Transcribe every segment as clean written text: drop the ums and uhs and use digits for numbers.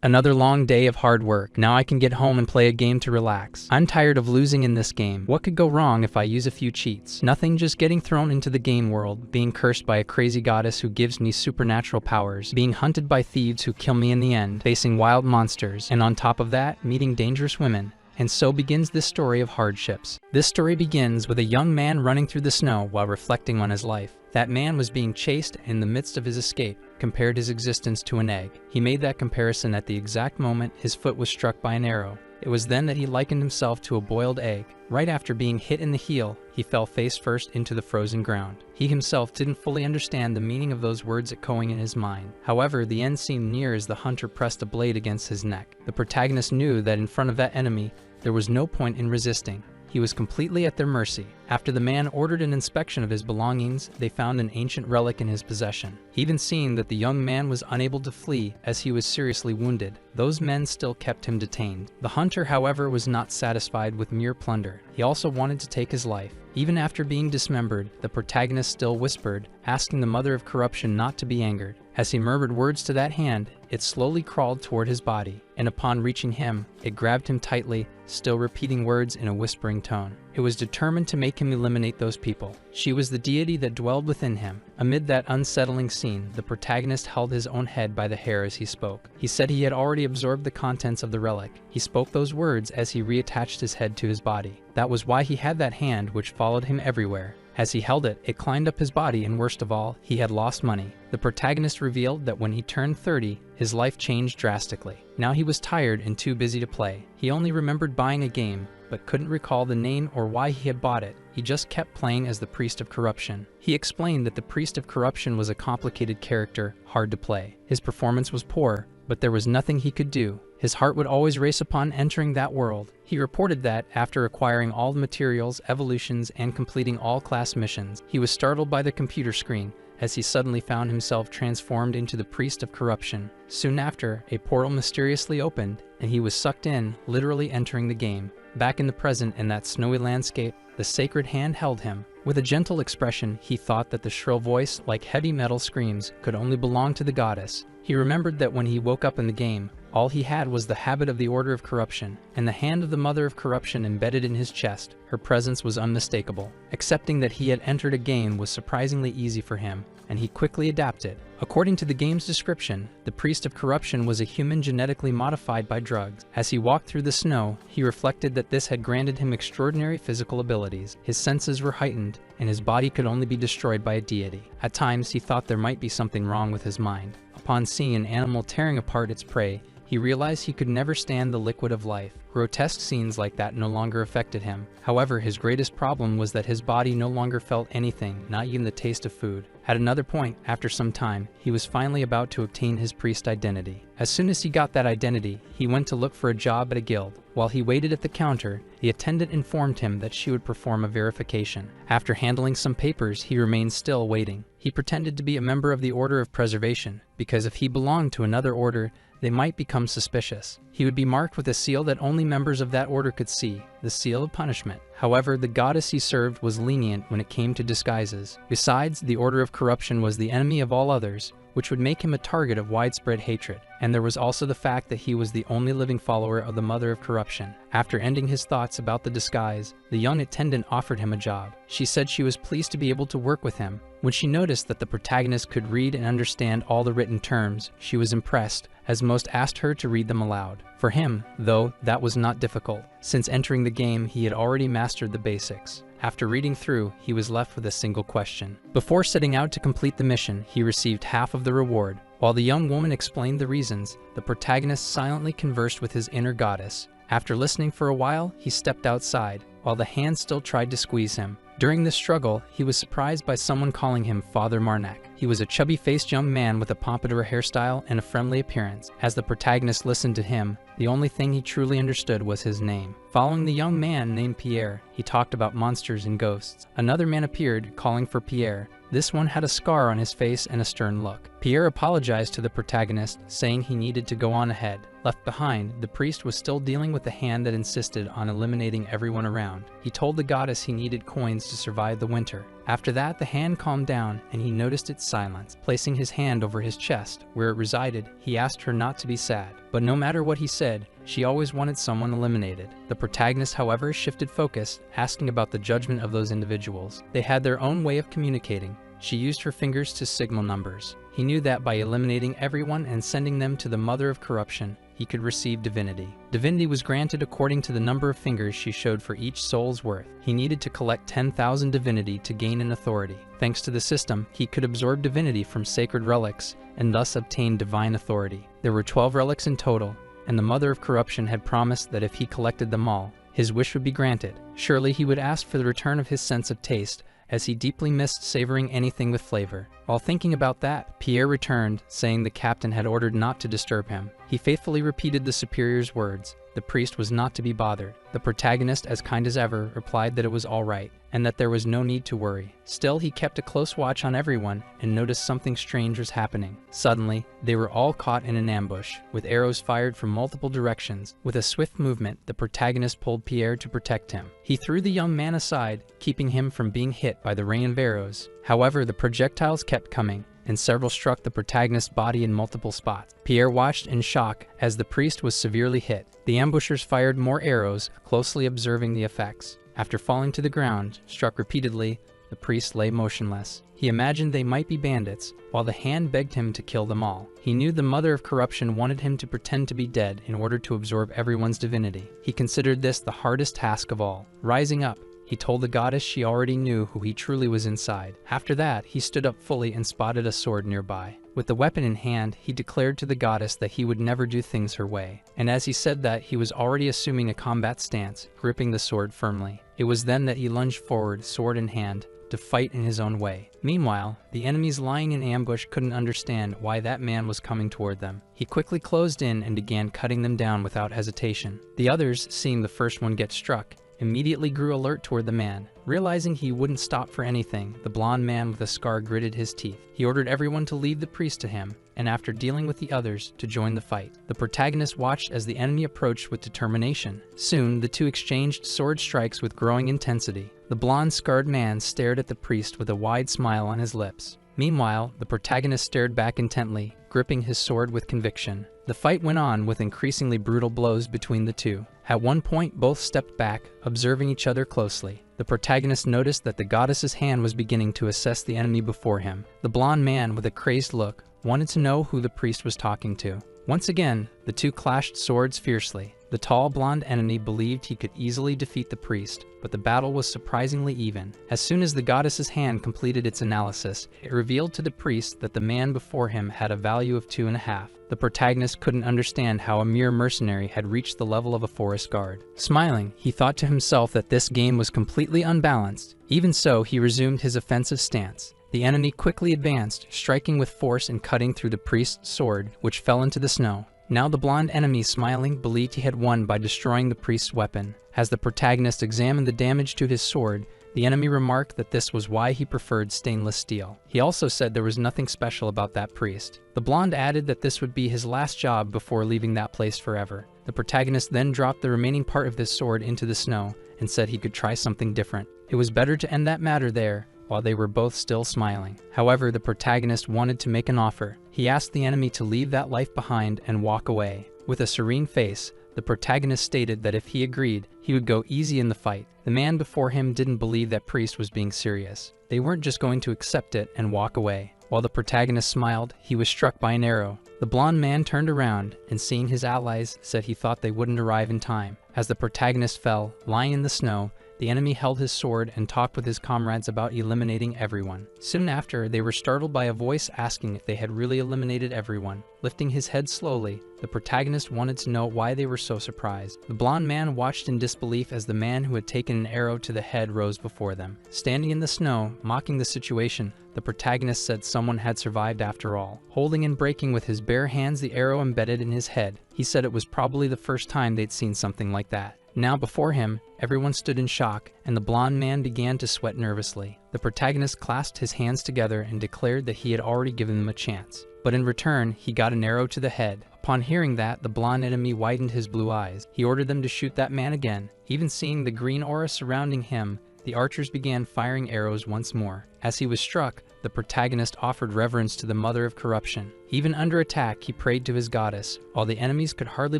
Another long day of hard work. Now I can get home and play a game to relax. I'm tired of losing in this game. What could go wrong if I use a few cheats? Nothing, just getting thrown into the game world, being cursed by a crazy goddess who gives me supernatural powers, being hunted by thieves who kill me in the end, facing wild monsters, and on top of that, meeting dangerous women. And so begins this story of hardships. This story begins with a young man running through the snow while reflecting on his life. That man was being chased, and in the midst of his escape, compared his existence to an egg. He made that comparison at the exact moment his foot was struck by an arrow. It was then that he likened himself to a boiled egg. Right after being hit in the heel, he fell face first into the frozen ground. He himself didn't fully understand the meaning of those words echoing in his mind. However, the end seemed near as the hunter pressed a blade against his neck. The protagonist knew that in front of that enemy, there was no point in resisting. He was completely at their mercy. After the man ordered an inspection of his belongings, they found an ancient relic in his possession. Even seeing that the young man was unable to flee as he was seriously wounded, those men still kept him detained. The hunter, however, was not satisfied with mere plunder. He also wanted to take his life. Even after being dismembered, the protagonist still whispered, asking the mother of corruption not to be angered. As he murmured words to that hand, it slowly crawled toward his body, and upon reaching him, it grabbed him tightly, still repeating words in a whispering tone. It was determined to make him eliminate those people. She was the deity that dwelled within him. Amid that unsettling scene, the protagonist held his own head by the hair as he spoke. He said he had already absorbed the contents of the relic. He spoke those words as he reattached his head to his body. That was why he had that hand which followed him everywhere. As he held it, it climbed up his body, and worst of all, he had lost money. The protagonist revealed that when he turned 30, his life changed drastically. Now he was tired and too busy to play. He only remembered buying a game, but couldn't recall the name or why he had bought it. He just kept playing as the Priest of Corruption. He explained that the Priest of Corruption was a complicated character, hard to play. His performance was poor, but there was nothing he could do. His heart would always race upon entering that world. He reported that, after acquiring all the materials, evolutions, and completing all class missions, he was startled by the computer screen as he suddenly found himself transformed into the Priest of Corruption. Soon after, a portal mysteriously opened, and he was sucked in, literally entering the game. Back in the present, in that snowy landscape, the sacred hand held him. With a gentle expression, he thought that the shrill voice, like heavy metal screams, could only belong to the goddess. He remembered that when he woke up in the game, all he had was the habit of the Order of Corruption, and the hand of the Mother of Corruption embedded in his chest. Her presence was unmistakable. Accepting that he had entered a game was surprisingly easy for him, and he quickly adapted. According to the game's description, the Priest of Corruption was a human genetically modified by drugs. As he walked through the snow, he reflected that this had granted him extraordinary physical abilities. His senses were heightened, and his body could only be destroyed by a deity. At times, he thought there might be something wrong with his mind. Upon seeing an animal tearing apart its prey, he realized he could never stand the liquid of life. Grotesque scenes like that no longer affected him. However, his greatest problem was that his body no longer felt anything, not even the taste of food. At another point, after some time, he was finally about to obtain his priest identity. As soon as he got that identity, he went to look for a job at a guild. While he waited at the counter, the attendant informed him that she would perform a verification. After handling some papers, he remained still waiting. He pretended to be a member of the Order of Preservation, because if he belonged to another order, they might become suspicious. He would be marked with a seal that only members of that order could see, the seal of punishment. However, the goddess he served was lenient when it came to disguises. Besides, the Order of Corruption was the enemy of all others, which would make him a target of widespread hatred. And there was also the fact that he was the only living follower of the Mother of Corruption. After ending his thoughts about the disguise, the young attendant offered him a job. She said she was pleased to be able to work with him. When she noticed that the protagonist could read and understand all the written terms, she was impressed, as most asked her to read them aloud. For him, though, that was not difficult. Since entering the game, he had already mastered the basics. After reading through, he was left with a single question. Before setting out to complete the mission, he received half of the reward. While the young woman explained the reasons, the protagonist silently conversed with his inner goddess. After listening for a while, he stepped outside, while the hand still tried to squeeze him. During this struggle, he was surprised by someone calling him Father Marnak. He was a chubby-faced young man with a pompadour hairstyle and a friendly appearance. As the protagonist listened to him, the only thing he truly understood was his name. Following the young man named Pierre, he talked about monsters and ghosts. Another man appeared, calling for Pierre. This one had a scar on his face and a stern look. Pierre apologized to the protagonist, saying he needed to go on ahead. Left behind, the priest was still dealing with the hand that insisted on eliminating everyone around. He told the goddess he needed coins to survive the winter. After that, the hand calmed down and he noticed its silence. Placing his hand over his chest, where it resided, he asked her not to be sad. But no matter what he said, she always wanted someone eliminated. The protagonist, however, shifted focus, asking about the judgment of those individuals. They had their own way of communicating. She used her fingers to signal numbers. He knew that by eliminating everyone and sending them to the mother of corruption, he could receive divinity. Divinity was granted according to the number of fingers she showed for each soul's worth. He needed to collect 10,000 divinity to gain an authority. Thanks to the system, he could absorb divinity from sacred relics and thus obtain divine authority. There were 12 relics in total, and the mother of corruption had promised that if he collected them all, his wish would be granted. Surely he would ask for the return of his sense of taste, as he deeply missed savoring anything with flavor. While thinking about that, Pierre returned, saying the captain had ordered not to disturb him. He faithfully repeated the superior's words. The priest was not to be bothered. The protagonist, as kind as ever, replied that it was all right, and that there was no need to worry. Still, he kept a close watch on everyone and noticed something strange was happening. Suddenly, they were all caught in an ambush, with arrows fired from multiple directions. With a swift movement, the protagonist pulled Pierre to protect him. He threw the young man aside, keeping him from being hit by the rain of arrows. However, the projectiles kept coming, and several struck the protagonist's body in multiple spots. Pierre watched in shock as the priest was severely hit. The ambushers fired more arrows, closely observing the effects. After falling to the ground, struck repeatedly, the priest lay motionless. He imagined they might be bandits, while the hand begged him to kill them all. He knew the mother of corruption wanted him to pretend to be dead in order to absorb everyone's divinity. He considered this the hardest task of all. Rising up, he told the goddess she already knew who he truly was inside. After that, he stood up fully and spotted a sword nearby. With the weapon in hand, he declared to the goddess that he would never do things her way. And as he said that, he was already assuming a combat stance, gripping the sword firmly. It was then that he lunged forward, sword in hand, to fight in his own way. Meanwhile, the enemies lying in ambush couldn't understand why that man was coming toward them. He quickly closed in and began cutting them down without hesitation. The others, seeing the first one get struck, immediately grew alert toward the man. Realizing he wouldn't stop for anything, the blonde man with a scar gritted his teeth. He ordered everyone to leave the priest to him, and after dealing with the others, to join the fight. The protagonist watched as the enemy approached with determination. Soon, the two exchanged sword strikes with growing intensity. The blonde scarred man stared at the priest with a wide smile on his lips. Meanwhile, the protagonist stared back intently, gripping his sword with conviction. The fight went on with increasingly brutal blows between the two. At one point, both stepped back, observing each other closely. The protagonist noticed that the goddess's hand was beginning to assess the enemy before him. The blonde man, with a crazed look, wanted to know who the priest was talking to. Once again, the two clashed swords fiercely. The tall blonde enemy believed he could easily defeat the priest, but the battle was surprisingly even. As soon as the goddess's hand completed its analysis, it revealed to the priest that the man before him had a value of 2.5. The protagonist couldn't understand how a mere mercenary had reached the level of a forest guard. Smiling, he thought to himself that this game was completely unbalanced. Even so, he resumed his offensive stance. The enemy quickly advanced, striking with force and cutting through the priest's sword, which fell into the snow. Now the blonde enemy, smiling, believed he had won by destroying the priest's weapon. As the protagonist examined the damage to his sword, the enemy remarked that this was why he preferred stainless steel. He also said there was nothing special about that priest. The blonde added that this would be his last job before leaving that place forever. The protagonist then dropped the remaining part of his sword into the snow and said he could try something different. It was better to end that matter there, while they were both still smiling. However, the protagonist wanted to make an offer. He asked the enemy to leave that life behind and walk away. With a serene face, the protagonist stated that if he agreed, he would go easy in the fight. The man before him didn't believe that priest was being serious. They weren't just going to accept it and walk away. While the protagonist smiled, he was struck by an arrow. The blonde man turned around and, seeing his allies, said he thought they wouldn't arrive in time. As the protagonist fell, lying in the snow, the enemy held his sword and talked with his comrades about eliminating everyone. Soon after, they were startled by a voice asking if they had really eliminated everyone. Lifting his head slowly, the protagonist wanted to know why they were so surprised. The blonde man watched in disbelief as the man who had taken an arrow to the head rose before them. Standing in the snow, mocking the situation, the protagonist said someone had survived after all. Holding and breaking with his bare hands the arrow embedded in his head, he said it was probably the first time they'd seen something like that. Now before him, everyone stood in shock, and the blonde man began to sweat nervously. The protagonist clasped his hands together and declared that he had already given them a chance. But in return, he got an arrow to the head. Upon hearing that, the blonde enemy widened his blue eyes. He ordered them to shoot that man again. Even seeing the green aura surrounding him, the archers began firing arrows once more. As he was struck, the protagonist offered reverence to the mother of corruption. Even under attack, he prayed to his goddess, while the enemies could hardly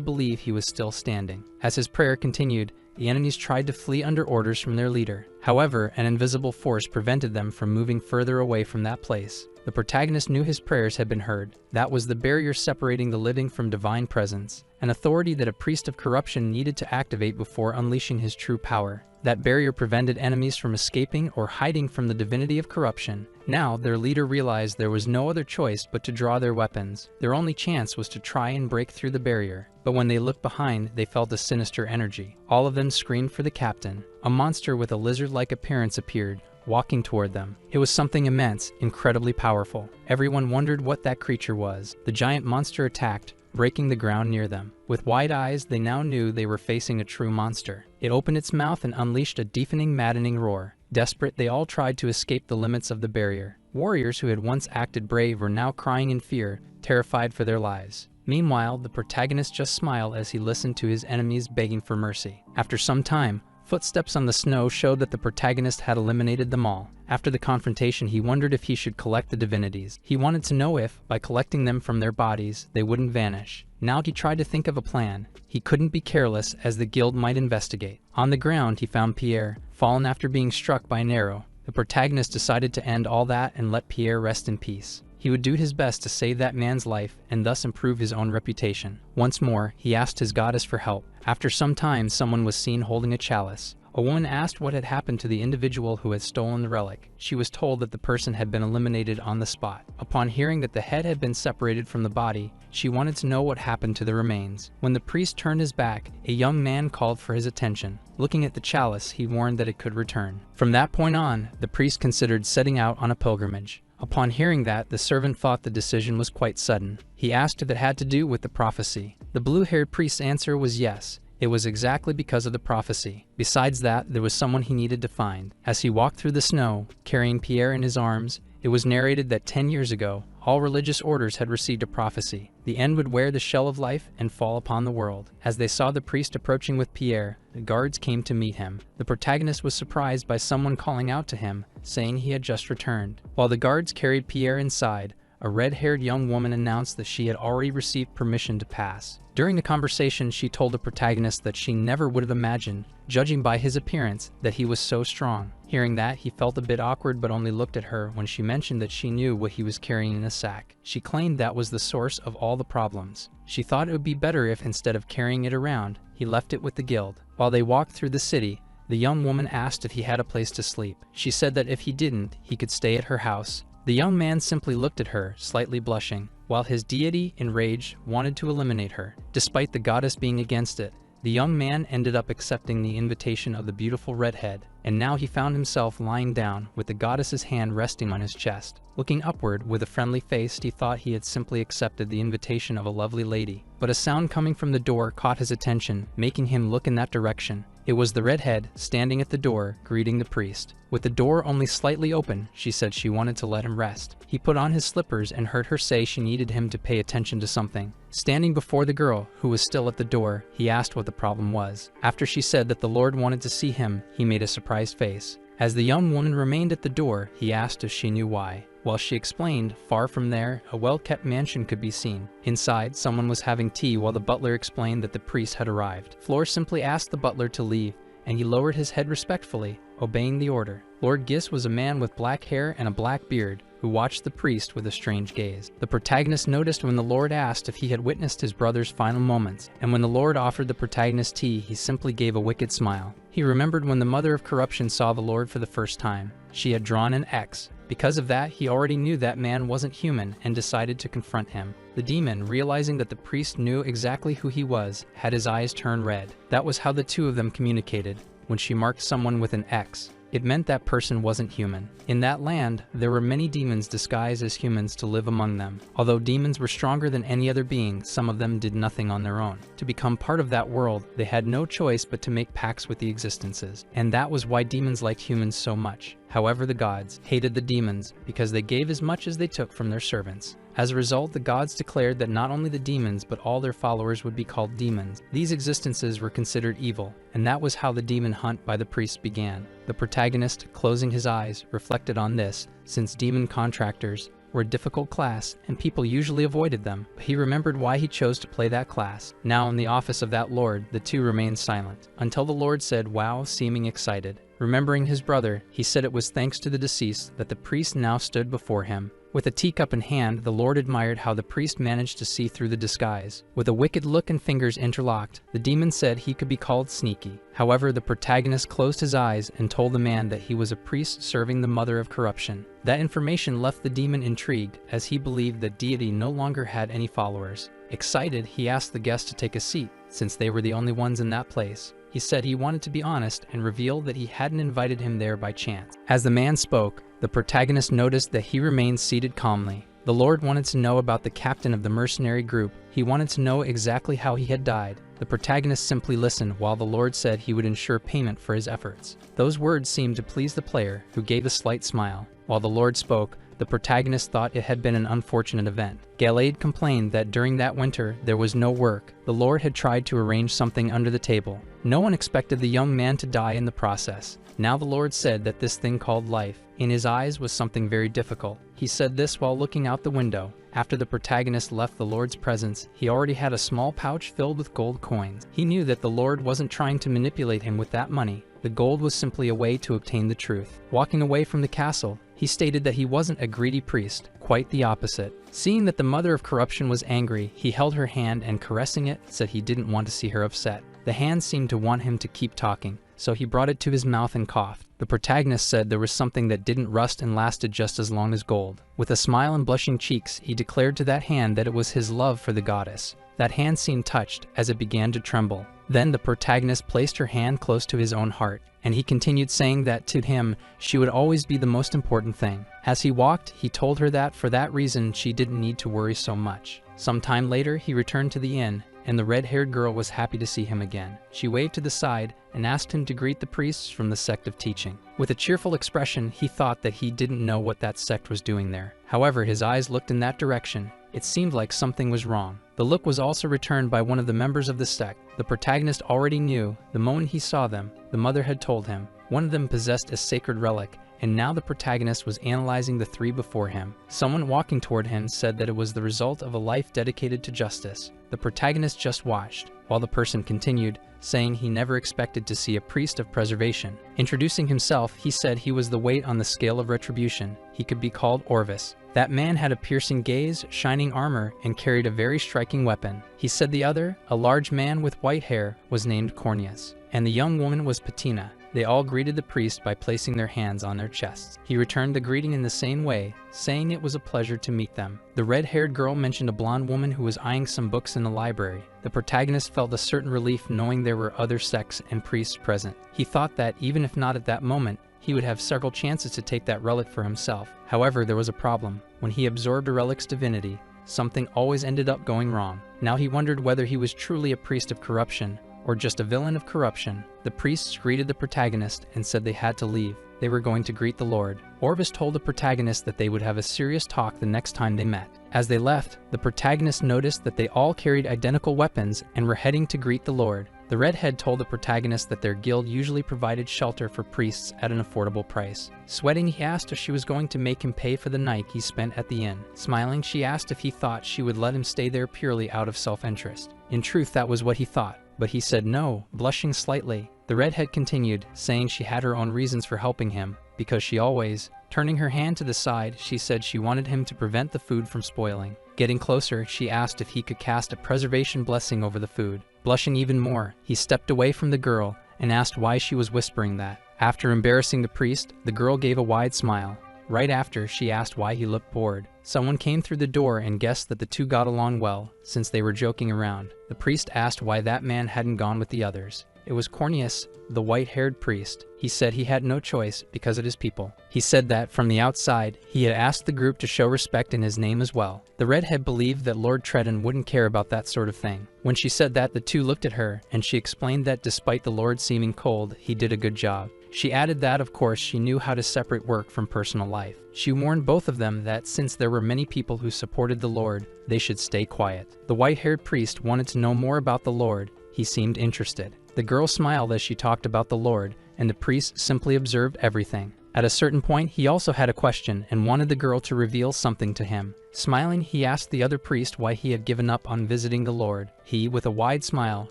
believe he was still standing. As his prayer continued, the enemies tried to flee under orders from their leader. However, an invisible force prevented them from moving further away from that place. The protagonist knew his prayers had been heard. That was the barrier separating the living from divine presence, an authority that a priest of corruption needed to activate before unleashing his true power. That barrier prevented enemies from escaping or hiding from the divinity of corruption. Now, their leader realized there was no other choice but to draw their weapons. Their only chance was to try and break through the barrier. But when they looked behind, they felt a sinister energy. All of them screamed for the captain. A monster with a lizard-like appearance appeared, walking toward them. It was something immense, incredibly powerful. Everyone wondered what that creature was. The giant monster attacked, breaking the ground near them. With wide eyes, they now knew they were facing a true monster. It opened its mouth and unleashed a deafening, maddening roar. Desperate, they all tried to escape the limits of the barrier. Warriors who had once acted brave were now crying in fear, terrified for their lives. Meanwhile, the protagonist just smiled as he listened to his enemies begging for mercy. After some time, footsteps on the snow showed that the protagonist had eliminated them all. After the confrontation, he wondered if he should collect the divinities. He wanted to know if, by collecting them from their bodies, they wouldn't vanish. Now he tried to think of a plan. He couldn't be careless, as the guild might investigate. On the ground, he found Pierre, fallen after being struck by an arrow. The protagonist decided to end all that and let Pierre rest in peace. He would do his best to save that man's life and thus improve his own reputation. Once more, he asked his goddess for help. After some time, someone was seen holding a chalice. A woman asked what had happened to the individual who had stolen the relic. She was told that the person had been eliminated on the spot. Upon hearing that the head had been separated from the body, she wanted to know what happened to the remains. When the priest turned his back, a young man called for his attention. Looking at the chalice, he warned that it could return. From that point on, the priest considered setting out on a pilgrimage. Upon hearing that, the servant thought the decision was quite sudden. He asked if it had to do with the prophecy. The blue-haired priest's answer was yes. It was exactly because of the prophecy. Besides that, there was someone he needed to find. As he walked through the snow, carrying Pierre in his arms, it was narrated that 10 years ago, all religious orders had received a prophecy. The end would wear the shell of life and fall upon the world. As they saw the priest approaching with Pierre, the guards came to meet him. The protagonist was surprised by someone calling out to him, saying he had just returned. While the guards carried Pierre inside, a red-haired young woman announced that she had already received permission to pass. During the conversation, she told the protagonist that she never would have imagined, judging by his appearance, that he was so strong. Hearing that, he felt a bit awkward but only looked at her when she mentioned that she knew what he was carrying in a sack. She claimed that was the source of all the problems. She thought it would be better if, instead of carrying it around, he left it with the guild. While they walked through the city, the young woman asked if he had a place to sleep. She said that if he didn't, he could stay at her house. The young man simply looked at her, slightly blushing, while his deity, enraged, wanted to eliminate her. Despite the goddess being against it, the young man ended up accepting the invitation of the beautiful redhead, and now he found himself lying down with the goddess's hand resting on his chest. Looking upward with a friendly face, he thought he had simply accepted the invitation of a lovely lady. But a sound coming from the door caught his attention, making him look in that direction. It was the redhead, standing at the door, greeting the priest. With the door only slightly open, she said she wanted to let him rest. He put on his slippers and heard her say she needed him to pay attention to something. Standing before the girl, who was still at the door, he asked what the problem was. After she said that the Lord wanted to see him, he made a surprised face. As the young woman remained at the door, he asked if she knew why. While she explained, far from there, a well-kept mansion could be seen. Inside, someone was having tea while the butler explained that the priest had arrived. Flor simply asked the butler to leave, and he lowered his head respectfully, obeying the order. Lord Gis was a man with black hair and a black beard, who watched the priest with a strange gaze. The protagonist noticed when the Lord asked if he had witnessed his brother's final moments, and when the Lord offered the protagonist tea, he simply gave a wicked smile. He remembered when the mother of corruption saw the Lord for the first time. She had drawn an X. Because of that, he already knew that man wasn't human and decided to confront him. The demon, realizing that the priest knew exactly who he was, had his eyes turn red. That was how the two of them communicated. When she marked someone with an X, it meant that person wasn't human. In that land, there were many demons disguised as humans to live among them. Although demons were stronger than any other being, some of them did nothing on their own. To become part of that world, they had no choice but to make pacts with the existences. And that was why demons liked humans so much. However, the gods hated the demons because they gave as much as they took from their servants. As a result, the gods declared that not only the demons but all their followers would be called demons. These existences were considered evil, and that was how the demon hunt by the priests began. The protagonist, closing his eyes, reflected on this, since demon contractors were a difficult class, and people usually avoided them. But he remembered why he chose to play that class. Now in the office of that lord, the two remained silent, until the lord said, "Wow," seeming excited. Remembering his brother, he said it was thanks to the deceased that the priest now stood before him. With a teacup in hand, the lord admired how the priest managed to see through the disguise. With a wicked look and fingers interlocked, the demon said he could be called sneaky. However, the protagonist closed his eyes and told the man that he was a priest serving the mother of corruption. That information left the demon intrigued, as he believed that deity no longer had any followers. Excited, he asked the guest to take a seat, since they were the only ones in that place. He said he wanted to be honest and revealed that he hadn't invited him there by chance. As the man spoke, the protagonist noticed that he remained seated calmly. The lord wanted to know about the captain of the mercenary group. He wanted to know exactly how he had died. The protagonist simply listened while the lord said he would ensure payment for his efforts. Those words seemed to please the player, who gave a slight smile. While the lord spoke, the protagonist thought it had been an unfortunate event. Gallade complained that during that winter there was no work. The lord had tried to arrange something under the table. No one expected the young man to die in the process. Now the lord said that this thing called life, in his eyes, was something very difficult. He said this while looking out the window. After the protagonist left the lord's presence, he already had a small pouch filled with gold coins. He knew that the lord wasn't trying to manipulate him with that money. The gold was simply a way to obtain the truth. Walking away from the castle, he stated that he wasn't a greedy priest, quite the opposite. Seeing that the mother of corruption was angry, he held her hand and, caressing it, said he didn't want to see her upset. The hand seemed to want him to keep talking, so he brought it to his mouth and coughed. The protagonist said there was something that didn't rust and lasted just as long as gold. With a smile and blushing cheeks, he declared to that hand that it was his love for the goddess. That hand seemed touched as it began to tremble. Then the protagonist placed her hand close to his own heart, and he continued saying that to him, she would always be the most important thing. As he walked, he told her that for that reason she didn't need to worry so much. Some time later, he returned to the inn, and the red-haired girl was happy to see him again. She waved to the side and asked him to greet the priests from the sect of teaching. With a cheerful expression, he thought that he didn't know what that sect was doing there. However, his eyes looked in that direction. It seemed like something was wrong. The look was also returned by one of the members of the sect. The protagonist already knew, the moment he saw them, the mother had told him. One of them possessed a sacred relic, and now the protagonist was analyzing the three before him. Someone walking toward him said that it was the result of a life dedicated to justice. The protagonist just watched, while the person continued, saying he never expected to see a priest of preservation. Introducing himself, he said he was the weight on the scale of retribution. He could be called Orvis. That man had a piercing gaze, shining armor, and carried a very striking weapon. He said the other, a large man with white hair, was named Corneas, and the young woman was Patina. They all greeted the priest by placing their hands on their chests. He returned the greeting in the same way, saying it was a pleasure to meet them. The red-haired girl mentioned a blonde woman who was eyeing some books in the library. The protagonist felt a certain relief knowing there were other sects and priests present. He thought that, even if not at that moment, he would have several chances to take that relic for himself. However, there was a problem. When he absorbed a relic's divinity, something always ended up going wrong. Now he wondered whether he was truly a priest of corruption, or just a villain of corruption. The priests greeted the protagonist and said they had to leave. They were going to greet the Lord. Orvis told the protagonist that they would have a serious talk the next time they met. As they left, the protagonist noticed that they all carried identical weapons and were heading to greet the Lord. The redhead told the protagonist that their guild usually provided shelter for priests at an affordable price. Sweating, he asked if she was going to make him pay for the night he spent at the inn. Smiling, she asked if he thought she would let him stay there purely out of self-interest. In truth, that was what he thought, but he said no, blushing slightly. The redhead continued, saying she had her own reasons for helping him, because she always... Turning her hand to the side, she said she wanted him to prevent the food from spoiling. Getting closer, she asked if he could cast a preservation blessing over the food. Blushing even more, he stepped away from the girl and asked why she was whispering that. After embarrassing the priest, the girl gave a wide smile. Right after, she asked why he looked bored. Someone came through the door and guessed that the two got along well, since they were joking around. The priest asked why that man hadn't gone with the others. It was Corneas, the white-haired priest. He said he had no choice because of his people. He said that, from the outside, he had asked the group to show respect in his name as well. The redhead believed that Lord Tredden wouldn't care about that sort of thing. When she said that, the two looked at her, and she explained that despite the Lord seeming cold, he did a good job. She added that, of course, she knew how to separate work from personal life. She warned both of them that since there were many people who supported the Lord, they should stay quiet. The white-haired priest wanted to know more about the Lord. He seemed interested. The girl smiled as she talked about the Lord, and the priest simply observed everything. At a certain point, he also had a question and wanted the girl to reveal something to him. Smiling, he asked the other priest why he had given up on visiting the Lord. He, with a wide smile,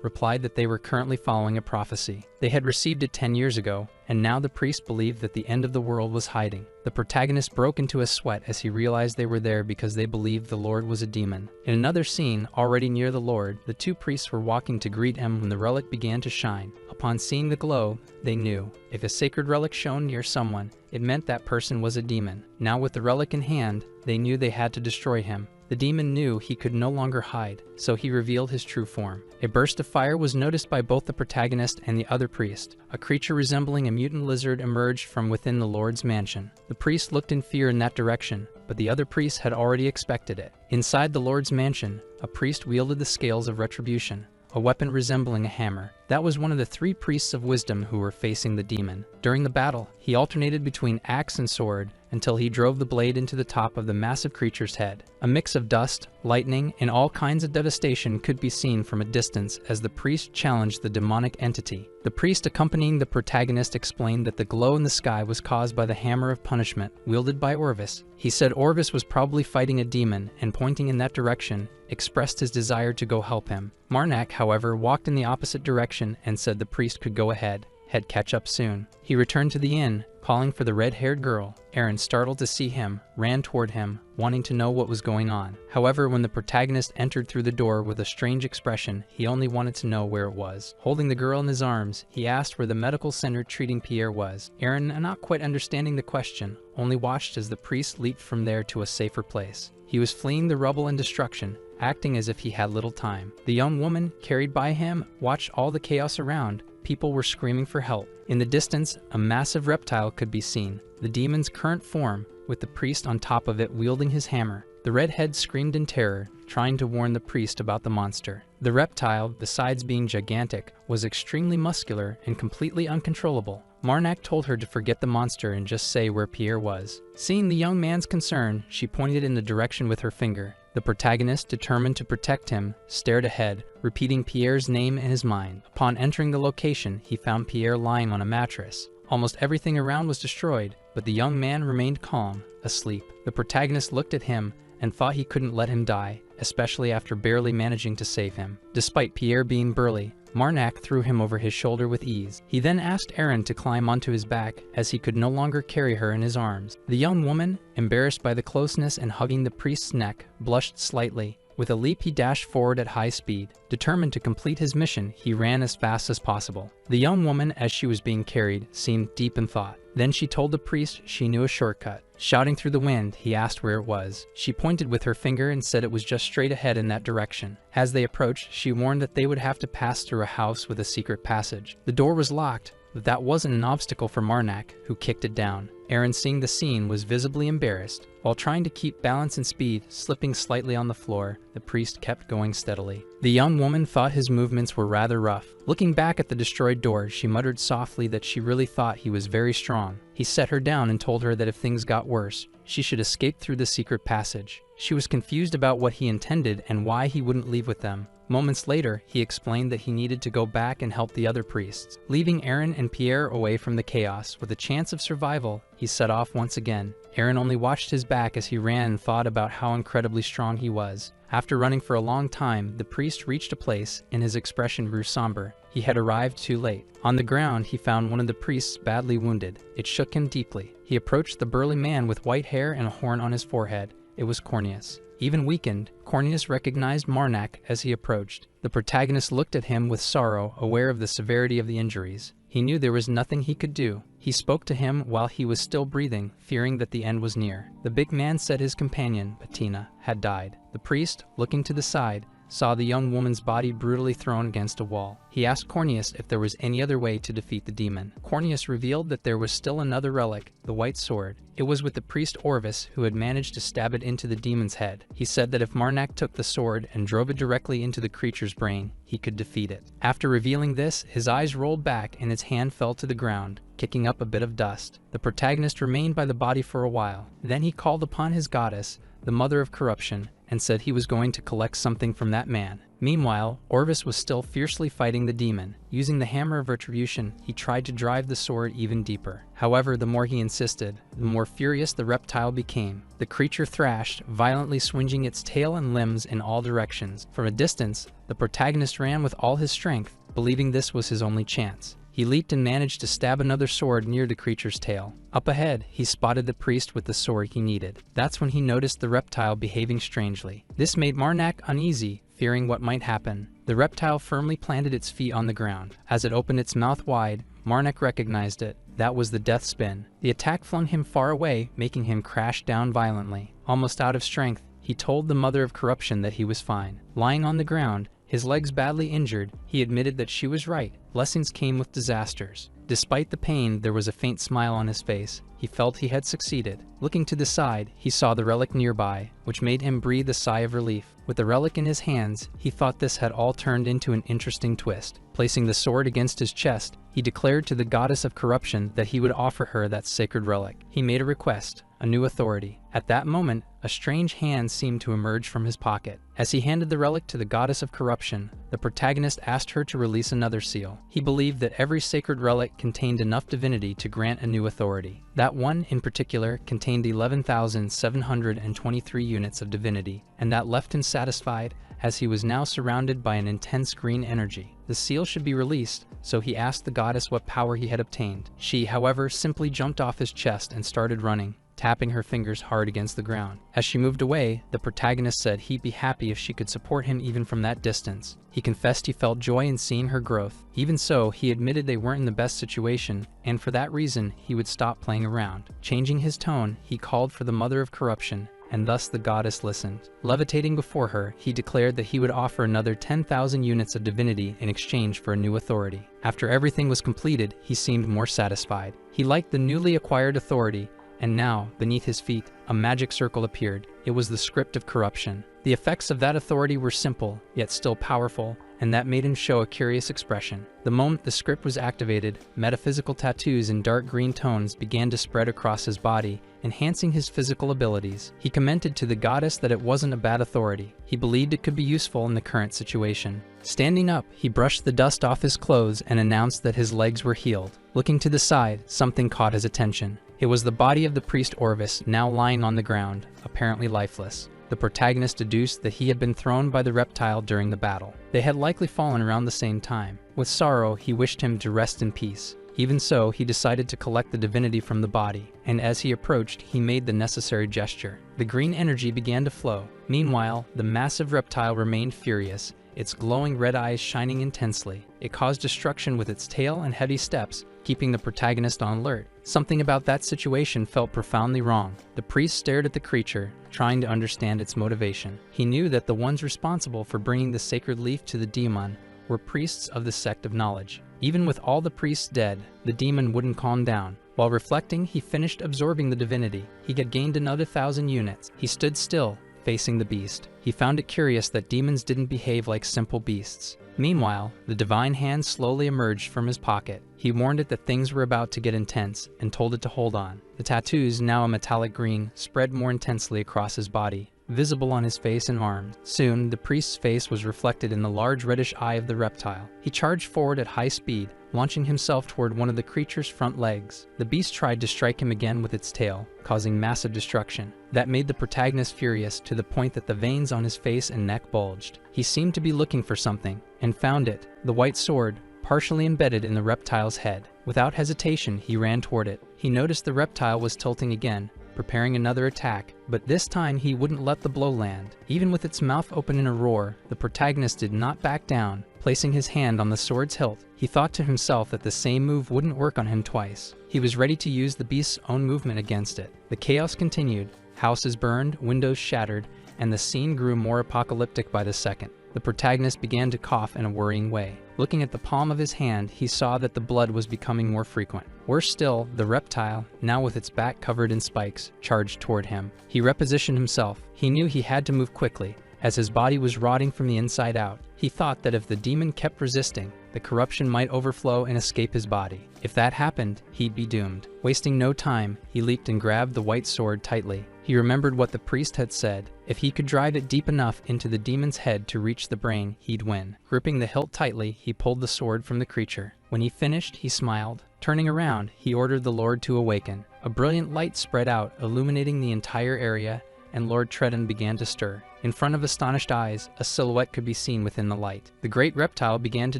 replied that they were currently following a prophecy. They had received it 10 years ago, and now the priest believed that the end of the world was hiding. The protagonist broke into a sweat as he realized they were there because they believed the Lord was a demon. In another scene, already near the Lord, the two priests were walking to greet him when the relic began to shine. Upon seeing the glow, they knew. If a sacred relic shone near someone, it meant that person was a demon. Now with the relic in hand, they knew they had to destroy him. The demon knew he could no longer hide, so he revealed his true form. A burst of fire was noticed by both the protagonist and the other priest. A creature resembling a mutant lizard emerged from within the Lord's mansion. The priest looked in fear in that direction, but the other priests had already expected it. Inside the Lord's mansion, a priest wielded the scales of retribution, a weapon resembling a hammer. That was one of the three priests of wisdom who were facing the demon. During the battle, he alternated between axe and sword until he drove the blade into the top of the massive creature's head. A mix of dust, lightning, and all kinds of devastation could be seen from a distance as the priest challenged the demonic entity. The priest accompanying the protagonist explained that the glow in the sky was caused by the hammer of punishment wielded by Orvis. He said Orvis was probably fighting a demon and, pointing in that direction, expressed his desire to go help him. Marnak, however, walked in the opposite direction and said the priest could go ahead. He'd catch up soon. He returned to the inn, calling for the red-haired girl. Aaron, startled to see him, ran toward him, wanting to know what was going on. However, when the protagonist entered through the door with a strange expression, he only wanted to know where it was. Holding the girl in his arms, he asked where the medical center treating Pierre was. Aaron, not quite understanding the question, only watched as the priest leaped from there to a safer place. He was fleeing the rubble and destruction, acting as if he had little time. The young woman, carried by him, watched all the chaos around. People were screaming for help. In the distance, a massive reptile could be seen, the demon's current form, with the priest on top of it wielding his hammer. The redhead screamed in terror, trying to warn the priest about the monster. The reptile, besides being gigantic, was extremely muscular and completely uncontrollable. Marnak told her to forget the monster and just say where Pierre was. Seeing the young man's concern, she pointed in the direction with her finger. The protagonist, determined to protect him, stared ahead, repeating Pierre's name in his mind. Upon entering the location, he found Pierre lying on a mattress. Almost everything around was destroyed, but the young man remained calm, asleep. The protagonist looked at him and thought he couldn't let him die, especially after barely managing to save him. Despite Pierre being burly, Marnak threw him over his shoulder with ease. He then asked Aaron to climb onto his back as he could no longer carry her in his arms. The young woman, embarrassed by the closeness and hugging the priest's neck, blushed slightly. With a leap, he dashed forward at high speed. Determined to complete his mission, he ran as fast as possible. The young woman, as she was being carried, seemed deep in thought. Then she told the priest she knew a shortcut. Shouting through the wind, he asked where it was. She pointed with her finger and said it was just straight ahead in that direction. As they approached, she warned that they would have to pass through a house with a secret passage. The door was locked, but that wasn't an obstacle for Marnak, who kicked it down. Aaron, seeing the scene, was visibly embarrassed. While trying to keep balance and speed, slipping slightly on the floor, the priest kept going steadily. The young woman thought his movements were rather rough. Looking back at the destroyed door, she muttered softly that she really thought he was very strong. He set her down and told her that if things got worse, she should escape through the secret passage. She was confused about what he intended and why he wouldn't leave with them. Moments later, he explained that he needed to go back and help the other priests. Leaving Aaron and Pierre away from the chaos with a chance of survival, he set off once again. Aaron only watched his back as he ran and thought about how incredibly strong he was. After running for a long time, the priest reached a place, and his expression grew somber. He had arrived too late. On the ground, he found one of the priests badly wounded. It shook him deeply. He approached the burly man with white hair and a horn on his forehead. It was Corneus. Even weakened, Corneus recognized Marnak as he approached. The protagonist looked at him with sorrow, aware of the severity of the injuries. He knew there was nothing he could do. He spoke to him while he was still breathing, fearing that the end was near. The big man said his companion, Bettina, had died. The priest, looking to the side, saw the young woman's body brutally thrown against a wall. He asked Corneus if there was any other way to defeat the demon. Corneus revealed that there was still another relic, the white sword. It was with the priest Orvis, who had managed to stab it into the demon's head. He said that if Marnak took the sword and drove it directly into the creature's brain, he could defeat it. After revealing this, his eyes rolled back and his hand fell to the ground, kicking up a bit of dust. The protagonist remained by the body for a while. Then he called upon his goddess, the mother of corruption, and said he was going to collect something from that man. Meanwhile, Orvis was still fiercely fighting the demon. Using the hammer of retribution, he tried to drive the sword even deeper. However, the more he insisted, the more furious the reptile became. The creature thrashed, violently swinging its tail and limbs in all directions. From a distance, the protagonist ran with all his strength, believing this was his only chance. He leaped and managed to stab another sword near the creature's tail. Up ahead, he spotted the priest with the sword he needed. That's when he noticed the reptile behaving strangely. This made Marnak uneasy, fearing what might happen. The reptile firmly planted its feet on the ground. As it opened its mouth wide, Marnak recognized it. That was the death spin. The attack flung him far away, making him crash down violently. Almost out of strength, he told the mother of corruption that he was fine. Lying on the ground, his legs badly injured, he admitted that she was right. Blessings came with disasters. Despite the pain, there was a faint smile on his face. He felt he had succeeded. Looking to the side, he saw the relic nearby, which made him breathe a sigh of relief. With the relic in his hands, he thought this had all turned into an interesting twist. Placing the sword against his chest, he declared to the goddess of corruption that he would offer her that sacred relic. He made a request, a new authority. At that moment, a strange hand seemed to emerge from his pocket. As he handed the relic to the goddess of corruption, the protagonist asked her to release another seal. He believed that every sacred relic contained enough divinity to grant a new authority. That one, in particular, contained 11,723 units of divinity, and that left him satisfied, as he was now surrounded by an intense green energy. The seal should be released, so he asked the goddess what power he had obtained. She, however, simply jumped off his chest and started running, tapping her fingers hard against the ground. As she moved away, the protagonist said he'd be happy if she could support him even from that distance. He confessed he felt joy in seeing her growth. Even so, he admitted they weren't in the best situation, and for that reason, he would stop playing around. Changing his tone, he called for the mother of corruption, and thus the goddess listened. Levitating before her, he declared that he would offer another 10,000 units of divinity in exchange for a new authority. After everything was completed, he seemed more satisfied. He liked the newly acquired authority, and now, beneath his feet, a magic circle appeared. It was the script of corruption. The effects of that authority were simple, yet still powerful, and that made him show a curious expression. The moment the script was activated, metaphysical tattoos in dark green tones began to spread across his body, enhancing his physical abilities. He commented to the goddess that it wasn't a bad authority. He believed it could be useful in the current situation. Standing up, he brushed the dust off his clothes and announced that his legs were healed. Looking to the side, something caught his attention. It was the body of the priest Orvis, now lying on the ground, apparently lifeless. The protagonist deduced that he had been thrown by the reptile during the battle. They had likely fallen around the same time. With sorrow, he wished him to rest in peace. Even so, he decided to collect the divinity from the body, and as he approached, he made the necessary gesture. The green energy began to flow. Meanwhile, the massive reptile remained furious, its glowing red eyes shining intensely. It caused destruction with its tail and heavy steps, keeping the protagonist on alert. Something about that situation felt profoundly wrong. The priest stared at the creature, trying to understand its motivation. He knew that the ones responsible for bringing the sacred leaf to the demon were priests of the sect of knowledge. Even with all the priests dead, the demon wouldn't calm down. While reflecting, he finished absorbing the divinity. He had gained another 1,000 units. He stood still, facing the beast. He found it curious that demons didn't behave like simple beasts. Meanwhile, the divine hand slowly emerged from his pocket. He warned it that things were about to get intense and told it to hold on. The tattoos, now a metallic green, spread more intensely across his body, visible on his face and arms. Soon, the priest's face was reflected in the large reddish eye of the reptile. He charged forward at high speed, launching himself toward one of the creature's front legs. The beast tried to strike him again with its tail, causing massive destruction. That made the protagonist furious to the point that the veins on his face and neck bulged. He seemed to be looking for something, and found it, the white sword, partially embedded in the reptile's head. Without hesitation, he ran toward it. He noticed the reptile was tilting again, preparing another attack, but this time he wouldn't let the blow land. Even with its mouth open in a roar, the protagonist did not back down. Placing his hand on the sword's hilt, he thought to himself that the same move wouldn't work on him twice. He was ready to use the beast's own movement against it. The chaos continued. Houses burned, windows shattered, and the scene grew more apocalyptic by the second. The protagonist began to cough in a worrying way. Looking at the palm of his hand, he saw that the blood was becoming more frequent. Worse still, the reptile, now with its back covered in spikes, charged toward him. He repositioned himself. He knew he had to move quickly, as his body was rotting from the inside out. He thought that if the demon kept resisting, the corruption might overflow and escape his body. If that happened, he'd be doomed. Wasting no time, he leaped and grabbed the white sword tightly. He remembered what the priest had said. If he could drive it deep enough into the demon's head to reach the brain, he'd win. Gripping the hilt tightly, he pulled the sword from the creature. When he finished, he smiled. Turning around, he ordered the Lord to awaken. A brilliant light spread out, illuminating the entire area, and Lord Tredden began to stir. In front of astonished eyes, a silhouette could be seen within the light. The great reptile began to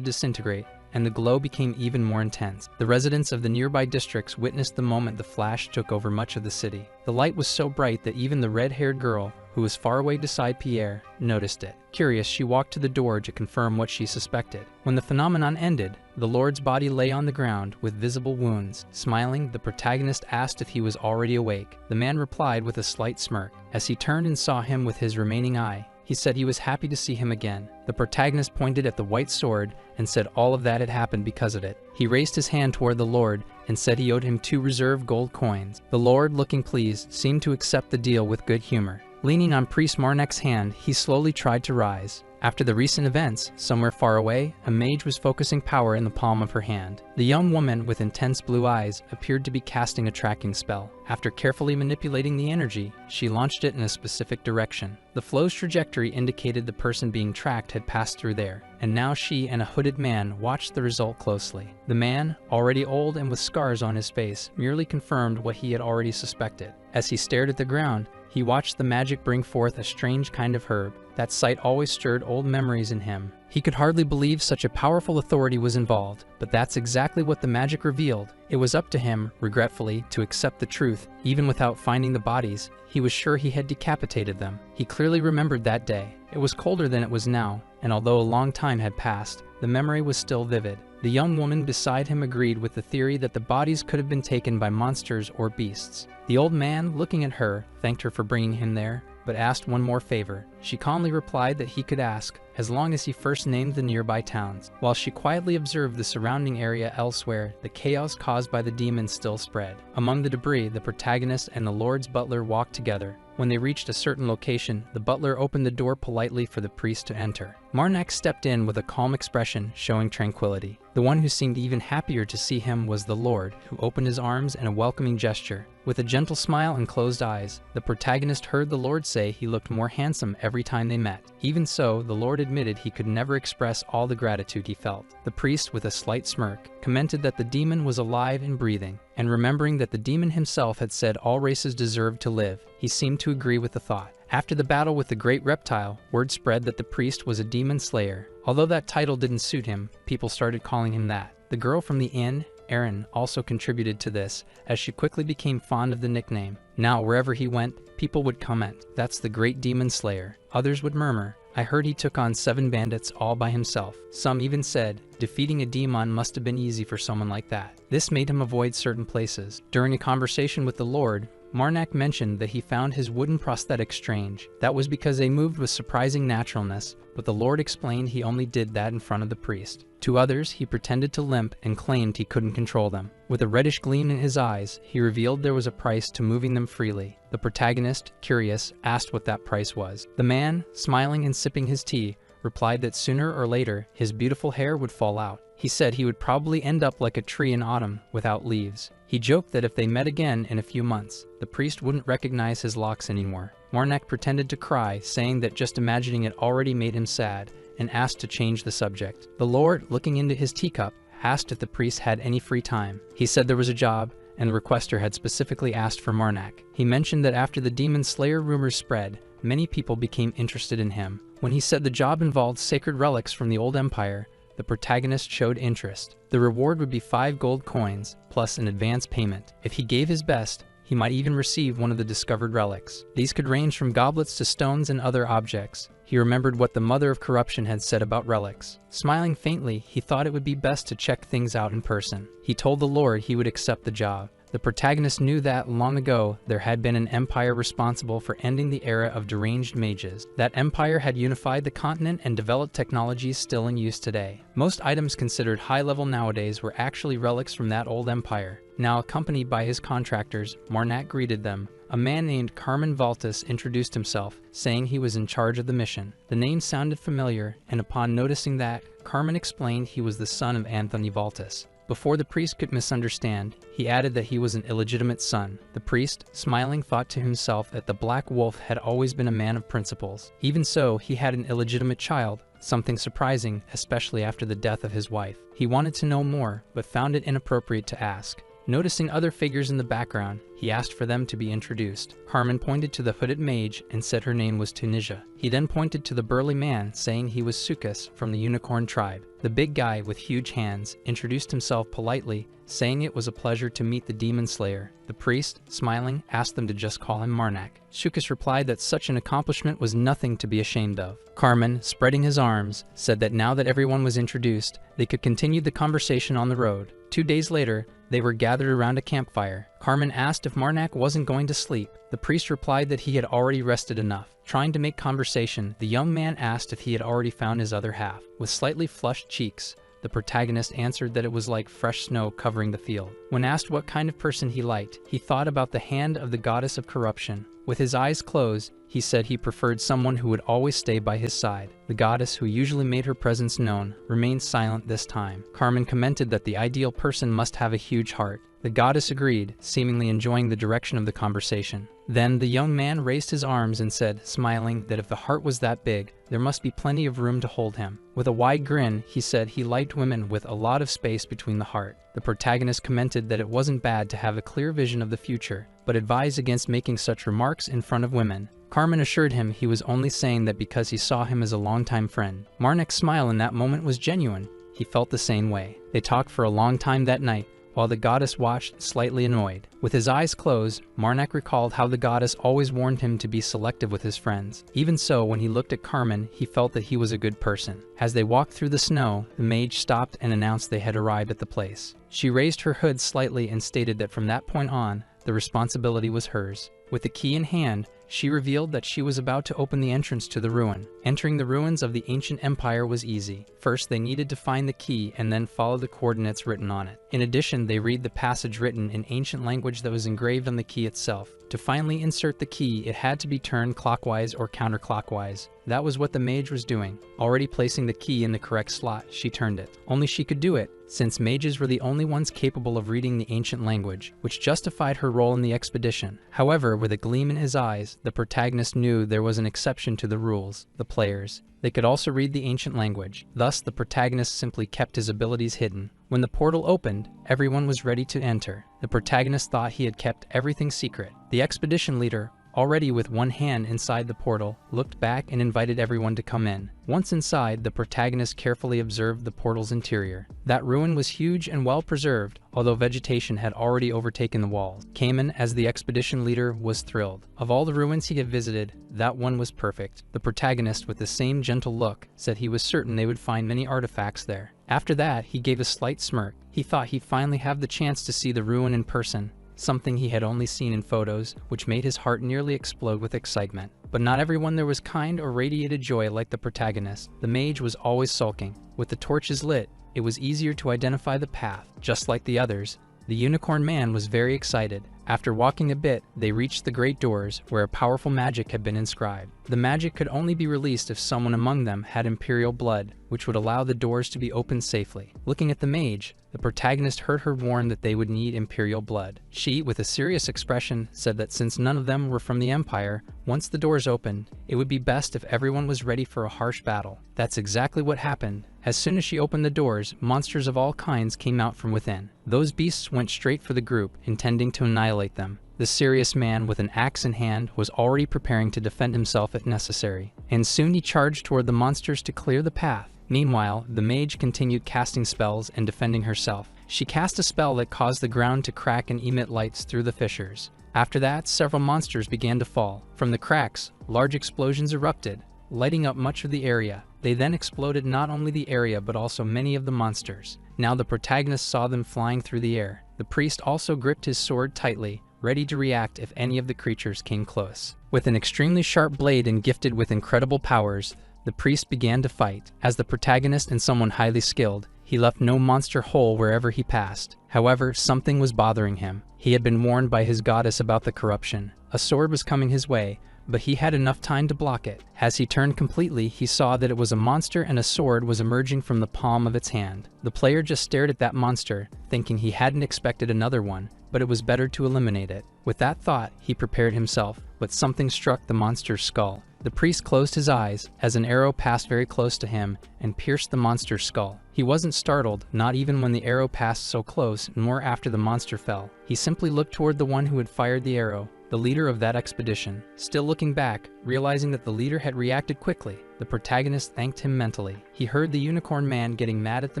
disintegrate, and the glow became even more intense. The residents of the nearby districts witnessed the moment the flash took over much of the city. The light was so bright that even the red-haired girl, who was far away beside Pierre, noticed it. Curious, she walked to the door to confirm what she suspected. When the phenomenon ended, the Lord's body lay on the ground with visible wounds. Smiling, the protagonist asked if he was already awake. The man replied with a slight smirk. As he turned and saw him with his remaining eye, he said he was happy to see him again. The protagonist pointed at the white sword and said all of that had happened because of it. He raised his hand toward the Lord and said he owed him 2 reserve gold coins. The Lord, looking pleased, seemed to accept the deal with good humor. Leaning on Priest Marnek's hand, he slowly tried to rise. After the recent events, somewhere far away, a mage was focusing power in the palm of her hand. The young woman with intense blue eyes appeared to be casting a tracking spell. After carefully manipulating the energy, she launched it in a specific direction. The flow's trajectory indicated the person being tracked had passed through there, and now she and a hooded man watched the result closely. The man, already old and with scars on his face, merely confirmed what he had already suspected. As he stared at the ground, he watched the magic bring forth a strange kind of herb. That sight always stirred old memories in him. He could hardly believe such a powerful authority was involved, but that's exactly what the magic revealed. It was up to him, regretfully, to accept the truth. Even without finding the bodies, he was sure he had decapitated them. He clearly remembered that day. It was colder than it was now, and although a long time had passed, the memory was still vivid. The young woman beside him agreed with the theory that the bodies could have been taken by monsters or beasts. The old man, looking at her, thanked her for bringing him there, but asked one more favor. She calmly replied that he could ask, as long as he first named the nearby towns. While she quietly observed the surrounding area elsewhere, the chaos caused by the demons still spread. Among the debris, the protagonist and the Lord's butler walked together. When they reached a certain location, the butler opened the door politely for the priest to enter. Marnek stepped in with a calm expression, showing tranquility. The one who seemed even happier to see him was the Lord, who opened his arms in a welcoming gesture. With a gentle smile and closed eyes, the protagonist heard the Lord say he looked more handsome every time they met. Even so, the Lord admitted he could never express all the gratitude he felt. The priest, with a slight smirk, commented that the demon was alive and breathing, and remembering that the demon himself had said all races deserved to live, he seemed to agree with the thought. After the battle with the great reptile, word spread that the priest was a demon slayer. Although that title didn't suit him, people started calling him that. The girl from the inn, Erin, also contributed to this, as she quickly became fond of the nickname. Now, wherever he went, people would comment, "That's the great demon slayer." Others would murmur, "I heard he took on 7 bandits all by himself." Some even said, defeating a demon must have been easy for someone like that. This made him avoid certain places. During a conversation with the Lord, Marnek mentioned that he found his wooden prosthetics strange. That was because they moved with surprising naturalness, but the Lord explained he only did that in front of the priest. To others, he pretended to limp and claimed he couldn't control them. With a reddish gleam in his eyes, he revealed there was a price to moving them freely. The protagonist, curious, asked what that price was. The man, smiling and sipping his tea, replied that sooner or later his beautiful hair would fall out. He said he would probably end up like a tree in autumn, without leaves. He joked that if they met again in a few months, the priest wouldn't recognize his locks anymore. Marnek pretended to cry, saying that just imagining it already made him sad, and asked to change the subject. The Lord, looking into his teacup, asked if the priest had any free time. He said there was a job, and the requester had specifically asked for Marnek. He mentioned that after the demon slayer rumors spread, many people became interested in him. When he said the job involved sacred relics from the old empire, the protagonist showed interest. The reward would be 5 gold coins, plus an advance payment. If he gave his best, he might even receive one of the discovered relics. These could range from goblets to stones and other objects. He remembered what the mother of corruption had said about relics. Smiling faintly, he thought it would be best to check things out in person. He told the Lord he would accept the job. The protagonist knew that, long ago, there had been an empire responsible for ending the era of deranged mages. That empire had unified the continent and developed technologies still in use today. Most items considered high-level nowadays were actually relics from that old empire. Now accompanied by his contractors, Marnak greeted them. A man named Carmen Valtis introduced himself, saying he was in charge of the mission. The name sounded familiar, and upon noticing that, Carmen explained he was the son of Anthony Valtis. Before the priest could misunderstand, he added that he was an illegitimate son. The priest, smiling, thought to himself that the Black Wolf had always been a man of principles. Even so, he had an illegitimate child, something surprising, especially after the death of his wife. He wanted to know more, but found it inappropriate to ask. Noticing other figures in the background, he asked for them to be introduced. Carmen pointed to the hooded mage and said her name was Tunisia. He then pointed to the burly man, saying he was Sukas from the Unicorn tribe. The big guy with huge hands introduced himself politely, saying it was a pleasure to meet the demon slayer. The priest, smiling, asked them to just call him Marnak. Sukas replied that such an accomplishment was nothing to be ashamed of. Carmen, spreading his arms, said that now that everyone was introduced, they could continue the conversation on the road. 2 days later, they were gathered around a campfire. Carmen asked if Marnak wasn't going to sleep. The priest replied that he had already rested enough. Trying to make conversation, the young man asked if he had already found his other half. With slightly flushed cheeks, the protagonist answered that it was like fresh snow covering the field. When asked what kind of person he liked, he thought about the hand of the goddess of corruption. With his eyes closed, he said he preferred someone who would always stay by his side. The goddess, who usually made her presence known, remained silent this time. Carmen commented that the ideal person must have a huge heart. The goddess agreed, seemingly enjoying the direction of the conversation. Then the young man raised his arms and said, smiling, that if the heart was that big, there must be plenty of room to hold him. With a wide grin, he said he liked women with a lot of space between the heart. The protagonist commented that it wasn't bad to have a clear vision of the future, but advised against making such remarks in front of women. Carmen assured him he was only saying that because he saw him as a longtime friend. Marnak's smile in that moment was genuine. He felt the same way. They talked for a long time that night, while the goddess watched, slightly annoyed. With his eyes closed, Marnak recalled how the goddess always warned him to be selective with his friends. Even so, when he looked at Carmen, he felt that he was a good person. As they walked through the snow, the mage stopped and announced they had arrived at the place. She raised her hood slightly and stated that from that point on, the responsibility was hers. With the key in hand, she revealed that she was about to open the entrance to the ruin. Entering the ruins of the ancient empire was easy. First, they needed to find the key and then follow the coordinates written on it. In addition, they read the passage written in ancient language that was engraved on the key itself. To finally insert the key, it had to be turned clockwise or counterclockwise. That was what the mage was doing. Already placing the key in the correct slot, she turned it. Only she could do it, since mages were the only ones capable of reading the ancient language, which justified her role in the expedition. However, with a gleam in his eyes, the protagonist knew there was an exception to the rules: the players. They could also read the ancient language. Thus, the protagonist simply kept his abilities hidden. When the portal opened, everyone was ready to enter. The protagonist thought he had kept everything secret. The expedition leader, already with one hand inside the portal, looked back and invited everyone to come in. Once inside, the protagonist carefully observed the portal's interior. That ruin was huge and well preserved, although vegetation had already overtaken the walls. Cayman, as the expedition leader, was thrilled. Of all the ruins he had visited, that one was perfect. The protagonist, with the same gentle look, said he was certain they would find many artifacts there. After that, he gave a slight smirk. He thought he'd finally have the chance to see the ruin in person, something he had only seen in photos, which made his heart nearly explode with excitement. But not everyone there was kind or radiated joy like the protagonist. The mage was always sulking. With the torches lit, it was easier to identify the path. Just like the others, the unicorn man was very excited. After walking a bit, they reached the great doors, where a powerful magic had been inscribed. The magic could only be released if someone among them had imperial blood, which would allow the doors to be opened safely. Looking at the mage, the protagonist heard her warn that they would need imperial blood. She, with a serious expression, said that since none of them were from the empire, once the doors opened, it would be best if everyone was ready for a harsh battle. That's exactly what happened. As soon as she opened the doors, monsters of all kinds came out from within. Those beasts went straight for the group, intending to annihilate them. The serious man, with an axe in hand, was already preparing to defend himself if necessary, and soon he charged toward the monsters to clear the path. Meanwhile, the mage continued casting spells and defending herself. She cast a spell that caused the ground to crack and emit lights through the fissures. After that, several monsters began to fall. From the cracks, large explosions erupted, lighting up much of the area. They then exploded not only the area but also many of the monsters. Now the protagonist saw them flying through the air. The priest also gripped his sword tightly, ready to react if any of the creatures came close. With an extremely sharp blade and gifted with incredible powers, the priest began to fight. As the protagonist and someone highly skilled, he left no monster whole wherever he passed. However, something was bothering him. He had been warned by his goddess about the corruption. A sword was coming his way, but he had enough time to block it. As he turned completely, he saw that it was a monster and a sword was emerging from the palm of its hand. The player just stared at that monster, thinking he hadn't expected another one, but it was better to eliminate it. With that thought, he prepared himself, but something struck the monster's skull. The priest closed his eyes as an arrow passed very close to him and pierced the monster's skull. He wasn't startled, not even when the arrow passed so close, nor after the monster fell. He simply looked toward the one who had fired the arrow, the leader of that expedition. Still looking back, realizing that the leader had reacted quickly, the protagonist thanked him mentally. He heard the unicorn man getting mad at the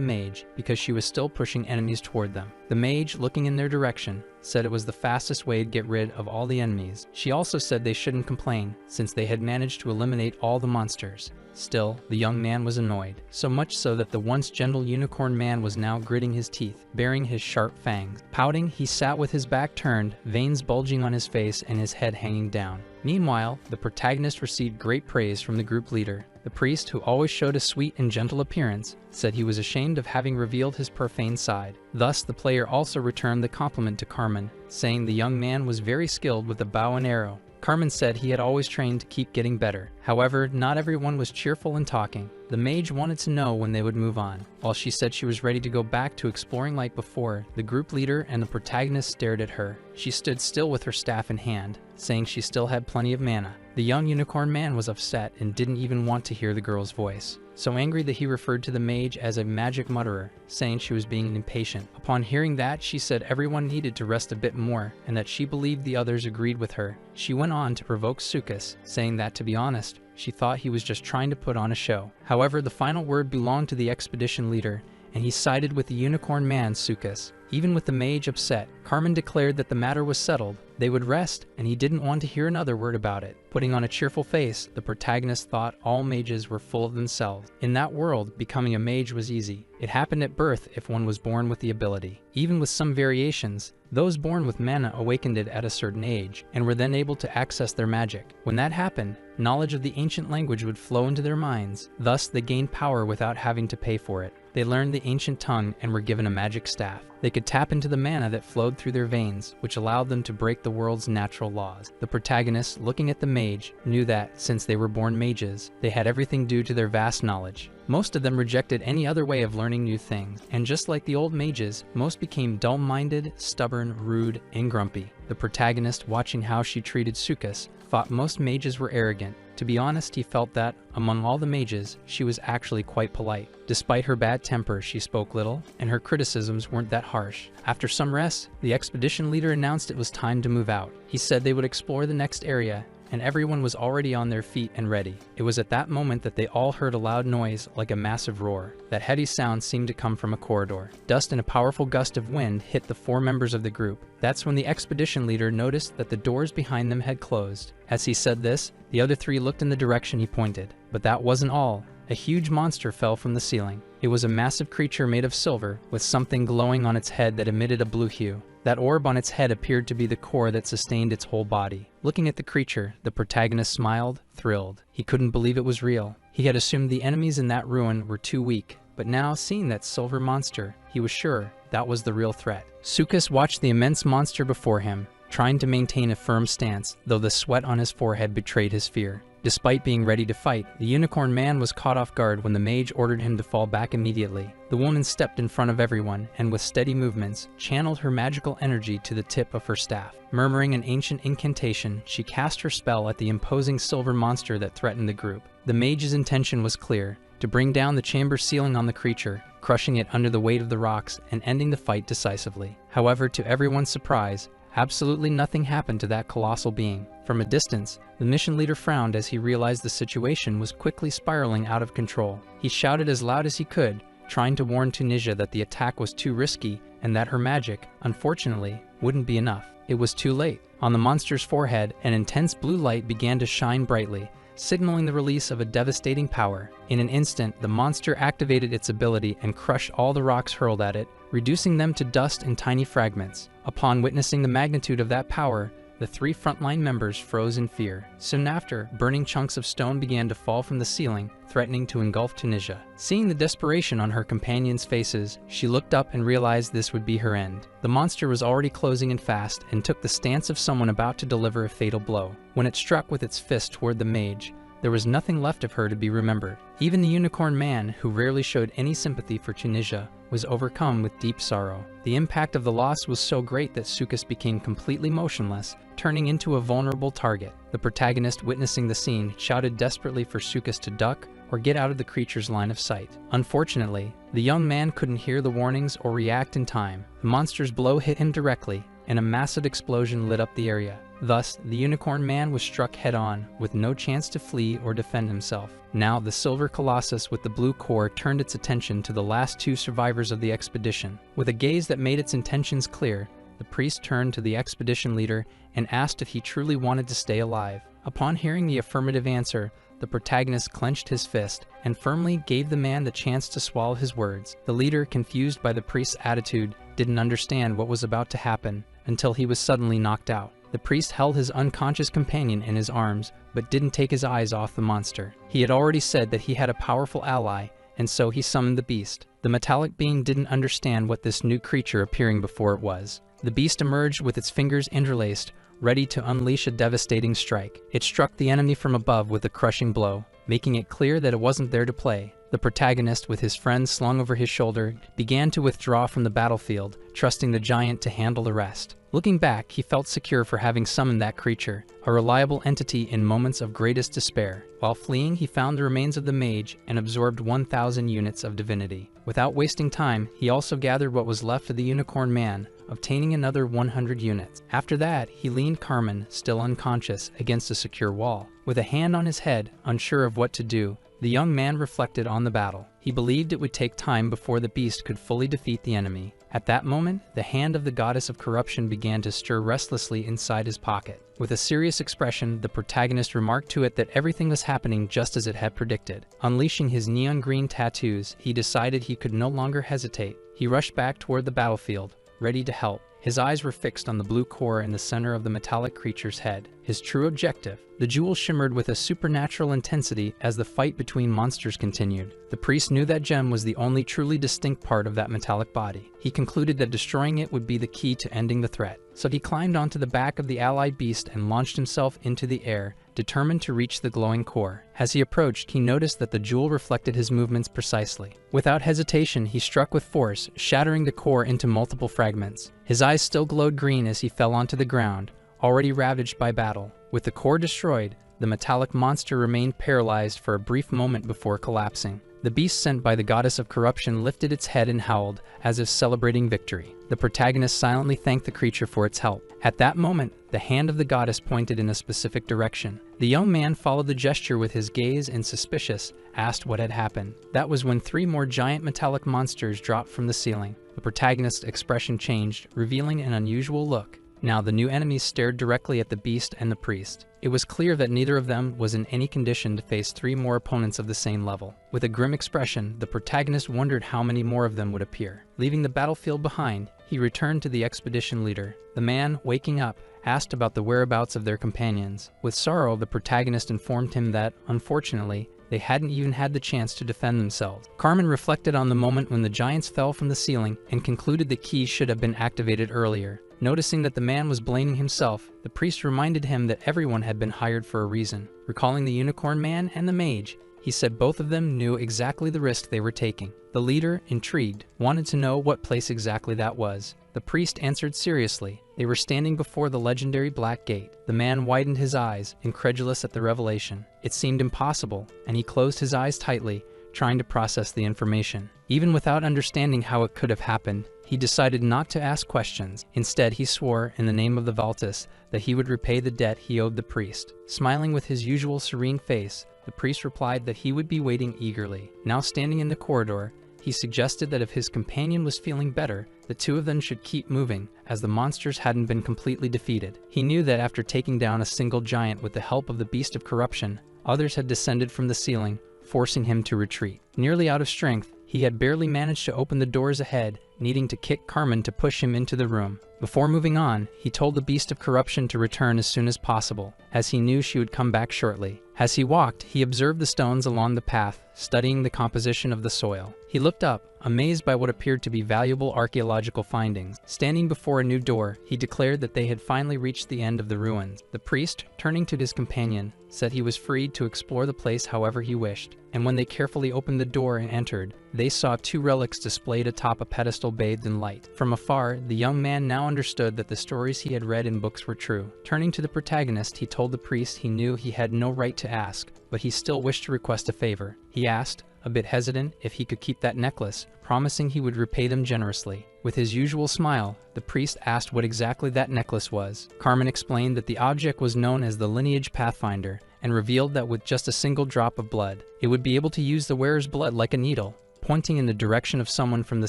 mage because she was still pushing enemies toward them. The mage, looking in their direction, said it was the fastest way to get rid of all the enemies. She also said they shouldn't complain, since they had managed to eliminate all the monsters. Still, the young man was annoyed, so much so that the once gentle unicorn man was now gritting his teeth, baring his sharp fangs. Pouting, he sat with his back turned, veins bulging on his face and his head hanging down. Meanwhile, the protagonist received great praise from the group leader. The priest, who always showed a sweet and gentle appearance, said he was ashamed of having revealed his profane side. Thus, the player also returned the compliment to Carmen, saying the young man was very skilled with the bow and arrow. Carmen said he had always trained to keep getting better. However, not everyone was cheerful and talking. The mage wanted to know when they would move on. While she said she was ready to go back to exploring like before, the group leader and the protagonist stared at her. She stood still with her staff in hand, saying she still had plenty of mana. The young unicorn man was upset and didn't even want to hear the girl's voice. So angry that he referred to the mage as a magic mutterer, saying she was being impatient. Upon hearing that, she said everyone needed to rest a bit more and that she believed the others agreed with her. She went on to provoke Sukas, saying that, to be honest, she thought he was just trying to put on a show. However, the final word belonged to the expedition leader, and he sided with the unicorn man, Sukas. Even with the mage upset, Carmen declared that the matter was settled. They would rest, and he didn't want to hear another word about it. Putting on a cheerful face, the protagonist thought all mages were full of themselves. In that world, becoming a mage was easy. It happened at birth if one was born with the ability. Even with some variations, those born with mana awakened it at a certain age, and were then able to access their magic. When that happened, knowledge of the ancient language would flow into their minds. Thus, they gained power without having to pay for it. They learned the ancient tongue and were given a magic staff. They could tap into the mana that flowed through their veins, which allowed them to break the world's natural laws. The protagonist, looking at the mage, knew that, since they were born mages, they had everything due to their vast knowledge. Most of them rejected any other way of learning new things, and just like the old mages, most became dull-minded, stubborn, rude, and grumpy. The protagonist, watching how she treated Sukas, thought most mages were arrogant. To be honest, he felt that, among all the mages, she was actually quite polite. Despite her bad temper, she spoke little, and her criticisms weren't that harsh. After some rest, the expedition leader announced it was time to move out. He said they would explore the next area, and everyone was already on their feet and ready. It was at that moment that they all heard a loud noise like a massive roar. That heavy sound seemed to come from a corridor. Dust and a powerful gust of wind hit the 4 members of the group. That's when the expedition leader noticed that the doors behind them had closed. As he said this, the other 3 looked in the direction he pointed. But that wasn't all. A huge monster fell from the ceiling. It was a massive creature made of silver, with something glowing on its head that emitted a blue hue. That orb on its head appeared to be the core that sustained its whole body. Looking at the creature, the protagonist smiled, thrilled. He couldn't believe it was real. He had assumed the enemies in that ruin were too weak, but now, seeing that silver monster, he was sure that was the real threat. Sukas watched the immense monster before him, trying to maintain a firm stance, though the sweat on his forehead betrayed his fear. Despite being ready to fight, the unicorn man was caught off guard when the mage ordered him to fall back immediately. The woman stepped in front of everyone and, with steady movements, channeled her magical energy to the tip of her staff. Murmuring an ancient incantation, she cast her spell at the imposing silver monster that threatened the group. The mage's intention was clear: to bring down the chamber ceiling on the creature, crushing it under the weight of the rocks and ending the fight decisively. However, to everyone's surprise, absolutely nothing happened to that colossal being. From a distance, the mission leader frowned as he realized the situation was quickly spiraling out of control. He shouted as loud as he could, trying to warn Tunisia that the attack was too risky and that her magic, unfortunately, wouldn't be enough. It was too late. On the monster's forehead, an intense blue light began to shine brightly, signaling the release of a devastating power. In an instant, the monster activated its ability and crushed all the rocks hurled at it, reducing them to dust and tiny fragments. Upon witnessing the magnitude of that power, the three frontline members froze in fear. Soon after, burning chunks of stone began to fall from the ceiling, threatening to engulf Tunisia. Seeing the desperation on her companions' faces, she looked up and realized this would be her end. The monster was already closing in fast and took the stance of someone about to deliver a fatal blow. When it struck with its fist toward the mage, there was nothing left of her to be remembered. Even the unicorn man, who rarely showed any sympathy for Tunisia, was overcome with deep sorrow. The impact of the loss was so great that Sukas became completely motionless, turning into a vulnerable target. The protagonist, witnessing the scene, shouted desperately for Sukas to duck or get out of the creature's line of sight. Unfortunately, the young man couldn't hear the warnings or react in time. The monster's blow hit him directly, and a massive explosion lit up the area. Thus, the unicorn man was struck head-on, with no chance to flee or defend himself. Now, the silver colossus with the blue core turned its attention to the last two survivors of the expedition. With a gaze that made its intentions clear, the priest turned to the expedition leader and asked if he truly wanted to stay alive. Upon hearing the affirmative answer, the protagonist clenched his fist and firmly gave the man the chance to swallow his words. The leader, confused by the priest's attitude, didn't understand what was about to happen until he was suddenly knocked out. The priest held his unconscious companion in his arms, but didn't take his eyes off the monster. He had already said that he had a powerful ally, and so he summoned the beast. The metallic being didn't understand what this new creature appearing before it was. The beast emerged with its fingers interlaced, ready to unleash a devastating strike. It struck the enemy from above with a crushing blow, making it clear that it wasn't there to play. The protagonist, with his friend slung over his shoulder, began to withdraw from the battlefield, trusting the giant to handle the rest. Looking back, he felt secure for having summoned that creature, a reliable entity in moments of greatest despair. While fleeing, he found the remains of the mage and absorbed 1,000 units of divinity. Without wasting time, he also gathered what was left of the unicorn man, obtaining another 100 units. After that, he leaned Carmen, still unconscious, against a secure wall. With a hand on his head, unsure of what to do, the young man reflected on the battle. He believed it would take time before the beast could fully defeat the enemy. At that moment, the hand of the goddess of corruption began to stir restlessly inside his pocket. With a serious expression, the protagonist remarked to it that everything was happening just as it had predicted. Unleashing his neon green tattoos, he decided he could no longer hesitate. He rushed back toward the battlefield, ready to help. His eyes were fixed on the blue core in the center of the metallic creature's head. His true objective. The jewel shimmered with a supernatural intensity as the fight between monsters continued. The priest knew that gem was the only truly distinct part of that metallic body. He concluded that destroying it would be the key to ending the threat. So he climbed onto the back of the allied beast and launched himself into the air, determined to reach the glowing core. As he approached, he noticed that the jewel reflected his movements precisely. Without hesitation, he struck with force, shattering the core into multiple fragments. His eyes still glowed green as he fell onto the ground, already ravaged by battle. With the core destroyed, the metallic monster remained paralyzed for a brief moment before collapsing. The beast sent by the goddess of corruption lifted its head and howled, as if celebrating victory. The protagonist silently thanked the creature for its help. At that moment, the hand of the goddess pointed in a specific direction. The young man followed the gesture with his gaze and, suspicious, asked what had happened. That was when 3 more giant metallic monsters dropped from the ceiling. The protagonist's expression changed, revealing an unusual look. Now the new enemies stared directly at the beast and the priest. It was clear that neither of them was in any condition to face 3 more opponents of the same level. With a grim expression, the protagonist wondered how many more of them would appear. Leaving the battlefield behind, he returned to the expedition leader. The man, waking up, asked about the whereabouts of their companions. With sorrow, the protagonist informed him that, unfortunately, they hadn't even had the chance to defend themselves. Carmen reflected on the moment when the giants fell from the ceiling and concluded the key should have been activated earlier. Noticing that the man was blaming himself, the priest reminded him that everyone had been hired for a reason. Recalling the unicorn man and the mage, he said both of them knew exactly the risk they were taking. The leader, intrigued, wanted to know what place exactly that was. The priest answered seriously. They were standing before the legendary Black Gate. The man widened his eyes, incredulous at the revelation. It seemed impossible, and he closed his eyes tightly, trying to process the information. Even without understanding how it could have happened, he decided not to ask questions. Instead, he swore, in the name of the Valtis, that he would repay the debt he owed the priest. Smiling with his usual serene face, the priest replied that he would be waiting eagerly. Now standing in the corridor, he suggested that if his companion was feeling better, the two of them should keep moving, as the monsters hadn't been completely defeated. He knew that after taking down a single giant with the help of the beast of corruption, Others had descended from the ceiling, forcing him to retreat. Nearly out of strength, he had barely managed to open the doors ahead, needing to kick Carmen to push him into the room. Before moving on, he told the beast of corruption to return as soon as possible, as he knew she would come back shortly. As he walked, he observed the stones along the path, studying the composition of the soil. He looked up, amazed by what appeared to be valuable archaeological findings. Standing before a new door, he declared that they had finally reached the end of the ruins. The priest, turning to his companion, said he was freed to explore the place however he wished, and when they carefully opened the door and entered, they saw two relics displayed atop a pedestal bathed in light. From afar, the young man now understood that the stories he had read in books were true. Turning to the protagonist, he told the priest he knew he had no right to ask, but he still wished to request a favor. He asked, a bit hesitant, if he could keep that necklace, promising he would repay them generously. With his usual smile, the priest asked what exactly that necklace was. Carmen explained that the object was known as the Lineage Pathfinder, and revealed that with just a single drop of blood, it would be able to use the wearer's blood like a needle, pointing in the direction of someone from the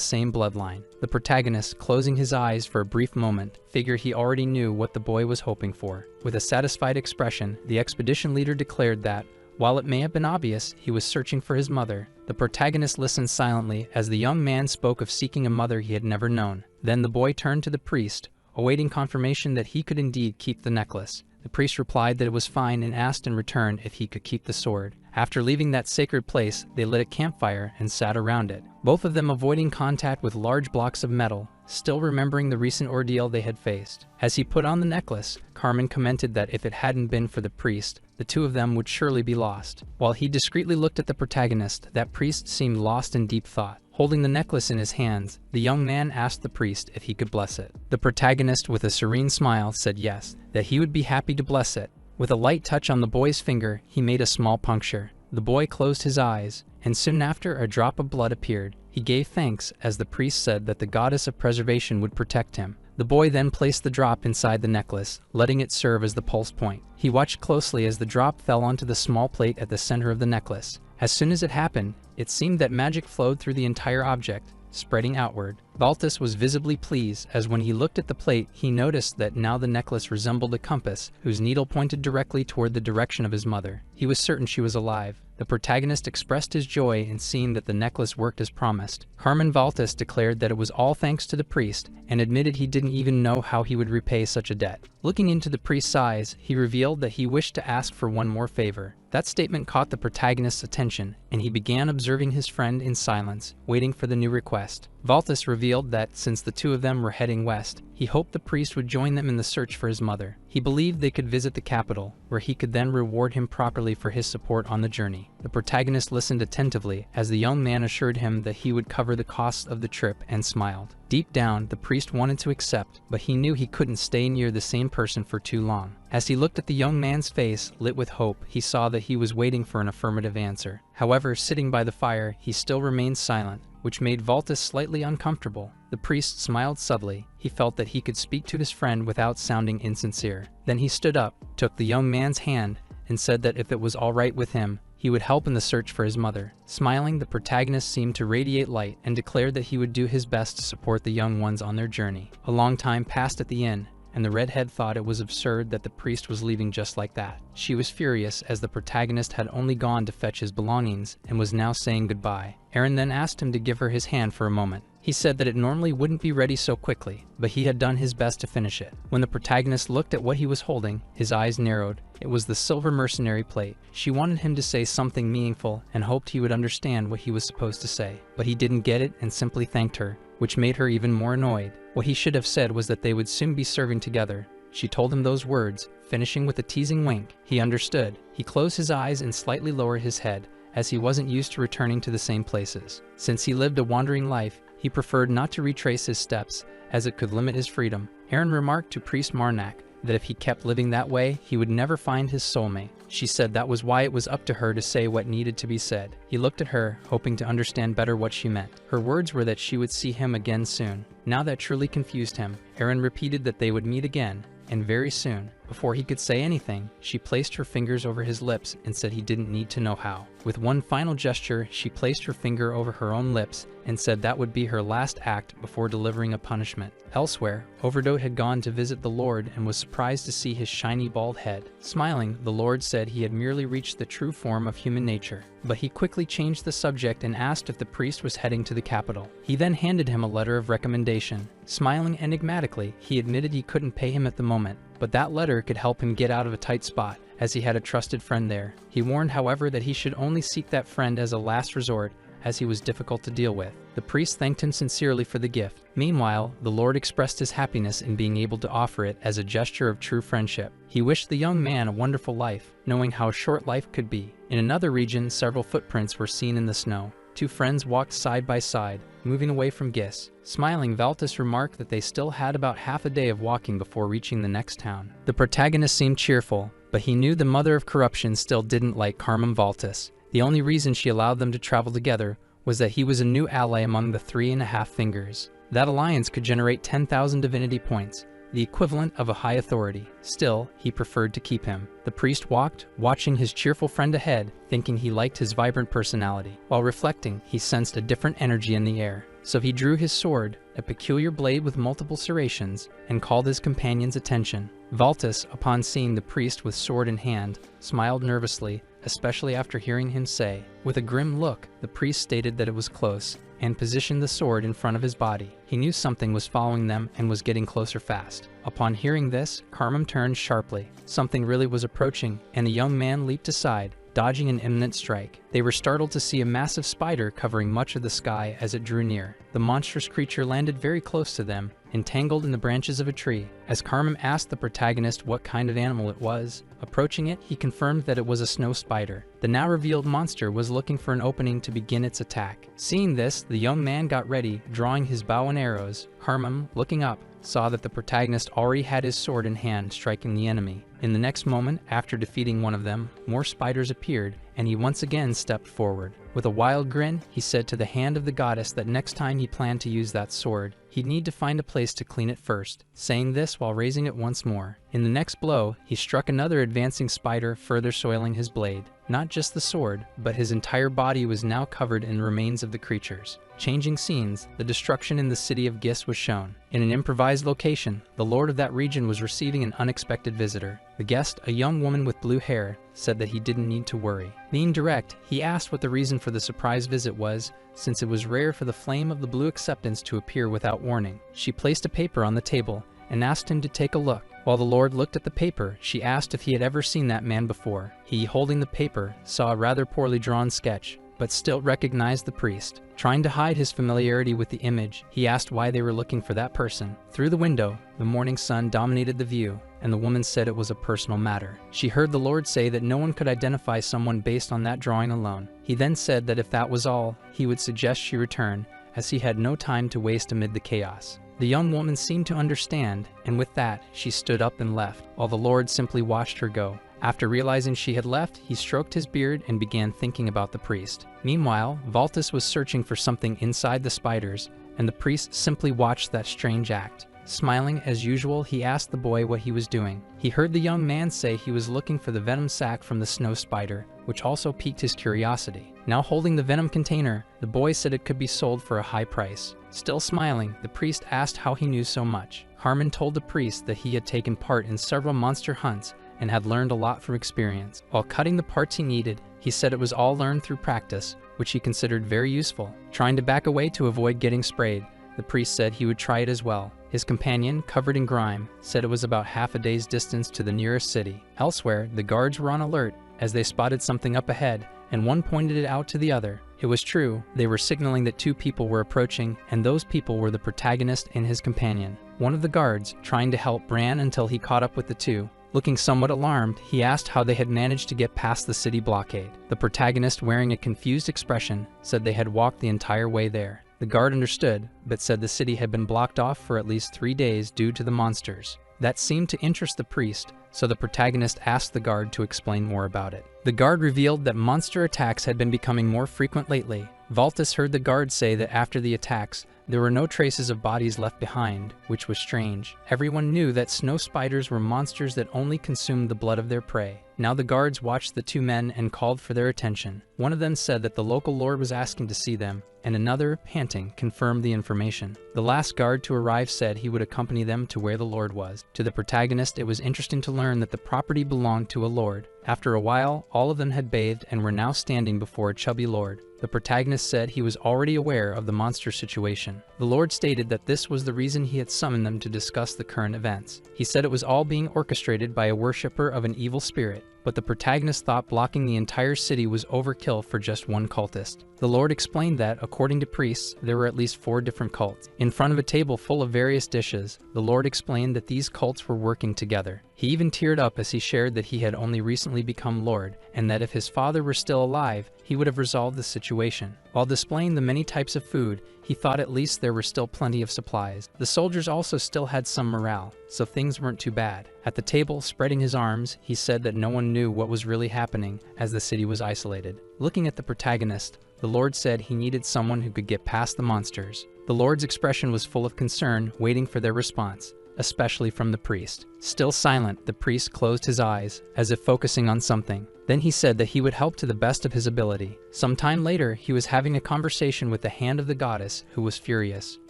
same bloodline. The protagonist, closing his eyes for a brief moment, figured he already knew what the boy was hoping for. With a satisfied expression, the expedition leader declared that, while it may have been obvious he was searching for his mother, the protagonist listened silently as the young man spoke of seeking a mother he had never known. Then the boy turned to the priest, awaiting confirmation that he could indeed keep the necklace. The priest replied that it was fine and asked in return if he could keep the sword. After leaving that sacred place, they lit a campfire and sat around it, both of them avoiding contact with large blocks of metal, still remembering the recent ordeal they had faced. As he put on the necklace, Carmen commented that if it hadn't been for the priest, the two of them would surely be lost. While he discreetly looked at the protagonist, that priest seemed lost in deep thought. Holding the necklace in his hands, the young man asked the priest if he could bless it. The protagonist, with a serene smile, said yes, that he would be happy to bless it. With a light touch on the boy's finger, he made a small puncture. The boy closed his eyes, and soon after a drop of blood appeared. He gave thanks as the priest said that the goddess of preservation would protect him. The boy then placed the drop inside the necklace, letting it serve as the pulse point. He watched closely as the drop fell onto the small plate at the center of the necklace. As soon as it happened, it seemed that magic flowed through the entire object, spreading outward. Valtis was visibly pleased, as when he looked at the plate, he noticed that now the necklace resembled a compass, whose needle pointed directly toward the direction of his mother. He was certain she was alive. The protagonist expressed his joy in seeing that the necklace worked as promised. Carmen Valtis declared that it was all thanks to the priest, and admitted he didn't even know how he would repay such a debt. Looking into the priest's eyes, he revealed that he wished to ask for one more favor. That statement caught the protagonist's attention, and he began observing his friend in silence, waiting for the new request. Valtis revealed that, since the two of them were heading west, he hoped the priest would join them in the search for his mother. He believed they could visit the capital, where he could then reward him properly for his support on the journey. The protagonist listened attentively as the young man assured him that he would cover the costs of the trip and smiled. Deep down, the priest wanted to accept, but he knew he couldn't stay near the same person for too long. As he looked at the young man's face, lit with hope, he saw that he was waiting for an affirmative answer. However, sitting by the fire, he still remained silent, which made Valtis slightly uncomfortable. The priest smiled subtly. He felt that he could speak to his friend without sounding insincere. Then he stood up, took the young man's hand, and said that if it was all right with him, he would help in the search for his mother. Smiling, the protagonist seemed to radiate light and declared that he would do his best to support the young ones on their journey. A long time passed at the inn, and the redhead thought it was absurd that the priest was leaving just like that. She was furious as the protagonist had only gone to fetch his belongings and was now saying goodbye. Aaron then asked him to give her his hand for a moment. He said that it normally wouldn't be ready so quickly, but he had done his best to finish it. When the protagonist looked at what he was holding, his eyes narrowed. It was the silver mercenary plate. She wanted him to say something meaningful and hoped he would understand what he was supposed to say, but he didn't get it and simply thanked her, which made her even more annoyed. What he should have said was that they would soon be serving together. She told him those words, finishing with a teasing wink. He understood. He closed his eyes and slightly lowered his head, as he wasn't used to returning to the same places. Since he lived a wandering life, he preferred not to retrace his steps, as it could limit his freedom. Aaron remarked to Priest Marnak that if he kept living that way, he would never find his soulmate. She said that was why it was up to her to say what needed to be said. He looked at her, hoping to understand better what she meant. Her words were that she would see him again soon. Now that truly confused him. Aaron repeated that they would meet again, and very soon, before he could say anything, she placed her fingers over his lips and said he didn't need to know how. With one final gesture, she placed her finger over her own lips and said that would be her last act before delivering a punishment. Elsewhere, Overpowered had gone to visit the Lord and was surprised to see his shiny bald head. Smiling, the Lord said he had merely reached the true form of human nature. But he quickly changed the subject and asked if the priest was heading to the capital. He then handed him a letter of recommendation. Smiling enigmatically, he admitted he couldn't pay him at the moment, but that letter could help him get out of a tight spot, as he had a trusted friend there. He warned, however, that he should only seek that friend as a last resort, as he was difficult to deal with. The priest thanked him sincerely for the gift. Meanwhile, the Lord expressed his happiness in being able to offer it as a gesture of true friendship. He wished the young man a wonderful life, knowing how short life could be. In another region, several footprints were seen in the snow. Two friends walked side by side, moving away from Gis. Smiling, Valtis remarked that they still had about half a day of walking before reaching the next town. The protagonist seemed cheerful, but he knew the mother of corruption still didn't like Carmen Valtis. The only reason she allowed them to travel together was that he was a new ally among the 3.5 fingers. That alliance could generate 10,000 divinity points, the equivalent of a high authority. Still, he preferred to keep him. The priest walked, watching his cheerful friend ahead, thinking he liked his vibrant personality. While reflecting, he sensed a different energy in the air. So he drew his sword, a peculiar blade with multiple serrations, and called his companion's attention. Valtis, upon seeing the priest with sword in hand, smiled nervously, especially after hearing him say. With a grim look, the priest stated that it was close, and positioned the sword in front of his body. He knew something was following them and was getting closer fast. Upon hearing this, Carmen turned sharply. Something really was approaching, and the young man leaped aside, dodging an imminent strike. They were startled to see a massive spider covering much of the sky as it drew near. The monstrous creature landed very close to them, entangled in the branches of a tree. As Carmen asked the protagonist what kind of animal it was, approaching it, he confirmed that it was a snow spider. The now revealed monster was looking for an opening to begin its attack. Seeing this, the young man got ready, drawing his bow and arrows. Carmen, looking up, saw that the protagonist already had his sword in hand, striking the enemy. In the next moment, after defeating one of them, more spiders appeared, and he once again stepped forward. With a wild grin, he said to the hand of the goddess that next time he planned to use that sword, he'd need to find a place to clean it first, saying this while raising it once more. In the next blow, he struck another advancing spider, further soiling his blade. Not just the sword, but his entire body was now covered in remains of the creatures. Changing scenes, the destruction in the city of Gis was shown. In an improvised location, the lord of that region was receiving an unexpected visitor. The guest, a young woman with blue hair, said that he didn't need to worry. Being direct, he asked what the reason for the surprise visit was, since it was rare for the flame of the blue acceptance to appear without warning. She placed a paper on the table and asked him to take a look. While the lord looked at the paper, she asked if he had ever seen that man before. He, holding the paper, saw a rather poorly drawn sketch, but still recognized the priest. Trying to hide his familiarity with the image, he asked why they were looking for that person. Through the window, the morning sun dominated the view, and the woman said it was a personal matter. She heard the Lord say that no one could identify someone based on that drawing alone. He then said that if that was all, he would suggest she return, as he had no time to waste amid the chaos. The young woman seemed to understand, and with that, she stood up and left, while the Lord simply watched her go. After realizing she had left, he stroked his beard and began thinking about the priest. Meanwhile, Valtis was searching for something inside the spiders, and the priest simply watched that strange act. Smiling as usual, he asked the boy what he was doing. He heard the young man say he was looking for the venom sac from the snow spider, which also piqued his curiosity. Now holding the venom container, the boy said it could be sold for a high price. Still smiling, the priest asked how he knew so much. Carmen told the priest that he had taken part in several monster hunts and had learned a lot from experience. While cutting the parts he needed, he said it was all learned through practice, which he considered very useful. Trying to back away to avoid getting sprayed, the priest said he would try it as well. His companion, covered in grime, said it was about half a day's distance to the nearest city. Elsewhere, the guards were on alert as they spotted something up ahead, and one pointed it out to the other. It was true, they were signaling that two people were approaching, and those people were the protagonist and his companion. One of the guards, trying to help, ran until he caught up with the two. Looking somewhat alarmed, he asked how they had managed to get past the city blockade. The protagonist, wearing a confused expression, said they had walked the entire way there. The guard understood, but said the city had been blocked off for at least 3 days due to the monsters. That seemed to interest the priest, so the protagonist asked the guard to explain more about it. The guard revealed that monster attacks had been becoming more frequent lately. Valtis heard the guard say that after the attacks, There were no traces of bodies left behind, which was strange. Everyone knew that snow spiders were monsters that only consumed the blood of their prey. Now the guards watched the two men and called for their attention. One of them said that the local lord was asking to see them, and another, panting, confirmed the information. The last guard to arrive said he would accompany them to where the lord was. To the protagonist, it was interesting to learn that the property belonged to a lord. After a while, all of them had bathed and were now standing before a chubby lord. The protagonist said he was already aware of the monster situation. The lord stated that this was the reason he had summoned them to discuss the current events. He said it was all being orchestrated by a worshipper of an evil spirit, but the protagonist thought blocking the entire city was overkill for just one cultist. The lord explained that, according to priests, there were at least 4 different cults. In front of a table full of various dishes, the lord explained that these cults were working together. He even teared up as he shared that he had only recently become lord, and that if his father were still alive, he would have resolved the situation. While displaying the many types of food, he thought at least there were still plenty of supplies. The soldiers also still had some morale, so things weren't too bad. At the table, spreading his arms, he said that no one knew what was really happening as the city was isolated. Looking at the protagonist, the lord said he needed someone who could get past the monsters. The lord's expression was full of concern, waiting for their response, especially from the priest. Still silent, the priest closed his eyes, as if focusing on something. Then he said that he would help to the best of his ability. Some time later, he was having a conversation with the hand of the goddess, who was furious.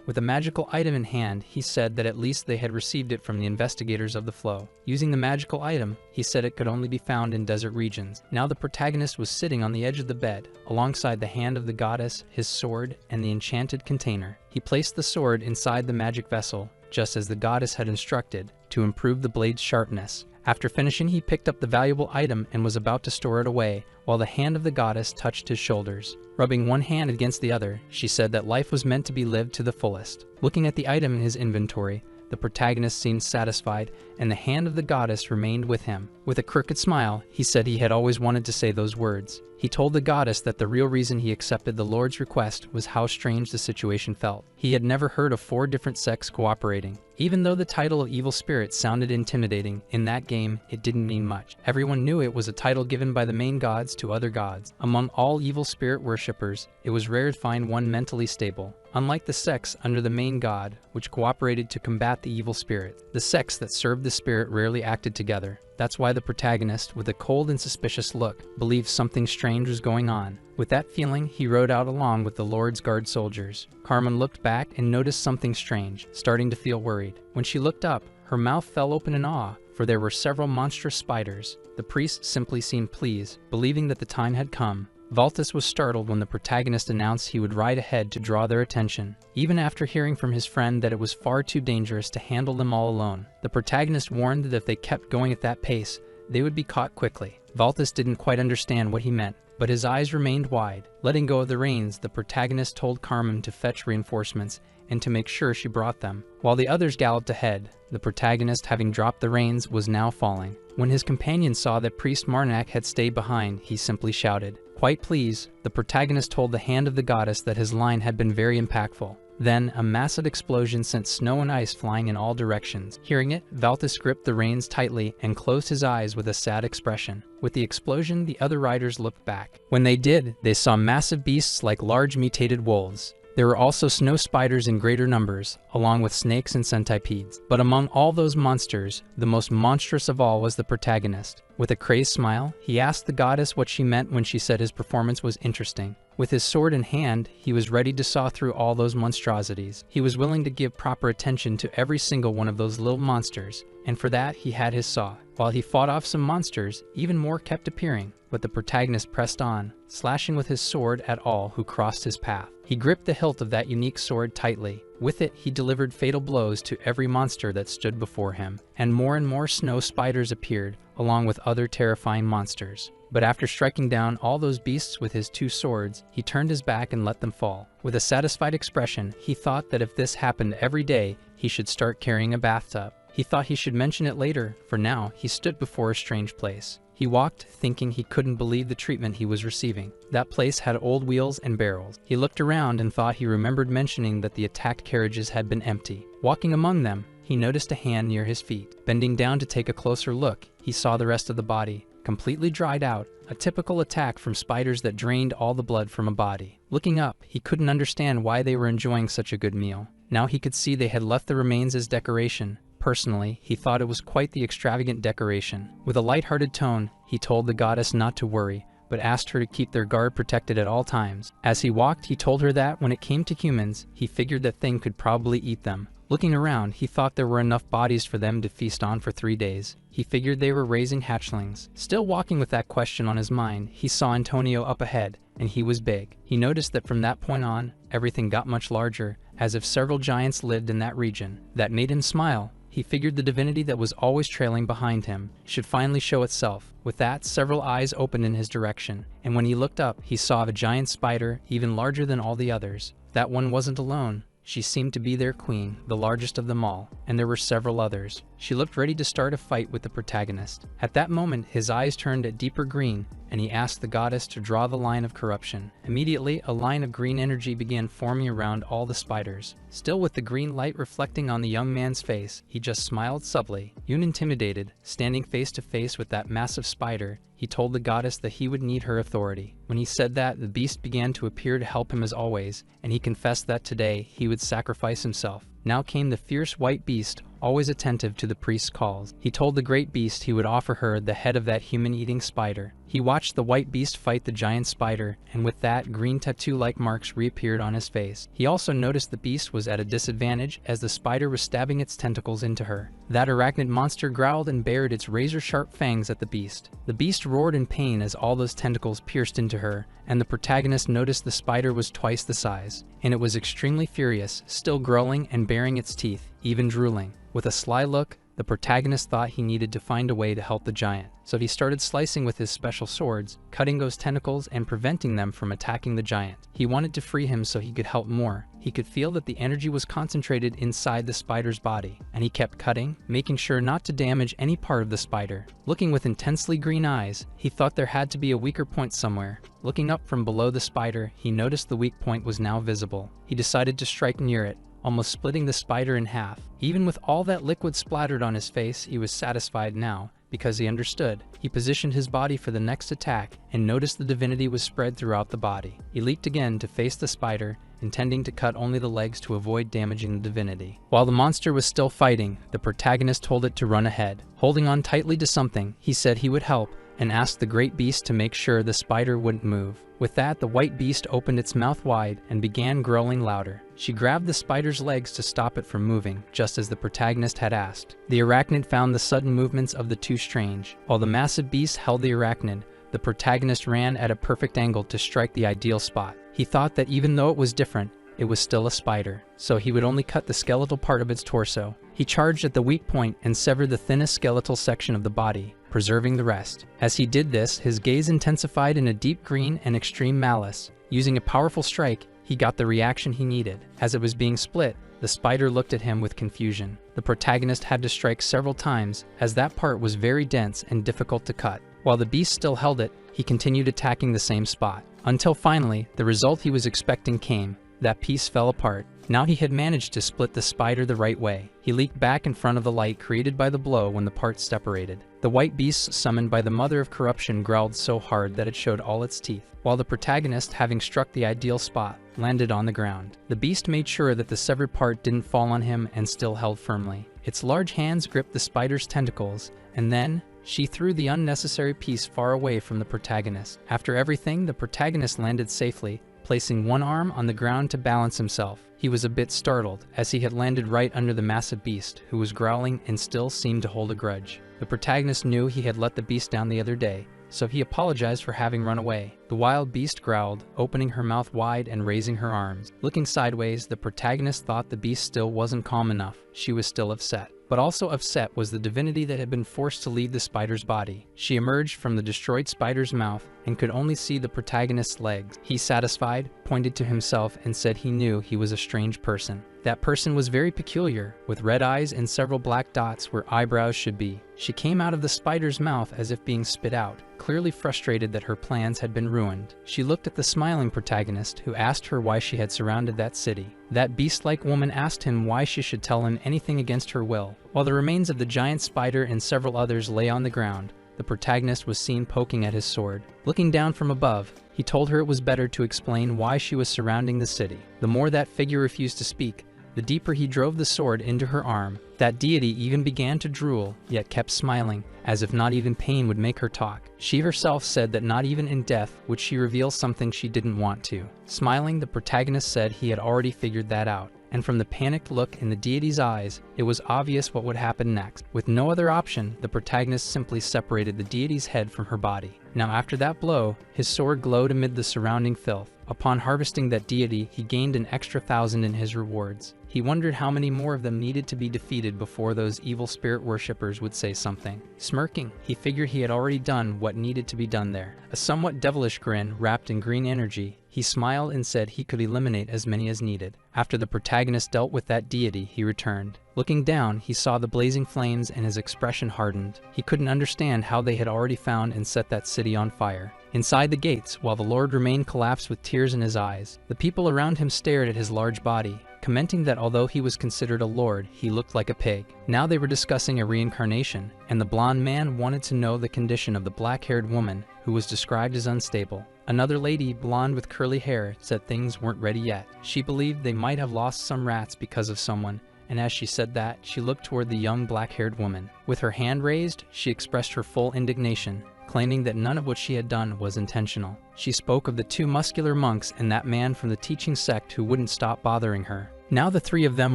With a magical item in hand, he said that at least they had received it from the investigators of the flow. Using the magical item, he said it could only be found in desert regions. Now the protagonist was sitting on the edge of the bed, alongside the hand of the goddess, his sword, and the enchanted container. He placed the sword inside the magic vessel, just as the goddess had instructed, to improve the blade's sharpness. After finishing, he picked up the valuable item and was about to store it away, while the hand of the goddess touched his shoulders. Rubbing one hand against the other, she said that life was meant to be lived to the fullest. Looking at the item in his inventory, the protagonist seemed satisfied, and the hand of the goddess remained with him. With a crooked smile, he said he had always wanted to say those words. He told the goddess that the real reason he accepted the lord's request was how strange the situation felt. He had never heard of 4 different sects cooperating. Even though the title of evil spirit sounded intimidating, in that game, it didn't mean much. Everyone knew it was a title given by the main gods to other gods. Among all evil spirit worshippers, it was rare to find one mentally stable. Unlike the sects under the main god, which cooperated to combat the evil spirit, the sects that served the spirit rarely acted together. That's why the protagonist, with a cold and suspicious look, believed something strange was going on. With that feeling, he rode out along with the Lord's guard soldiers. Carmen looked back and noticed something strange, starting to feel worried. When she looked up, her mouth fell open in awe, for there were several monstrous spiders. The priest simply seemed pleased, believing that the time had come. Valtis was startled when the protagonist announced he would ride ahead to draw their attention, even after hearing from his friend that it was far too dangerous to handle them all alone. The protagonist warned that if they kept going at that pace, they would be caught quickly. Valtis didn't quite understand what he meant, but his eyes remained wide. Letting go of the reins, the protagonist told Carmen to fetch reinforcements and to make sure she brought them. While the others galloped ahead, the protagonist, having dropped the reins, was now falling. When his companion saw that Priest Marnak had stayed behind, he simply shouted. Quite pleased, the protagonist told the hand of the goddess that his line had been very impactful. Then, a massive explosion sent snow and ice flying in all directions. Hearing it, Valtis gripped the reins tightly and closed his eyes with a sad expression. With the explosion, the other riders looked back. When they did, they saw massive beasts like large mutated wolves. There were also snow spiders in greater numbers, along with snakes and centipedes. But among all those monsters, the most monstrous of all was the protagonist. With a crazed smile, he asked the goddess what she meant when she said his performance was interesting. With his sword in hand, he was ready to saw through all those monstrosities. He was willing to give proper attention to every single one of those little monsters, and for that he had his saw. While he fought off some monsters, even more kept appearing, but the protagonist pressed on, slashing with his sword at all who crossed his path. He gripped the hilt of that unique sword tightly. With it, he delivered fatal blows to every monster that stood before him, and more snow spiders appeared, along with other terrifying monsters. But after striking down all those beasts with his 2 swords, he turned his back and let them fall. With a satisfied expression, he thought that if this happened every day, he should start carrying a bathtub. He thought he should mention it later, for now he stood before a strange place. He walked, thinking he couldn't believe the treatment he was receiving. That place had old wheels and barrels. He looked around and thought he remembered mentioning that the attacked carriages had been empty. Walking among them, he noticed a hand near his feet. Bending down to take a closer look, he saw the rest of the body, completely dried out, a typical attack from spiders that drained all the blood from a body. Looking up, he couldn't understand why they were enjoying such a good meal. Now he could see they had left the remains as decoration. Personally, he thought it was quite the extravagant decoration. With a light-hearted tone, he told the goddess not to worry, but asked her to keep their guard protected at all times. As he walked, he told her that when it came to humans, he figured that thing could probably eat them. Looking around, he thought there were enough bodies for them to feast on for 3 days. He figured they were raising hatchlings. Still walking with that question on his mind, he saw Antonio up ahead, and he was big. He noticed that from that point on, everything got much larger, as if several giants lived in that region. That made him smile. He figured the divinity that was always trailing behind him should finally show itself. With that, several eyes opened in his direction, and when he looked up, he saw a giant spider, even larger than all the others. That one wasn't alone. She seemed to be their queen, the largest of them all, and there were several others. She looked ready to start a fight with the protagonist. At that moment, his eyes turned a deeper green, and he asked the goddess to draw the line of corruption. Immediately, a line of green energy began forming around all the spiders. Still with the green light reflecting on the young man's face, he just smiled subtly. Unintimidated, standing face to face with that massive spider, he told the goddess that he would need her authority. When he said that, the beast began to appear to help him as always, and he confessed that today he would sacrifice himself. Now came the fierce white beast, always attentive to the priest's calls. He told the great beast he would offer her the head of that human-eating spider. He watched the white beast fight the giant spider, and with that, green tattoo-like marks reappeared on his face. He also noticed the beast was at a disadvantage as the spider was stabbing its tentacles into her. That arachnid monster growled and bared its razor-sharp fangs at the beast. The beast roared in pain as all those tentacles pierced into her, and the protagonist noticed the spider was twice the size, and it was extremely furious, still growling and baring its teeth, even drooling. With a sly look, the protagonist thought he needed to find a way to help the giant, so he started slicing with his special swords, cutting those tentacles and preventing them from attacking the giant. He wanted to free him so he could help more. He could feel that the energy was concentrated inside the spider's body, and he kept cutting, making sure not to damage any part of the spider. Looking with intensely green eyes, he thought there had to be a weaker point somewhere. Looking up from below the spider, he noticed the weak point was now visible. He decided to strike near it, almost splitting the spider in half. Even with all that liquid splattered on his face, he was satisfied now, because he understood. He positioned his body for the next attack, and noticed the divinity was spread throughout the body. He leaped again to face the spider, intending to cut only the legs to avoid damaging the divinity. While the monster was still fighting, the protagonist told it to run ahead. Holding on tightly to something, he said he would help, and asked the great beast to make sure the spider wouldn't move. With that, the white beast opened its mouth wide and began growling louder. She grabbed the spider's legs to stop it from moving, just as the protagonist had asked. The arachnid found the sudden movements of the two strange. While the massive beast held the arachnid, the protagonist ran at a perfect angle to strike the ideal spot. He thought that even though it was different, it was still a spider, so he would only cut the skeletal part of its torso. He charged at the weak point and severed the thinnest skeletal section of the body, preserving the rest. As he did this, his gaze intensified in a deep green and extreme malice. Using a powerful strike, he got the reaction he needed. As it was being split, the spider looked at him with confusion. The protagonist had to strike several times, as that part was very dense and difficult to cut. While the beast still held it, he continued attacking the same spot. Until finally, the result he was expecting came. That piece fell apart. Now he had managed to split the spider the right way. He leaped back in front of the light created by the blow when the parts separated. The white beast summoned by the mother of corruption growled so hard that it showed all its teeth, while the protagonist, having struck the ideal spot, landed on the ground. The beast made sure that the severed part didn't fall on him and still held firmly. Its large hands gripped the spider's tentacles, and then she threw the unnecessary piece far away from the protagonist. After everything, the protagonist landed safely, placing one arm on the ground to balance himself. He was a bit startled, as he had landed right under the massive beast, who was growling and still seemed to hold a grudge. The protagonist knew he had let the beast down the other day, so he apologized for having run away. The wild beast growled, opening her mouth wide and raising her arms. Looking sideways, the protagonist thought the beast still wasn't calm enough. She was still upset. But also upset was the divinity that had been forced to leave the spider's body. She emerged from the destroyed spider's mouth and could only see the protagonist's legs. He, satisfied, pointed to himself and said he knew he was a strange person. That person was very peculiar, with red eyes and several black dots where eyebrows should be. She came out of the spider's mouth as if being spit out, clearly frustrated that her plans had been ruined. She looked at the smiling protagonist, who asked her why she had surrounded that city. That beast-like woman asked him why she should tell him anything against her will. While the remains of the giant spider and several others lay on the ground, the protagonist was seen poking at his sword. Looking down from above, He told her it was better to explain why she was surrounding the city. The more that figure refused to speak, the deeper he drove the sword into her arm. That deity even began to drool, yet kept smiling, as if not even pain would make her talk. She herself said that not even in death would she reveal something she didn't want to. Smiling, the protagonist said he had already figured that out, and from the panicked look in the deity's eyes, it was obvious what would happen next. With no other option, the protagonist simply separated the deity's head from her body. Now after that blow, his sword glowed amid the surrounding filth. Upon harvesting that deity, he gained an extra 1,000 in his rewards. He wondered how many more of them needed to be defeated before those evil spirit worshippers would say something. Smirking, he figured he had already done what needed to be done there. A somewhat devilish grin wrapped in green energy, he smiled and said he could eliminate as many as needed. After the protagonist dealt with that deity, he returned. Looking down, he saw the blazing flames and his expression hardened. He couldn't understand how they had already found and set that city on fire. Inside the gates, while the Lord remained collapsed with tears in his eyes, the people around him stared at his large body, commenting that although he was considered a lord, he looked like a pig. Now they were discussing a reincarnation, and the blonde man wanted to know the condition of the black-haired woman, who was described as unstable. Another lady, blonde with curly hair, said things weren't ready yet. She believed they might have lost some rats because of someone, and as she said that, she looked toward the young black-haired woman. With her hand raised, she expressed her full indignation, claiming that none of what she had done was intentional. She spoke of the 2 muscular monks and that man from the teaching sect who wouldn't stop bothering her. Now the 3 of them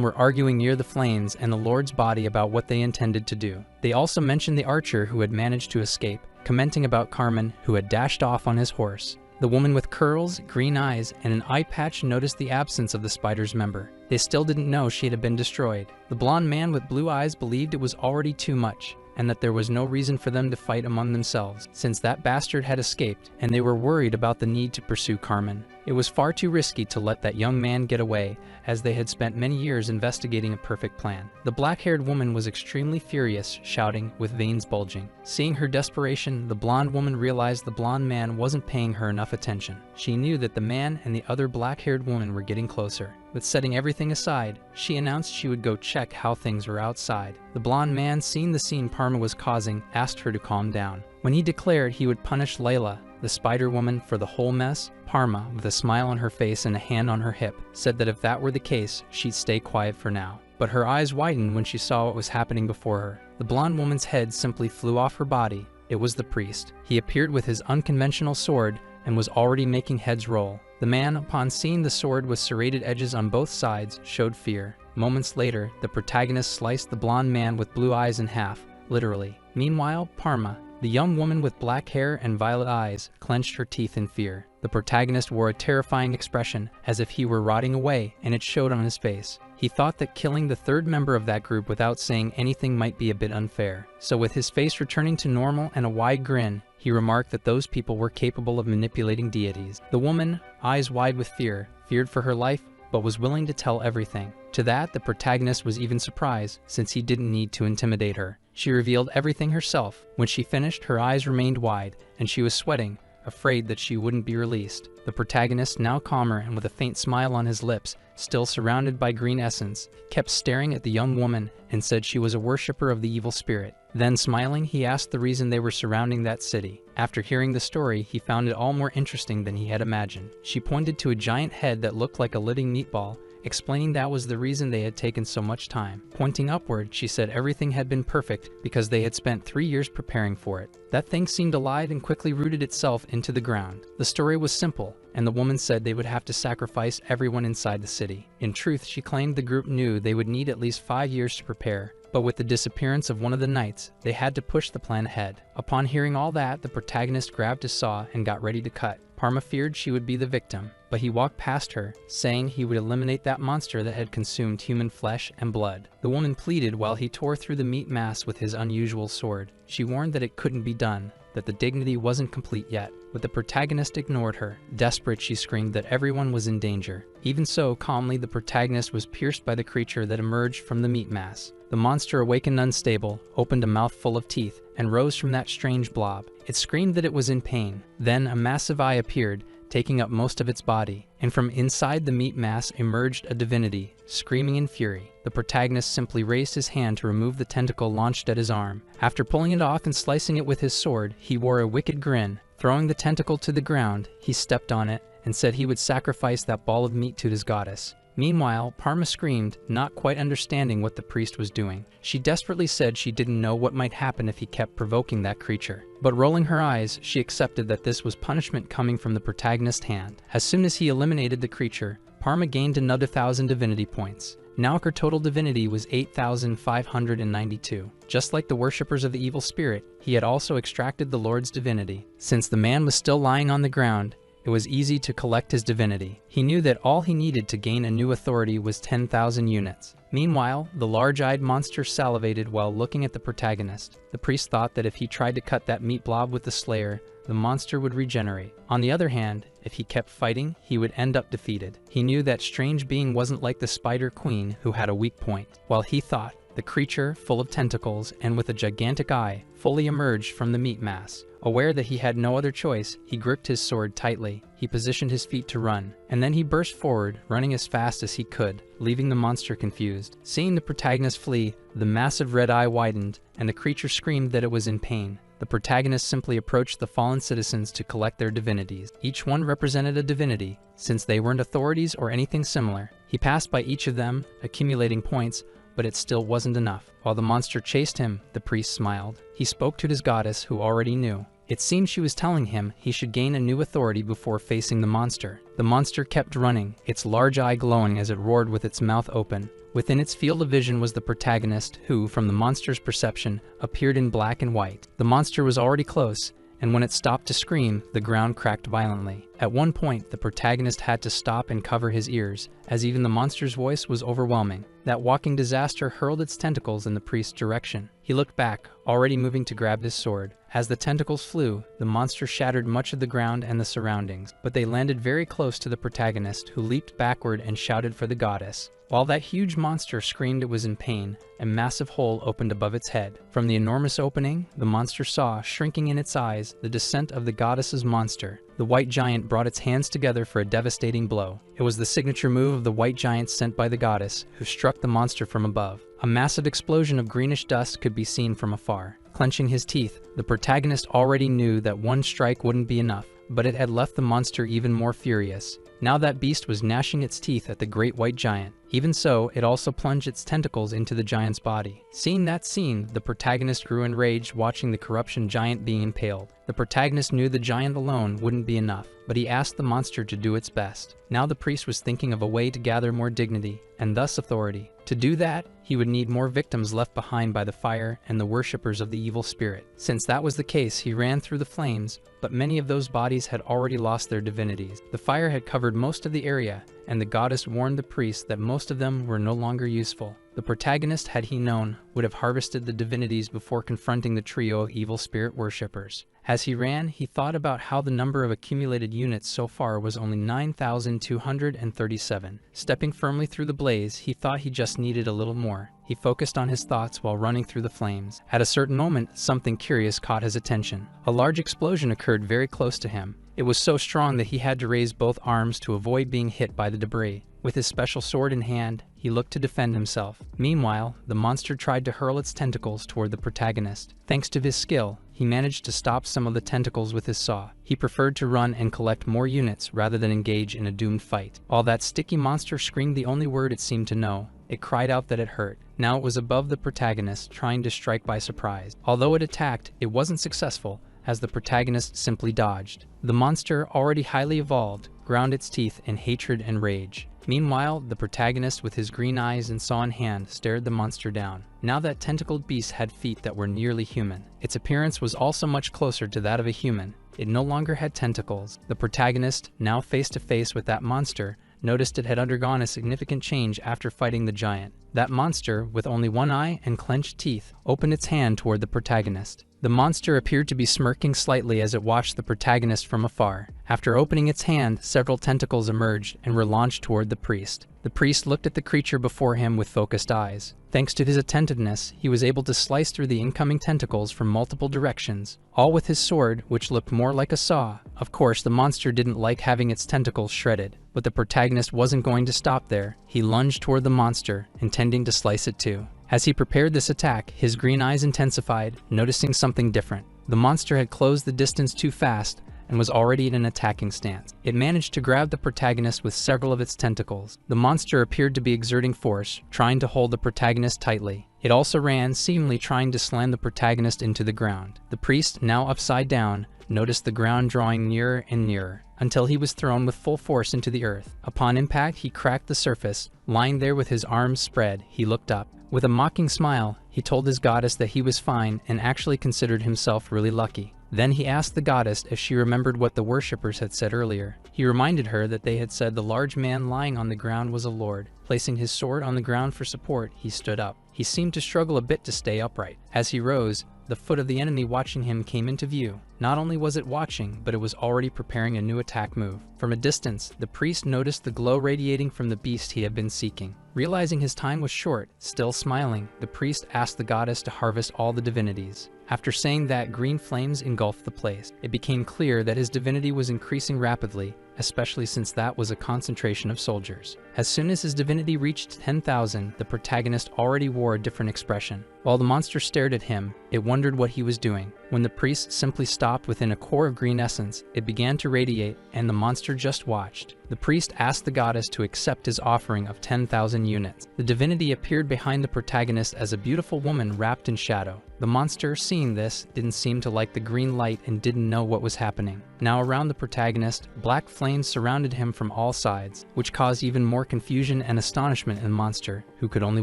were arguing near the flames and the Lord's body about what they intended to do. They also mentioned the archer who had managed to escape, commenting about Carmen, who had dashed off on his horse. The woman with curls, green eyes, and an eye patch noticed the absence of the spider's member. They still didn't know she had been destroyed. The blonde man with blue eyes believed it was already too much, and that there was no reason for them to fight among themselves, since that bastard had escaped, and they were worried about the need to pursue Carmen. It was far too risky to let that young man get away, as they had spent many years investigating a perfect plan. The black-haired woman was extremely furious, shouting, with veins bulging. Seeing her desperation, the blonde woman realized the blonde man wasn't paying her enough attention. She knew that the man and the other black-haired woman were getting closer. With setting everything aside, she announced she would go check how things were outside. The blonde man, seeing the scene Parma was causing, asked her to calm down. When he declared he would punish Layla, the spider woman, for the whole mess, Parma, with a smile on her face and a hand on her hip, said that if that were the case, she'd stay quiet for now. But her eyes widened when she saw what was happening before her. The blonde woman's head simply flew off her body. It was the priest. He appeared with his unconventional sword and was already making heads roll. The man, upon seeing the sword with serrated edges on both sides, showed fear. Moments later, the protagonist sliced the blonde man with blue eyes in half, literally. Meanwhile, Parma, the young woman with black hair and violet eyes, clenched her teeth in fear. The protagonist wore a terrifying expression, as if he were rotting away, and it showed on his face. He thought that killing the 3rd member of that group without saying anything might be a bit unfair. So with his face returning to normal and a wide grin, he remarked that those people were capable of manipulating deities. The woman, eyes wide with fear, feared for her life, but was willing to tell everything. To that, the protagonist was even surprised, since he didn't need to intimidate her. She revealed everything herself. When she finished, her eyes remained wide, and she was sweating, afraid that she wouldn't be released. The protagonist, now calmer and with a faint smile on his lips, still surrounded by green essence, kept staring at the young woman and said she was a worshipper of the evil spirit. Then, smiling, he asked the reason they were surrounding that city. After hearing the story, he found it all more interesting than he had imagined. She pointed to a giant head that looked like a living meatball, explaining that was the reason they had taken so much time. Pointing upward, she said everything had been perfect because they had spent 3 years preparing for it. That thing seemed alive and quickly rooted itself into the ground. The story was simple, and the woman said they would have to sacrifice everyone inside the city. In truth, she claimed the group knew they would need at least 5 years to prepare, but with the disappearance of one of the knights, they had to push the plan ahead. Upon hearing all that, the protagonist grabbed his saw and got ready to cut. Parma feared she would be the victim, but he walked past her, saying he would eliminate that monster that had consumed human flesh and blood. The woman pleaded while he tore through the meat mass with his unusual sword. She warned that it couldn't be done, that the dignity wasn't complete yet. But the protagonist ignored her. Desperate, she screamed that everyone was in danger. Even so, calmly, the protagonist was pierced by the creature that emerged from the meat mass. The monster, awakened unstable, opened a mouth full of teeth, and rose from that strange blob. It screamed that it was in pain. Then a massive eye appeared, taking up most of its body, and from inside the meat mass emerged a divinity, screaming in fury. The protagonist simply raised his hand to remove the tentacle launched at his arm. After pulling it off and slicing it with his sword, he wore a wicked grin, Throwing the tentacle to the ground, he stepped on it and said he would sacrifice that ball of meat to his goddess. Meanwhile, Parma screamed, not quite understanding what the priest was doing. She desperately said she didn't know what might happen if he kept provoking that creature. But rolling her eyes, she accepted that this was punishment coming from the protagonist's hand. As soon as he eliminated the creature, Parma gained another 1,000 divinity points. Now her total divinity was 8,592. Just like the worshippers of the evil spirit, he had also extracted the Lord's divinity. Since the man was still lying on the ground, it was easy to collect his divinity. He knew that all he needed to gain a new authority was 10,000 units. Meanwhile, the large-eyed monster salivated while looking at the protagonist. The priest thought that if he tried to cut that meat blob with the slayer, the monster would regenerate. On the other hand, if he kept fighting, he would end up defeated. He knew that strange being wasn't like the Spider Queen, who had a weak point. While he thought, the creature, full of tentacles and with a gigantic eye, fully emerged from the meat mass. Aware that he had no other choice, he gripped his sword tightly. He positioned his feet to run, and then he burst forward, running as fast as he could, leaving the monster confused. Seeing the protagonist flee, the massive red eye widened, and the creature screamed that it was in pain. The protagonist simply approached the fallen citizens to collect their divinities. Each one represented a divinity, since they weren't authorities or anything similar. He passed by each of them, accumulating points, but it still wasn't enough. While the monster chased him, the priest smiled. He spoke to his goddess, who already knew. It seemed she was telling him he should gain a new authority before facing the monster. The monster kept running, its large eye glowing as it roared with its mouth open. Within its field of vision was the protagonist, who, from the monster's perception, appeared in black and white. The monster was already close, and when it stopped to scream, the ground cracked violently. At one point, the protagonist had to stop and cover his ears, as even the monster's voice was overwhelming. That walking disaster hurled its tentacles in the priest's direction. He looked back, already moving to grab his sword. As the tentacles flew, the monster shattered much of the ground and the surroundings, but they landed very close to the protagonist, who leaped backward and shouted for the goddess. While that huge monster screamed it was in pain, a massive hole opened above its head. From the enormous opening, the monster saw, shrinking in its eyes, the descent of the goddess's monster. The white giant brought its hands together for a devastating blow. It was the signature move of the white giant sent by the goddess, who struck the monster from above. A massive explosion of greenish dust could be seen from afar. Clenching his teeth, the protagonist already knew that one strike wouldn't be enough, but it had left the monster even more furious. Now that beast was gnashing its teeth at the great white giant. Even so, it also plunged its tentacles into the giant's body. Seeing that scene, the protagonist grew enraged watching the corruption giant being impaled. The protagonist knew the giant alone wouldn't be enough, but he asked the monster to do its best. Now the priest was thinking of a way to gather more dignity, and thus authority. To do that, he would need more victims left behind by the fire and the worshippers of the evil spirit. Since that was the case, he ran through the flames, but many of those bodies had already lost their divinities. The fire had covered most of the area, and the goddess warned the priest that most of them were no longer useful. The protagonist, had he known, would have harvested the divinities before confronting the trio of evil spirit worshippers. As he ran, he thought about how the number of accumulated units so far was only 9,237. Stepping firmly through the blaze, he thought he just needed a little more. He focused on his thoughts while running through the flames. At a certain moment, something curious caught his attention. A large explosion occurred very close to him. It was so strong that he had to raise both arms to avoid being hit by the debris. With his special sword in hand, he looked to defend himself. Meanwhile, the monster tried to hurl its tentacles toward the protagonist. Thanks to his skill, he managed to stop some of the tentacles with his saw. He preferred to run and collect more units rather than engage in a doomed fight. While that sticky monster screamed the only word it seemed to know, it cried out that it hurt. Now it was above the protagonist, trying to strike by surprise. Although it attacked, it wasn't successful, as the protagonist simply dodged. The monster, already highly evolved, ground its teeth in hatred and rage. Meanwhile, the protagonist, with his green eyes and saw in hand, stared the monster down. Now that tentacled beast had feet that were nearly human. Its appearance was also much closer to that of a human. It no longer had tentacles. The protagonist, now face to face with that monster, noticed it had undergone a significant change after fighting the giant. That monster, with only one eye and clenched teeth, opened its hand toward the protagonist. The monster appeared to be smirking slightly as it watched the protagonist from afar. After opening its hand, several tentacles emerged and were launched toward the priest. The priest looked at the creature before him with focused eyes. Thanks to his attentiveness, he was able to slice through the incoming tentacles from multiple directions, all with his sword, which looked more like a saw. Of course, the monster didn't like having its tentacles shredded, but the protagonist wasn't going to stop there. He lunged toward the monster, intending to slice it too. As he prepared this attack, his green eyes intensified, noticing something different. The monster had closed the distance too fast and was already in an attacking stance. It managed to grab the protagonist with several of its tentacles. The monster appeared to be exerting force, trying to hold the protagonist tightly. It also ran, seemingly trying to slam the protagonist into the ground. The priest, now upside down, noticed the ground drawing nearer and nearer, until he was thrown with full force into the earth. Upon impact, he cracked the surface. Lying there with his arms spread, he looked up. With a mocking smile, he told his goddess that he was fine and actually considered himself really lucky. Then he asked the goddess if she remembered what the worshippers had said earlier. He reminded her that they had said the large man lying on the ground was a lord. Placing his sword on the ground for support, he stood up. He seemed to struggle a bit to stay upright. As he rose, the foot of the enemy watching him came into view. Not only was it watching, but it was already preparing a new attack move. From a distance, the priest noticed the glow radiating from the beast he had been seeking. Realizing his time was short, still smiling, the priest asked the goddess to harvest all the divinities. After saying that, green flames engulfed the place. It became clear that his divinity was increasing rapidly, especially since that was a concentration of soldiers. As soon as his divinity reached 10,000, the protagonist already wore a different expression. While the monster stared at him, it wondered what he was doing. When the priest simply stopped within a core of green essence, it began to radiate, and the monster just watched. The priest asked the goddess to accept his offering of 10,000 units. The divinity appeared behind the protagonist as a beautiful woman wrapped in shadow. The monster, seeing this, didn't seem to like the green light and didn't know what was happening. Now around the protagonist, black flames surrounded him from all sides, which caused even more confusion and astonishment in the monster, who could only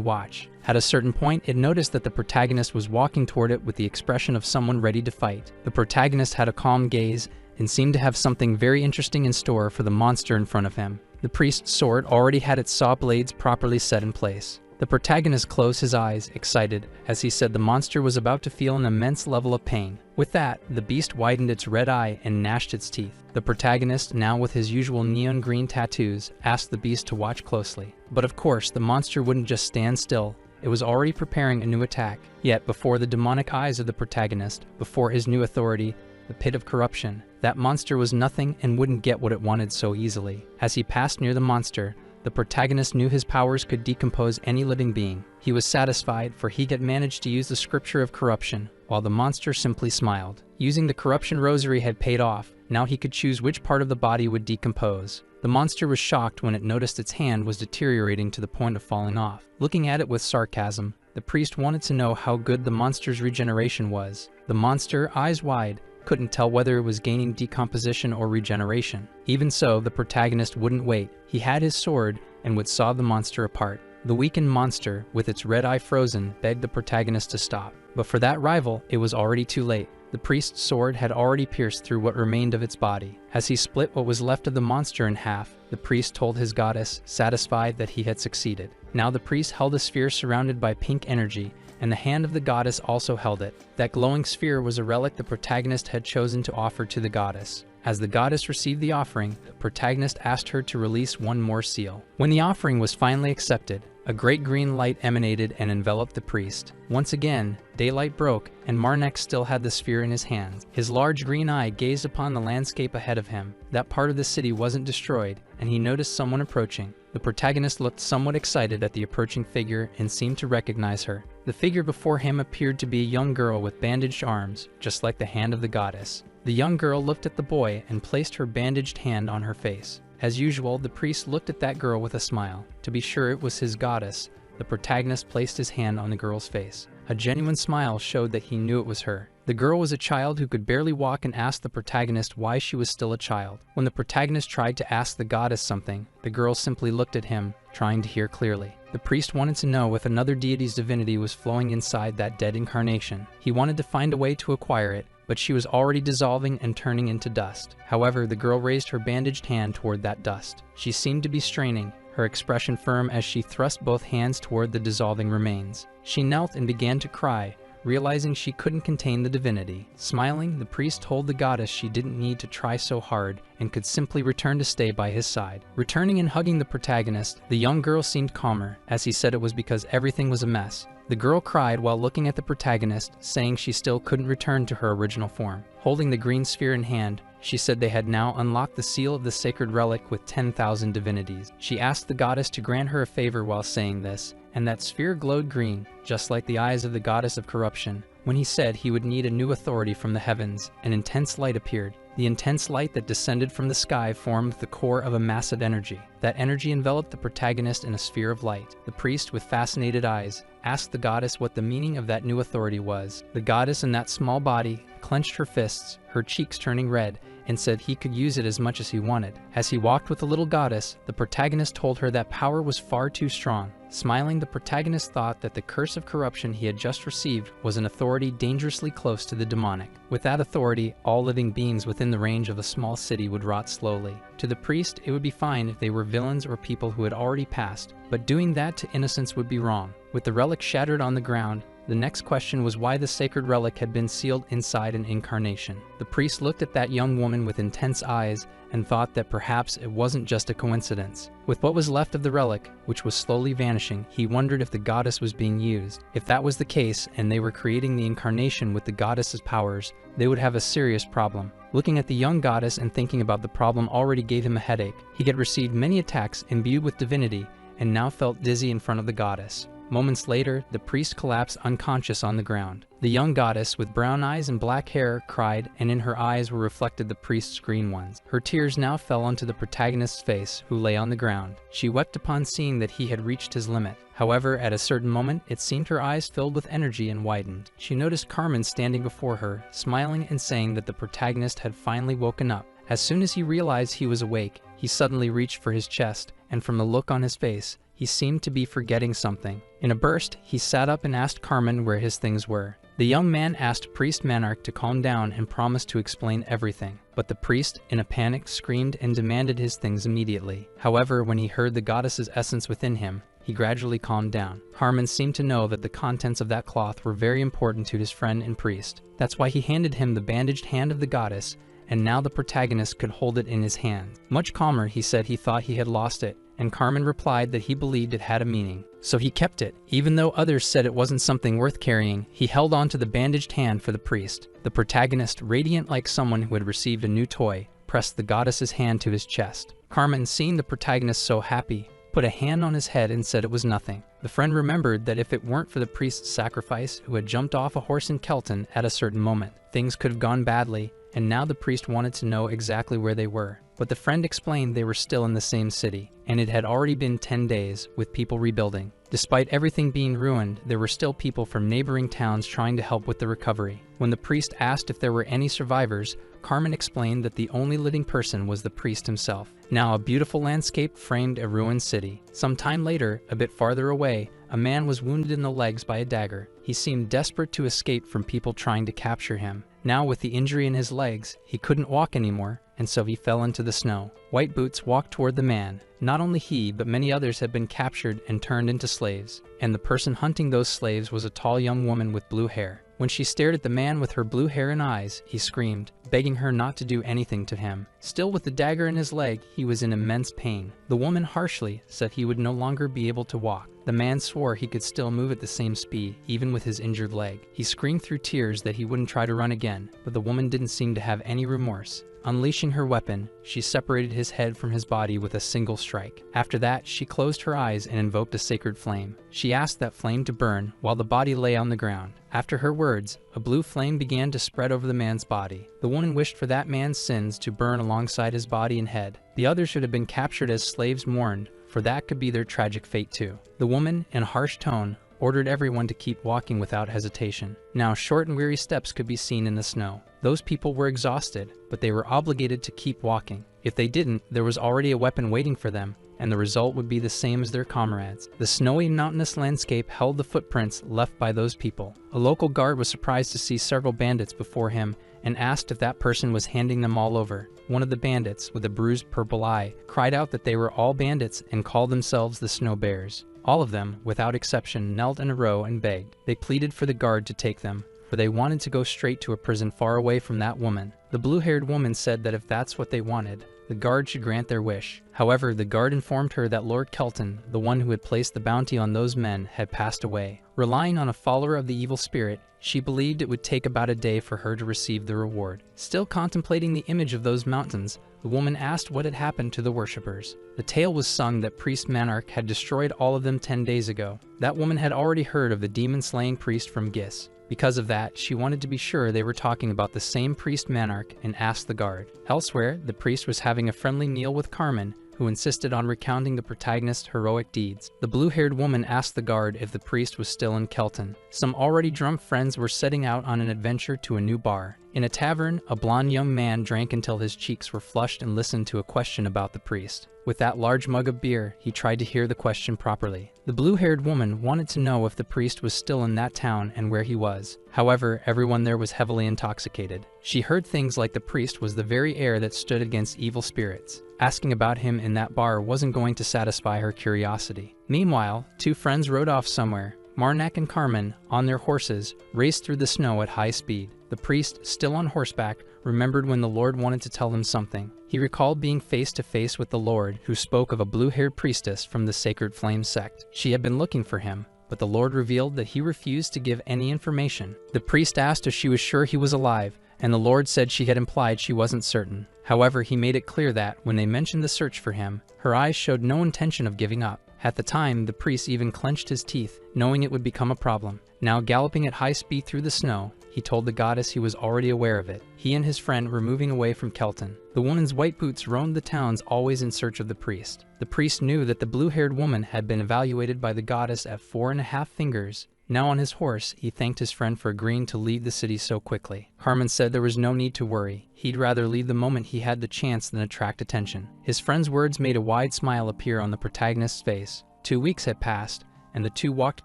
watch. At a certain point, it noticed that the protagonist was walking toward it with the expression of someone ready to fight. The protagonist had a calm gaze and seemed to have something very interesting in store for the monster in front of him. The priest's sword already had its saw blades properly set in place. The protagonist closed his eyes, excited, as he said the monster was about to feel an immense level of pain. With that, the beast widened its red eye and gnashed its teeth. The protagonist, now with his usual neon green tattoos, asked the beast to watch closely. But of course, the monster wouldn't just stand still. It was already preparing a new attack. Yet, before the demonic eyes of the protagonist, before his new authority, the pit of corruption, that monster was nothing and wouldn't get what it wanted so easily. As he passed near the monster, the protagonist knew his powers could decompose any living being. He was satisfied, for he had managed to use the scripture of corruption, while the monster simply smiled. Using the corruption rosary had paid off. Now he could choose which part of the body would decompose. The monster was shocked when it noticed its hand was deteriorating to the point of falling off. Looking at it with sarcasm, the priest wanted to know how good the monster's regeneration was. The monster, eyes wide, couldn't tell whether it was gaining decomposition or regeneration. Even so, the protagonist wouldn't wait. He had his sword and would saw the monster apart. The weakened monster, with its red eye frozen, begged the protagonist to stop. But for that rival, it was already too late. The priest's sword had already pierced through what remained of its body. As he split what was left of the monster in half, the priest told his goddess, satisfied that he had succeeded. Now the priest held a sphere surrounded by pink energy, and the hand of the goddess also held it. That glowing sphere was a relic the protagonist had chosen to offer to the goddess. As the goddess received the offering, the protagonist asked her to release one more seal. When the offering was finally accepted, a great green light emanated and enveloped the priest. Once again, daylight broke, and Marnek still had the sphere in his hands. His large green eye gazed upon the landscape ahead of him. That part of the city wasn't destroyed, and he noticed someone approaching. The protagonist looked somewhat excited at the approaching figure and seemed to recognize her. The figure before him appeared to be a young girl with bandaged arms, just like the hand of the goddess. The young girl looked at the boy and placed her bandaged hand on her face. As usual, the priest looked at that girl with a smile. To be sure it was his goddess, the protagonist placed his hand on the girl's face. A genuine smile showed that he knew it was her. The girl was a child who could barely walk and asked the protagonist why she was still a child. When the protagonist tried to ask the goddess something, the girl simply looked at him, trying to hear clearly. The priest wanted to know if another deity's divinity was flowing inside that dead incarnation. He wanted to find a way to acquire it, but she was already dissolving and turning into dust. However, the girl raised her bandaged hand toward that dust. She seemed to be straining, her expression firm as she thrust both hands toward the dissolving remains. She knelt and began to cry, realizing she couldn't contain the divinity. Smiling, the priest told the goddess she didn't need to try so hard and could simply return to stay by his side. Returning and hugging the protagonist, the young girl seemed calmer, as he said it was because everything was a mess. The girl cried while looking at the protagonist, saying she still couldn't return to her original form. Holding the green sphere in hand, she said they had now unlocked the seal of the sacred relic with 10,000 divinities. She asked the goddess to grant her a favor while saying this, and that sphere glowed green, just like the eyes of the goddess of corruption. When he said he would need a new authority from the heavens, an intense light appeared. The intense light that descended from the sky formed the core of a massive energy. That energy enveloped the protagonist in a sphere of light. The priest, with fascinated eyes, asked the goddess what the meaning of that new authority was. The goddess in that small body clenched her fists, her cheeks turning red, and said he could use it as much as he wanted. As he walked with the little goddess, the protagonist told her that power was far too strong. Smiling, the protagonist thought that the curse of corruption he had just received was an authority dangerously close to the demonic. With that authority, all living beings within the range of a small city would rot slowly. To the priest, it would be fine if they were villains or people who had already passed, but doing that to innocents would be wrong. With the relic shattered on the ground, the next question was why the sacred relic had been sealed inside an incarnation. The priest looked at that young woman with intense eyes and thought that perhaps it wasn't just a coincidence. With what was left of the relic, which was slowly vanishing, he wondered if the goddess was being used. If that was the case, and they were creating the incarnation with the goddess's powers, they would have a serious problem. Looking at the young goddess and thinking about the problem already gave him a headache. He had received many attacks imbued with divinity, and now felt dizzy in front of the goddess. Moments later, the priest collapsed unconscious on the ground. The young goddess, with brown eyes and black hair, cried, and in her eyes were reflected the priest's green ones. Her tears now fell onto the protagonist's face, who lay on the ground. She wept upon seeing that he had reached his limit. However, at a certain moment, it seemed her eyes filled with energy and widened. She noticed Carmen standing before her, smiling and saying that the protagonist had finally woken up. As soon as he realized he was awake, he suddenly reached for his chest, and from the look on his face, he seemed to be forgetting something. In a burst, he sat up and asked Carmen where his things were. The young man asked Priest Manarch to calm down and promised to explain everything. But the priest, in a panic, screamed and demanded his things immediately. However, when he heard the goddess's essence within him, he gradually calmed down. Carmen seemed to know that the contents of that cloth were very important to his friend and priest. That's why he handed him the bandaged hand of the goddess, and now the protagonist could hold it in his hand. Much calmer, he said he thought he had lost it, and Carmen replied that he believed it had a meaning. So he kept it. Even though others said it wasn't something worth carrying, he held on to the bandaged hand for the priest. The protagonist, radiant like someone who had received a new toy, pressed the goddess's hand to his chest. Carmen, seeing the protagonist so happy, put a hand on his head and said it was nothing. The friend remembered that if it weren't for the priest's sacrifice, who had jumped off a horse in Kelton at a certain moment, things could have gone badly, and now the priest wanted to know exactly where they were. But the friend explained they were still in the same city, and it had already been 10 days, with people rebuilding. Despite everything being ruined, there were still people from neighboring towns trying to help with the recovery. When the priest asked if there were any survivors, Carmen explained that the only living person was the priest himself. Now a beautiful landscape framed a ruined city. Some time later, a bit farther away, a man was wounded in the legs by a dagger. He seemed desperate to escape from people trying to capture him. Now with the injury in his legs, he couldn't walk anymore, and so he fell into the snow. White Boots walked toward the man. Not only he, but many others had been captured and turned into slaves, and the person hunting those slaves was a tall young woman with blue hair. When she stared at the man with her blue hair and eyes, he screamed, begging her not to do anything to him. Still with the dagger in his leg, he was in immense pain. The woman harshly said he would no longer be able to walk. The man swore he could still move at the same speed, even with his injured leg. He screamed through tears that he wouldn't try to run again, but the woman didn't seem to have any remorse. Unleashing her weapon, she separated his head from his body with a single strike. After that, she closed her eyes and invoked a sacred flame. She asked that flame to burn while the body lay on the ground. After her words, a blue flame began to spread over the man's body. The woman wished for that man's sins to burn alongside his body and head. The others should have been captured as slaves mourned, for that could be their tragic fate too. The woman, in a harsh tone, ordered everyone to keep walking without hesitation. Now short and weary steps could be seen in the snow. Those people were exhausted, but they were obligated to keep walking. If they didn't, there was already a weapon waiting for them, and the result would be the same as their comrades. The snowy mountainous landscape held the footprints left by those people. A local guard was surprised to see several bandits before him and asked if that person was handing them all over. One of the bandits, with a bruised purple eye, cried out that they were all bandits and called themselves the Snow Bears. All of them, without exception, knelt in a row and begged. They pleaded for the guard to take them, for they wanted to go straight to a prison far away from that woman. The blue-haired woman said that if that's what they wanted, the guard should grant their wish. However, the guard informed her that Lord Kelton, the one who had placed the bounty on those men, had passed away. Relying on a follower of the evil spirit, she believed it would take about a day for her to receive the reward. Still contemplating the image of those mountains, the woman asked what had happened to the worshippers. The tale was sung that priest Manarch had destroyed all of them 10 days ago. That woman had already heard of the demon-slaying priest from Gis. Because of that, she wanted to be sure they were talking about the same priest Manarch and asked the guard. Elsewhere, the priest was having a friendly meal with Carmen, who insisted on recounting the protagonist's heroic deeds. The blue-haired woman asked the guard if the priest was still in Kelton. Some already drunk friends were setting out on an adventure to a new bar. In a tavern, a blond young man drank until his cheeks were flushed and listened to a question about the priest. With that large mug of beer, he tried to hear the question properly. The blue-haired woman wanted to know if the priest was still in that town and where he was. However, everyone there was heavily intoxicated. She heard things like the priest was the very heir that stood against evil spirits. Asking about him in that bar wasn't going to satisfy her curiosity. Meanwhile, two friends rode off somewhere. Marnak and Carmen, on their horses, raced through the snow at high speed. The priest, still on horseback, remembered when the Lord wanted to tell him something. He recalled being face to face with the Lord, who spoke of a blue-haired priestess from the Sacred Flame sect. She had been looking for him, but the Lord revealed that he refused to give any information. The priest asked if she was sure he was alive, and the Lord said she had implied she wasn't certain. However, he made it clear that, when they mentioned the search for him, her eyes showed no intention of giving up. At the time, the priest even clenched his teeth, knowing it would become a problem. Now galloping at high speed through the snow, he told the goddess he was already aware of it. He and his friend were moving away from Kelton. The woman's white boots roamed the towns, always in search of the priest. The priest knew that the blue-haired woman had been evaluated by the goddess at 4.5 fingers. Now on his horse, he thanked his friend for agreeing to leave the city so quickly. Carmen said there was no need to worry. He'd rather leave the moment he had the chance than attract attention. His friend's words made a wide smile appear on the protagonist's face. 2 weeks had passed, and the two walked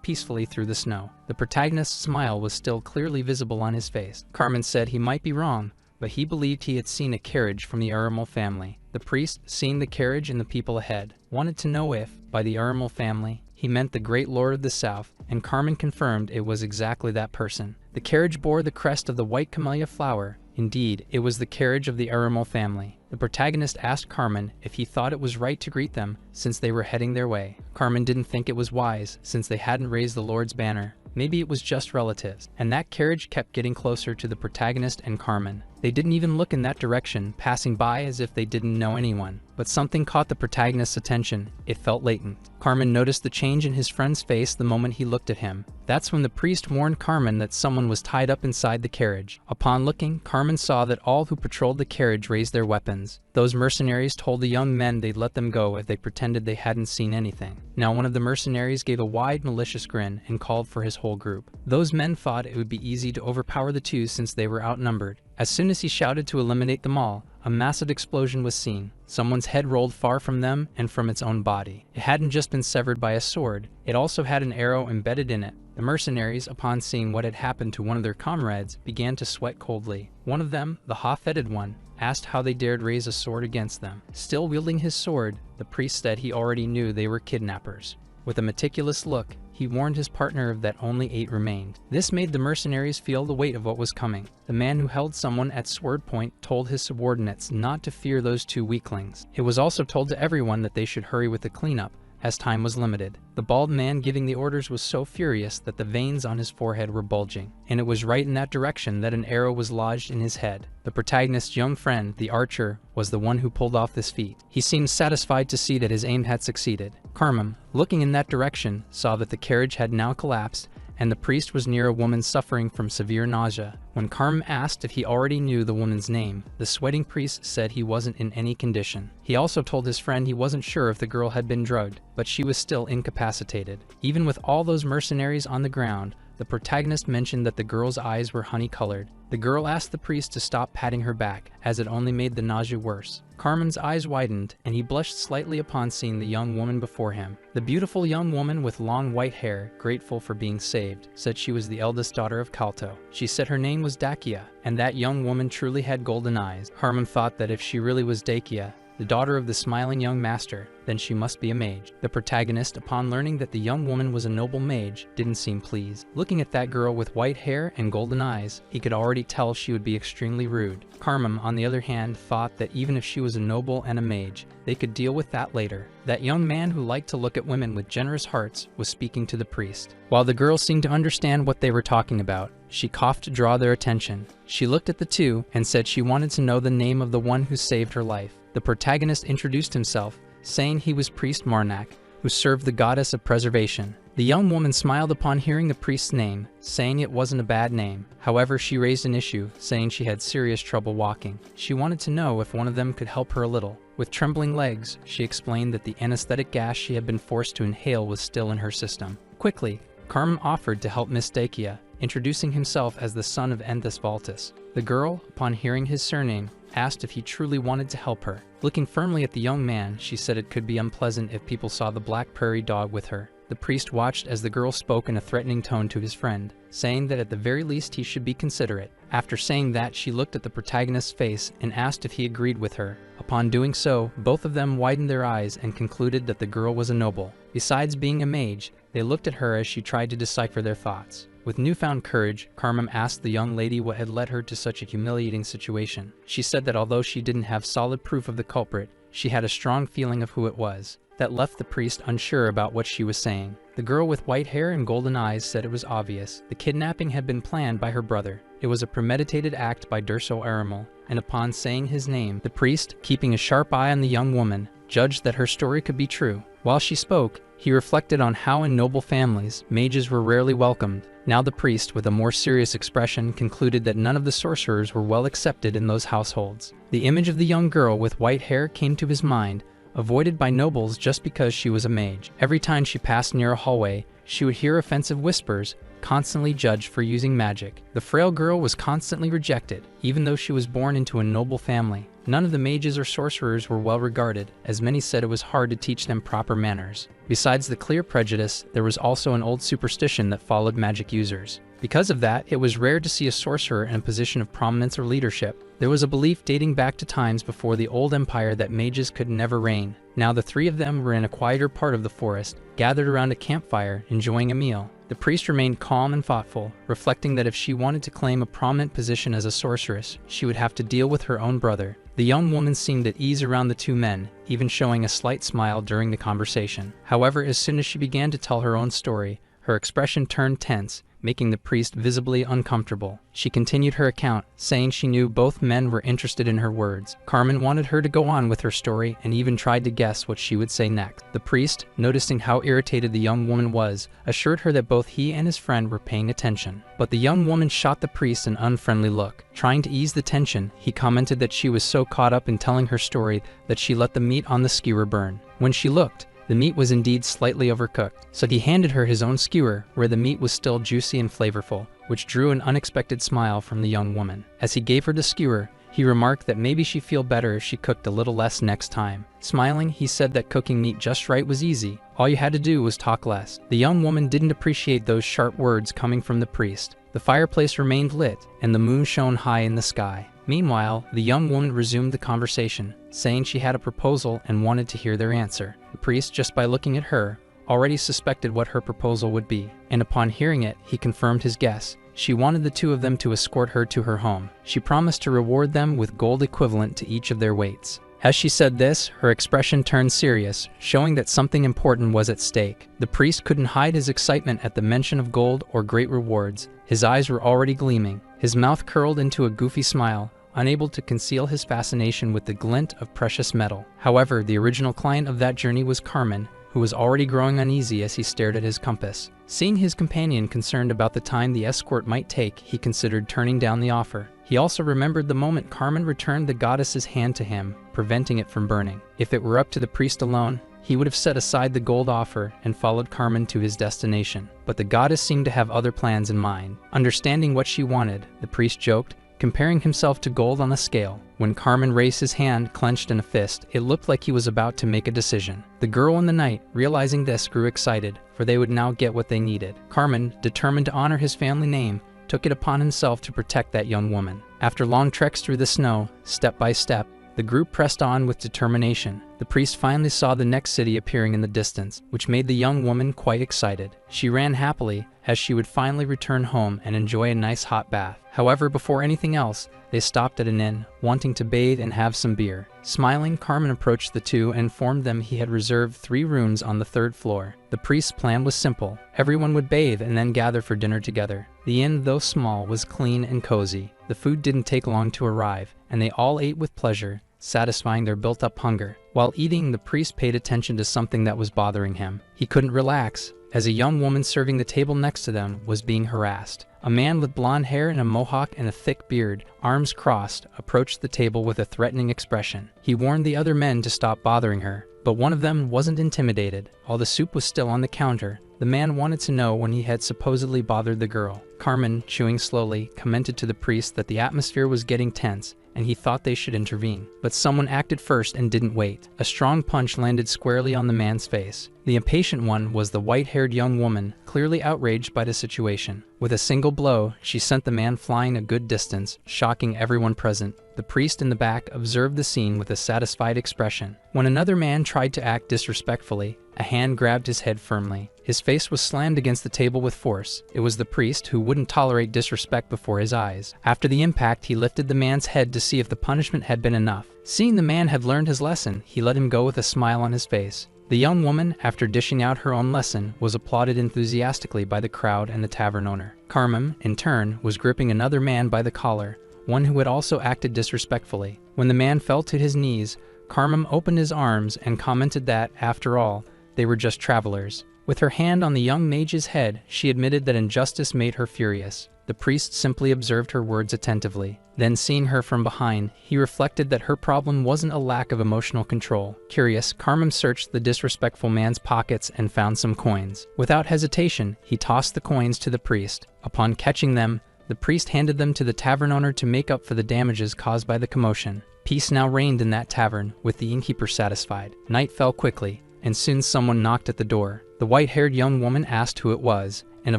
peacefully through the snow. The protagonist's smile was still clearly visible on his face. Carmen said he might be wrong, but he believed he had seen a carriage from the Urimal family. The priest, seeing the carriage and the people ahead, wanted to know if, by the Urimal family, he meant the great lord of the south, and Carmen confirmed it was exactly that person. The carriage bore the crest of the white camellia flower. Indeed, it was the carriage of the Urimal family. The protagonist asked Carmen if he thought it was right to greet them since they were heading their way. Carmen didn't think it was wise since they hadn't raised the Lord's banner. Maybe it was just relatives. And that carriage kept getting closer to the protagonist and Carmen. They didn't even look in that direction, passing by as if they didn't know anyone. But something caught the protagonist's attention. It felt latent. Carmen noticed the change in his friend's face the moment he looked at him. That's when the priest warned Carmen that someone was tied up inside the carriage. Upon looking, Carmen saw that all who patrolled the carriage raised their weapons. Those mercenaries told the young men they'd let them go if they pretended they hadn't seen anything. Now one of the mercenaries gave a wide, malicious grin and called for his whole group. Those men thought it would be easy to overpower the two since they were outnumbered. As soon as he shouted to eliminate them all, a massive explosion was seen. Someone's head rolled far from them and from its own body. It hadn't just been severed by a sword, it also had an arrow embedded in it. The mercenaries, upon seeing what had happened to one of their comrades, began to sweat coldly. One of them, the hawk-headed one, asked how they dared raise a sword against them. Still wielding his sword, the priest said he already knew they were kidnappers. With a meticulous look, he warned his partner that only 8 remained. This made the mercenaries feel the weight of what was coming. The man who held someone at sword point told his subordinates not to fear those 2 weaklings. It was also told to everyone that they should hurry with the cleanup, as time was limited. The bald man giving the orders was so furious that the veins on his forehead were bulging, and it was right in that direction that an arrow was lodged in his head. The protagonist's young friend, the archer, was the one who pulled off this feat. He seemed satisfied to see that his aim had succeeded. Carmen, looking in that direction, saw that the carriage had now collapsed, and the priest was near a woman suffering from severe nausea. When Carmen asked if he already knew the woman's name, the sweating priest said he wasn't in any condition. He also told his friend he wasn't sure if the girl had been drugged, but she was still incapacitated. Even with all those mercenaries on the ground, the protagonist mentioned that the girl's eyes were honey-colored. The girl asked the priest to stop patting her back, as it only made the nausea worse. Carmen's eyes widened, and he blushed slightly upon seeing the young woman before him. The beautiful young woman with long white hair, grateful for being saved, said she was the eldest daughter of Kalto. She said her name was Dakia, and that young woman truly had golden eyes. Carmen thought that if she really was Dakia, the daughter of the smiling young master, then she must be a mage. The protagonist, upon learning that the young woman was a noble mage, didn't seem pleased. Looking at that girl with white hair and golden eyes, he could already tell she would be extremely rude. Carmen, on the other hand, thought that even if she was a noble and a mage, they could deal with that later. That young man who liked to look at women with generous hearts was speaking to the priest. While the girl seemed to understand what they were talking about, she coughed to draw their attention. She looked at the two and said she wanted to know the name of the one who saved her life. The protagonist introduced himself, saying he was Priest Marnak, who served the goddess of preservation. The young woman smiled upon hearing the priest's name, saying it wasn't a bad name. However, she raised an issue, saying she had serious trouble walking. She wanted to know if one of them could help her a little. With trembling legs, she explained that the anesthetic gas she had been forced to inhale was still in her system. Quickly, Carmen offered to help Miss Dakia, introducing himself as the son of Enthus Valtis. The girl, upon hearing his surname, asked if he truly wanted to help her. Looking firmly at the young man, she said it could be unpleasant if people saw the black prairie dog with her. The priest watched as the girl spoke in a threatening tone to his friend, saying that at the very least he should be considerate. After saying that, she looked at the protagonist's face and asked if he agreed with her. Upon doing so, both of them widened their eyes and concluded that the girl was a noble. Besides being a mage, they looked at her as she tried to decipher their thoughts. With newfound courage, Carmen asked the young lady what had led her to such a humiliating situation. She said that although she didn't have solid proof of the culprit, she had a strong feeling of who it was. That left the priest unsure about what she was saying. The girl with white hair and golden eyes said it was obvious. The kidnapping had been planned by her brother. It was a premeditated act by Durso Aramal, and upon saying his name, the priest, keeping a sharp eye on the young woman, judged that her story could be true. While she spoke, he reflected on how in noble families, mages were rarely welcomed. Now the priest, with a more serious expression, concluded that none of the sorcerers were well accepted in those households. The image of the young girl with white hair came to his mind, avoided by nobles just because she was a mage. Every time she passed near a hallway, she would hear offensive whispers, constantly judged for using magic. The frail girl was constantly rejected, even though she was born into a noble family. None of the mages or sorcerers were well regarded, as many said it was hard to teach them proper manners. Besides the clear prejudice, there was also an old superstition that followed magic users. Because of that, it was rare to see a sorcerer in a position of prominence or leadership. There was a belief dating back to times before the old empire that mages could never reign. Now the three of them were in a quieter part of the forest, gathered around a campfire, enjoying a meal. The priest remained calm and thoughtful, reflecting that if she wanted to claim a prominent position as a sorceress, she would have to deal with her own brother. The young woman seemed at ease around the two men, even showing a slight smile during the conversation. However, as soon as she began to tell her own story, her expression turned tense, making the priest visibly uncomfortable. She continued her account, saying she knew both men were interested in her words. Carmen wanted her to go on with her story and even tried to guess what she would say next. The priest, noticing how irritated the young woman was, assured her that both he and his friend were paying attention. But the young woman shot the priest an unfriendly look. Trying to ease the tension, he commented that she was so caught up in telling her story that she let the meat on the skewer burn. When she looked, the meat was indeed slightly overcooked, so he handed her his own skewer where the meat was still juicy and flavorful, which drew an unexpected smile from the young woman. As he gave her the skewer, he remarked that maybe she'd feel better if she cooked a little less next time. Smiling, he said that cooking meat just right was easy. All you had to do was talk less. The young woman didn't appreciate those sharp words coming from the priest. The fireplace remained lit, and the moon shone high in the sky. Meanwhile, the young woman resumed the conversation, saying she had a proposal and wanted to hear their answer. The priest, just by looking at her, already suspected what her proposal would be, and upon hearing it, he confirmed his guess. She wanted the two of them to escort her to her home. She promised to reward them with gold equivalent to each of their weights. As she said this, her expression turned serious, showing that something important was at stake. The priest couldn't hide his excitement at the mention of gold or great rewards. His eyes were already gleaming. His mouth curled into a goofy smile, unable to conceal his fascination with the glint of precious metal. However, the original client of that journey was Carmen, who was already growing uneasy as he stared at his compass. Seeing his companion concerned about the time the escort might take, he considered turning down the offer. He also remembered the moment Carmen returned the goddess's hand to him, preventing it from burning. If it were up to the priest alone, he would have set aside the gold offer and followed Carmen to his destination. But the goddess seemed to have other plans in mind. Understanding what she wanted, the priest joked, comparing himself to gold on a scale. When Carmen raised his hand clenched in a fist, it looked like he was about to make a decision. The girl in the night, realizing this, grew excited, for they would now get what they needed. Carmen, determined to honor his family name, took it upon himself to protect that young woman. After long treks through the snow, step by step, The group pressed on with determination. The priest finally saw the next city appearing in the distance, which made the young woman quite excited. She ran happily, as she would finally return home and enjoy a nice hot bath. However, before anything else, they stopped at an inn, wanting to bathe and have some beer. Smiling, Carmen approached the two and informed them he had reserved 3 rooms on the 3rd floor. The priest's plan was simple. Everyone would bathe and then gather for dinner together. The inn, though small, was clean and cozy. The food didn't take long to arrive, and they all ate with pleasure, satisfying their built-up hunger. While eating, the priest paid attention to something that was bothering him. He couldn't relax, as a young woman serving the table next to them was being harassed. A man with blonde hair and a mohawk and a thick beard, arms crossed, approached the table with a threatening expression. He warned the other men to stop bothering her, but one of them wasn't intimidated. While the soup was still on the counter, the man wanted to know when he had supposedly bothered the girl. Carmen, chewing slowly, commented to the priest that the atmosphere was getting tense, and he thought they should intervene. But someone acted first and didn't wait. A strong punch landed squarely on the man's face. The impatient one was the white-haired young woman, clearly outraged by the situation. With a single blow, she sent the man flying a good distance, shocking everyone present. The priest in the back observed the scene with a satisfied expression. When another man tried to act disrespectfully, a hand grabbed his head firmly. His face was slammed against the table with force. It was the priest who wouldn't tolerate disrespect before his eyes. After the impact, he lifted the man's head to see if the punishment had been enough. Seeing the man had learned his lesson, he let him go with a smile on his face. The young woman, after dishing out her own lesson, was applauded enthusiastically by the crowd and the tavern owner. Carmen, in turn, was gripping another man by the collar, one who had also acted disrespectfully. When the man fell to his knees, Carmen opened his arms and commented that, after all, they were just travelers. With her hand on the young mage's head, she admitted that injustice made her furious. The priest simply observed her words attentively. Then, seeing her from behind, he reflected that her problem wasn't a lack of emotional control. Curious, Carmen searched the disrespectful man's pockets and found some coins. Without hesitation, he tossed the coins to the priest. Upon catching them, the priest handed them to the tavern owner to make up for the damages caused by the commotion. Peace now reigned in that tavern, with the innkeeper satisfied. Night fell quickly, and soon someone knocked at the door. The white-haired young woman asked who it was, and a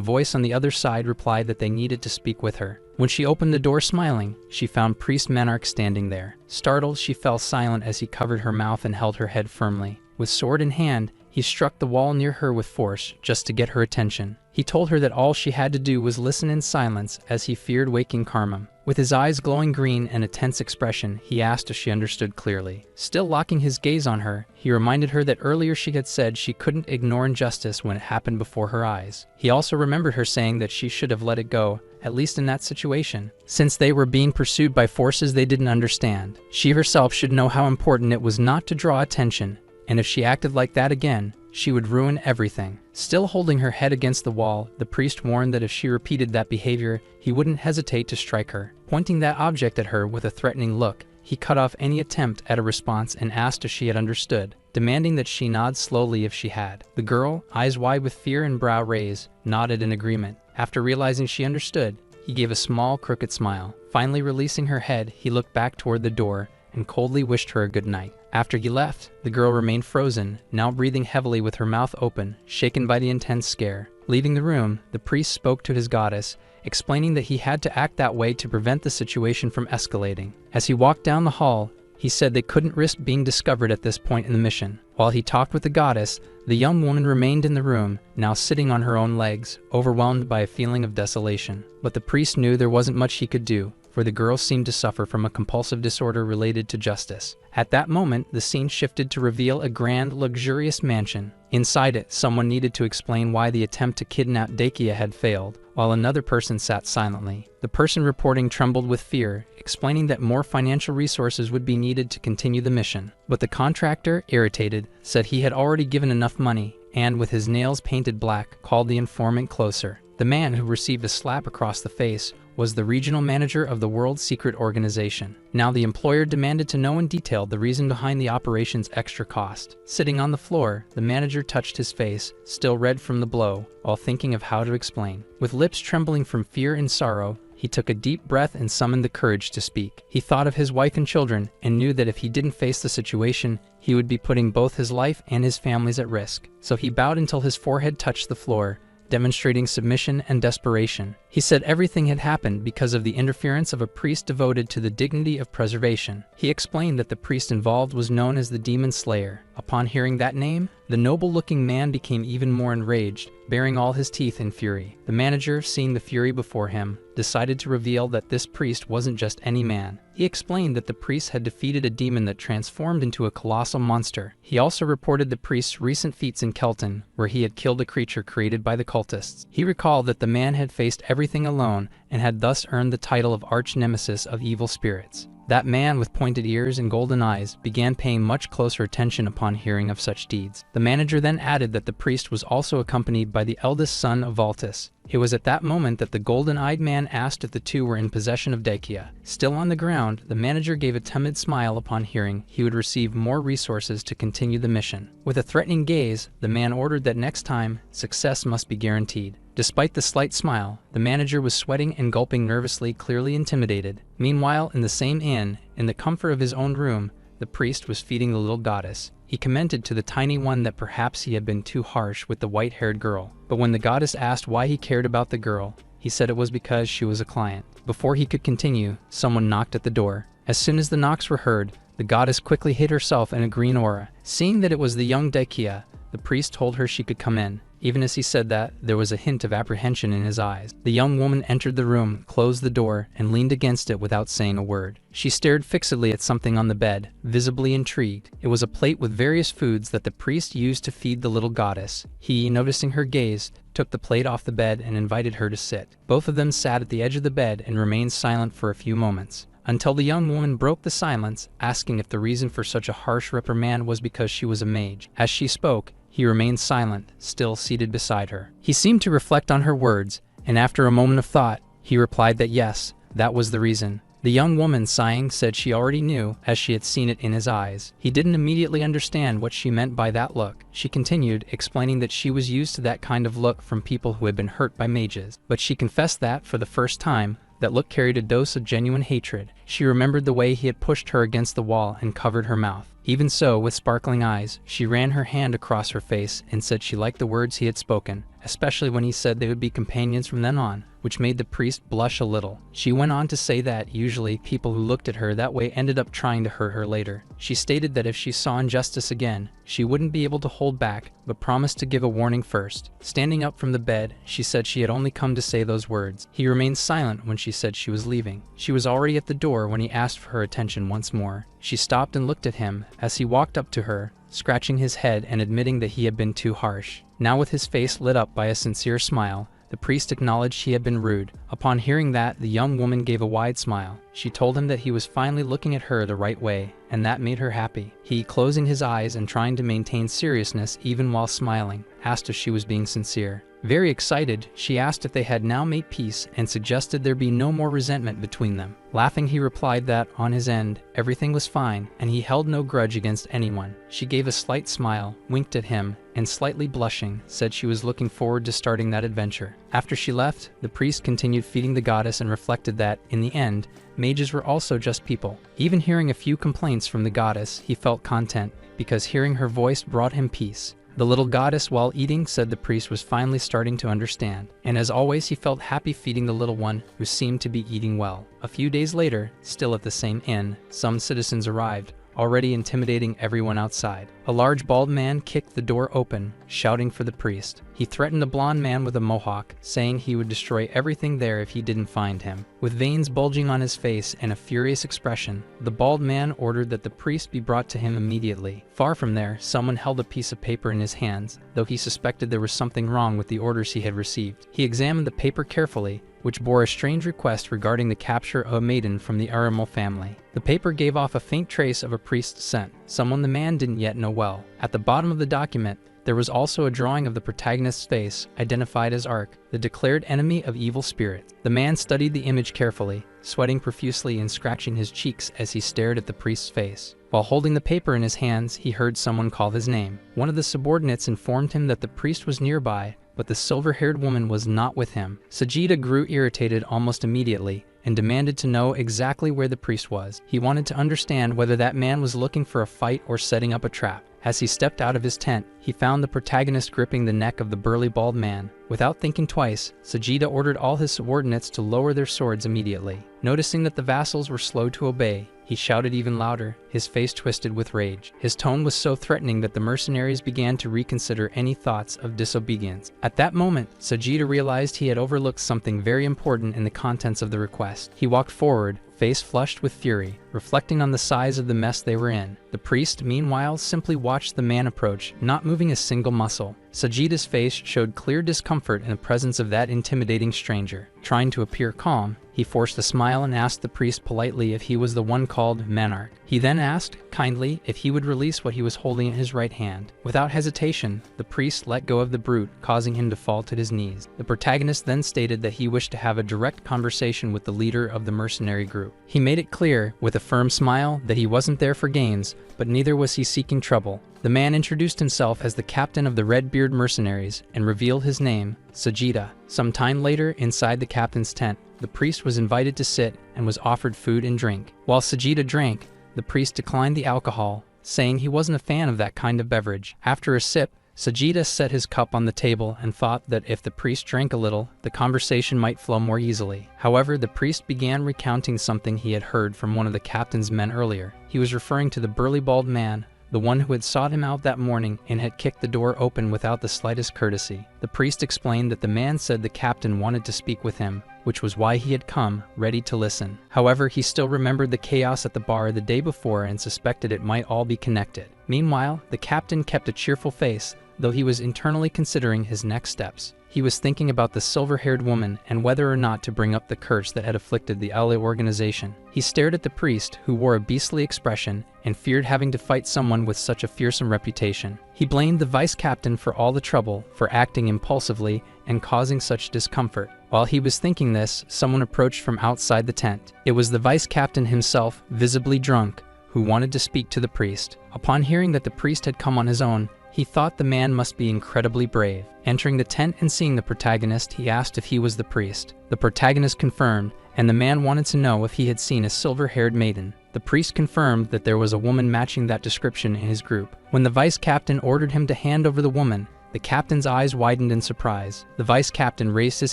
voice on the other side replied that they needed to speak with her. When she opened the door smiling, she found Priest Manarch standing there. Startled, she fell silent as he covered her mouth and held her head firmly. With sword in hand, he struck the wall near her with force, just to get her attention. He told her that all she had to do was listen in silence, as he feared waking Carmen. With his eyes glowing green and a tense expression, he asked if she understood clearly. Still locking his gaze on her, he reminded her that earlier she had said she couldn't ignore injustice when it happened before her eyes. He also remembered her saying that she should have let it go, at least in that situation, since they were being pursued by forces they didn't understand. She herself should know how important it was not to draw attention, and if she acted like that again, she would ruin everything. Still holding her head against the wall, the priest warned that if she repeated that behavior, he wouldn't hesitate to strike her. Pointing that object at her with a threatening look, he cut off any attempt at a response and asked if she had understood, demanding that she nod slowly if she had. The girl, eyes wide with fear and brow raised, nodded in agreement. After realizing she understood, he gave a small, crooked smile. Finally releasing her head, he looked back toward the door and coldly wished her a good night. After he left, the girl remained frozen, now breathing heavily with her mouth open, shaken by the intense scare. Leaving the room, the priest spoke to his goddess, explaining that he had to act that way to prevent the situation from escalating. As he walked down the hall, he said they couldn't risk being discovered at this point in the mission. While he talked with the goddess, the young woman remained in the room, now sitting on her own legs, overwhelmed by a feeling of desolation. But the priest knew there wasn't much he could do, for the girl seemed to suffer from a compulsive disorder related to justice. At that moment, the scene shifted to reveal a grand, luxurious mansion. Inside it, someone needed to explain why the attempt to kidnap Dakia had failed, while another person sat silently. The person reporting trembled with fear, explaining that more financial resources would be needed to continue the mission. But the contractor, irritated, said he had already given enough money, and with his nails painted black, called the informant closer. The man who received a slap across the face was the regional manager of the World Secret Organization. Now the employer demanded to know in detail the reason behind the operation's extra cost. Sitting on the floor, the manager touched his face, still red from the blow, while thinking of how to explain. With lips trembling from fear and sorrow, he took a deep breath and summoned the courage to speak. He thought of his wife and children, and knew that if he didn't face the situation, he would be putting both his life and his family's at risk. So he bowed until his forehead touched the floor, demonstrating submission and desperation. He said everything had happened because of the interference of a priest devoted to the dignity of preservation. He explained that the priest involved was known as the Demon Slayer. Upon hearing that name, the noble-looking man became even more enraged, baring all his teeth in fury. The manager, seeing the fury before him, decided to reveal that this priest wasn't just any man. He explained that the priest had defeated a demon that transformed into a colossal monster. He also reported the priest's recent feats in Kelton, where he had killed a creature created by the cultists. He recalled that the man had faced everything alone and had thus earned the title of arch-nemesis of evil spirits. That man with pointed ears and golden eyes began paying much closer attention upon hearing of such deeds. The manager then added that the priest was also accompanied by the eldest son of Valtis. It was at that moment that the golden-eyed man asked if the two were in possession of Daikia. Still on the ground, the manager gave a timid smile upon hearing he would receive more resources to continue the mission. With a threatening gaze, the man ordered that next time, success must be guaranteed. Despite the slight smile, the manager was sweating and gulping nervously, clearly intimidated. Meanwhile, in the same inn, in the comfort of his own room, the priest was feeding the little goddess. He commented to the tiny one that perhaps he had been too harsh with the white-haired girl. But when the goddess asked why he cared about the girl, he said it was because she was a client. Before he could continue, someone knocked at the door. As soon as the knocks were heard, the goddess quickly hid herself in a green aura. Seeing that it was the young Daikia, the priest told her she could come in. Even as he said that, there was a hint of apprehension in his eyes. The young woman entered the room, closed the door, and leaned against it without saying a word. She stared fixedly at something on the bed, visibly intrigued. It was a plate with various foods that the priest used to feed the little goddess. He, noticing her gaze, took the plate off the bed and invited her to sit. Both of them sat at the edge of the bed and remained silent for a few moments, until the young woman broke the silence, asking if the reason for such a harsh reprimand was because she was a mage. As she spoke, he remained silent, still seated beside her. He seemed to reflect on her words, and after a moment of thought, he replied that yes, that was the reason. The young woman, sighing, said she already knew, as she had seen it in his eyes. He didn't immediately understand what she meant by that look. She continued, explaining that she was used to that kind of look from people who had been hurt by mages. But she confessed that, for the first time, that look carried a dose of genuine hatred. She remembered the way he had pushed her against the wall and covered her mouth. Even so, with sparkling eyes, she ran her hand across her face and said she liked the words he had spoken, especially when he said they would be companions from then on, which made the priest blush a little. She went on to say that, usually, people who looked at her that way ended up trying to hurt her later. She stated that if she saw injustice again, she wouldn't be able to hold back, but promised to give a warning first. Standing up from the bed, she said she had only come to say those words. He remained silent when she said she was leaving. She was already at the door when he asked for her attention once more. She stopped and looked at him as he walked up to her, scratching his head and admitting that he had been too harsh. Now, with his face lit up by a sincere smile, the priest acknowledged he had been rude. Upon hearing that, the young woman gave a wide smile. She told him that he was finally looking at her the right way, and that made her happy. He, closing his eyes and trying to maintain seriousness even while smiling, asked if she was being sincere. Very excited, she asked if they had now made peace and suggested there be no more resentment between them. Laughing, he replied that, on his end, everything was fine, and he held no grudge against anyone. She gave a slight smile, winked at him, and slightly blushing, said she was looking forward to starting that adventure. After she left, the priest continued feeding the goddess and reflected that, in the end, mages were also just people. Even hearing a few complaints from the goddess, he felt content, because hearing her voice brought him peace. The little goddess, while eating, said the priest was finally starting to understand, and as always he felt happy feeding the little one, who seemed to be eating well. A few days later, still at the same inn, some citizens arrived, already intimidating everyone outside. A large bald man kicked the door open, shouting for the priest. He threatened the blond man with a mohawk, saying he would destroy everything there if he didn't find him. With veins bulging on his face and a furious expression, the bald man ordered that the priest be brought to him immediately. Far from there, someone held a piece of paper in his hands, though he suspected there was something wrong with the orders he had received. He examined the paper carefully, which bore a strange request regarding the capture of a maiden from the Arimal family. The paper gave off a faint trace of a priest's scent, someone the man didn't yet know well. At the bottom of the document, there was also a drawing of the protagonist's face, identified as Ark, the declared enemy of evil spirits. The man studied the image carefully, sweating profusely and scratching his cheeks as he stared at the priest's face. While holding the paper in his hands, he heard someone call his name. One of the subordinates informed him that the priest was nearby, but the silver-haired woman was not with him. Sajida grew irritated almost immediately and demanded to know exactly where the priest was. He wanted to understand whether that man was looking for a fight or setting up a trap. As he stepped out of his tent, he found the protagonist gripping the neck of the burly bald man. Without thinking twice, Sajida ordered all his subordinates to lower their swords immediately. Noticing that the vassals were slow to obey, he shouted even louder, his face twisted with rage. His tone was so threatening that the mercenaries began to reconsider any thoughts of disobedience. At that moment, Sajida realized he had overlooked something very important in the contents of the request. He walked forward, face flushed with fury, reflecting on the size of the mess they were in. The priest, meanwhile, simply watched the man approach, not moving a single muscle. Sajida's face showed clear discomfort in the presence of that intimidating stranger. Trying to appear calm, he forced a smile and asked the priest politely if he was the one called Manarch. He then asked, kindly, if he would release what he was holding in his right hand. Without hesitation, the priest let go of the brute, causing him to fall to his knees. The protagonist then stated that he wished to have a direct conversation with the leader of the mercenary group. He made it clear, with a firm smile, that he wasn't there for games, but neither was he seeking trouble. The man introduced himself as the captain of the Red-Beard mercenaries and revealed his name, Sajida. Some time later, inside the captain's tent, the priest was invited to sit and was offered food and drink. While Sajida drank, the priest declined the alcohol, saying he wasn't a fan of that kind of beverage. After a sip, Sajida set his cup on the table and thought that if the priest drank a little, the conversation might flow more easily. However, the priest began recounting something he had heard from one of the captain's men earlier. He was referring to the burly bald man, the one who had sought him out that morning and had kicked the door open without the slightest courtesy. The priest explained that the man said the captain wanted to speak with him, which was why he had come, ready to listen. However, he still remembered the chaos at the bar the day before and suspected it might all be connected. Meanwhile, the captain kept a cheerful face, though he was internally considering his next steps. He was thinking about the silver-haired woman and whether or not to bring up the curse that had afflicted the LA organization. He stared at the priest, who wore a beastly expression, and feared having to fight someone with such a fearsome reputation. He blamed the vice-captain for all the trouble, for acting impulsively and causing such discomfort. While he was thinking this, someone approached from outside the tent. It was the vice-captain himself, visibly drunk, who wanted to speak to the priest. Upon hearing that the priest had come on his own, he thought the man must be incredibly brave. Entering the tent and seeing the protagonist, he asked if he was the priest. The protagonist confirmed, and the man wanted to know if he had seen a silver-haired maiden. The priest confirmed that there was a woman matching that description in his group. When the vice-captain ordered him to hand over the woman, the captain's eyes widened in surprise. The vice-captain raised his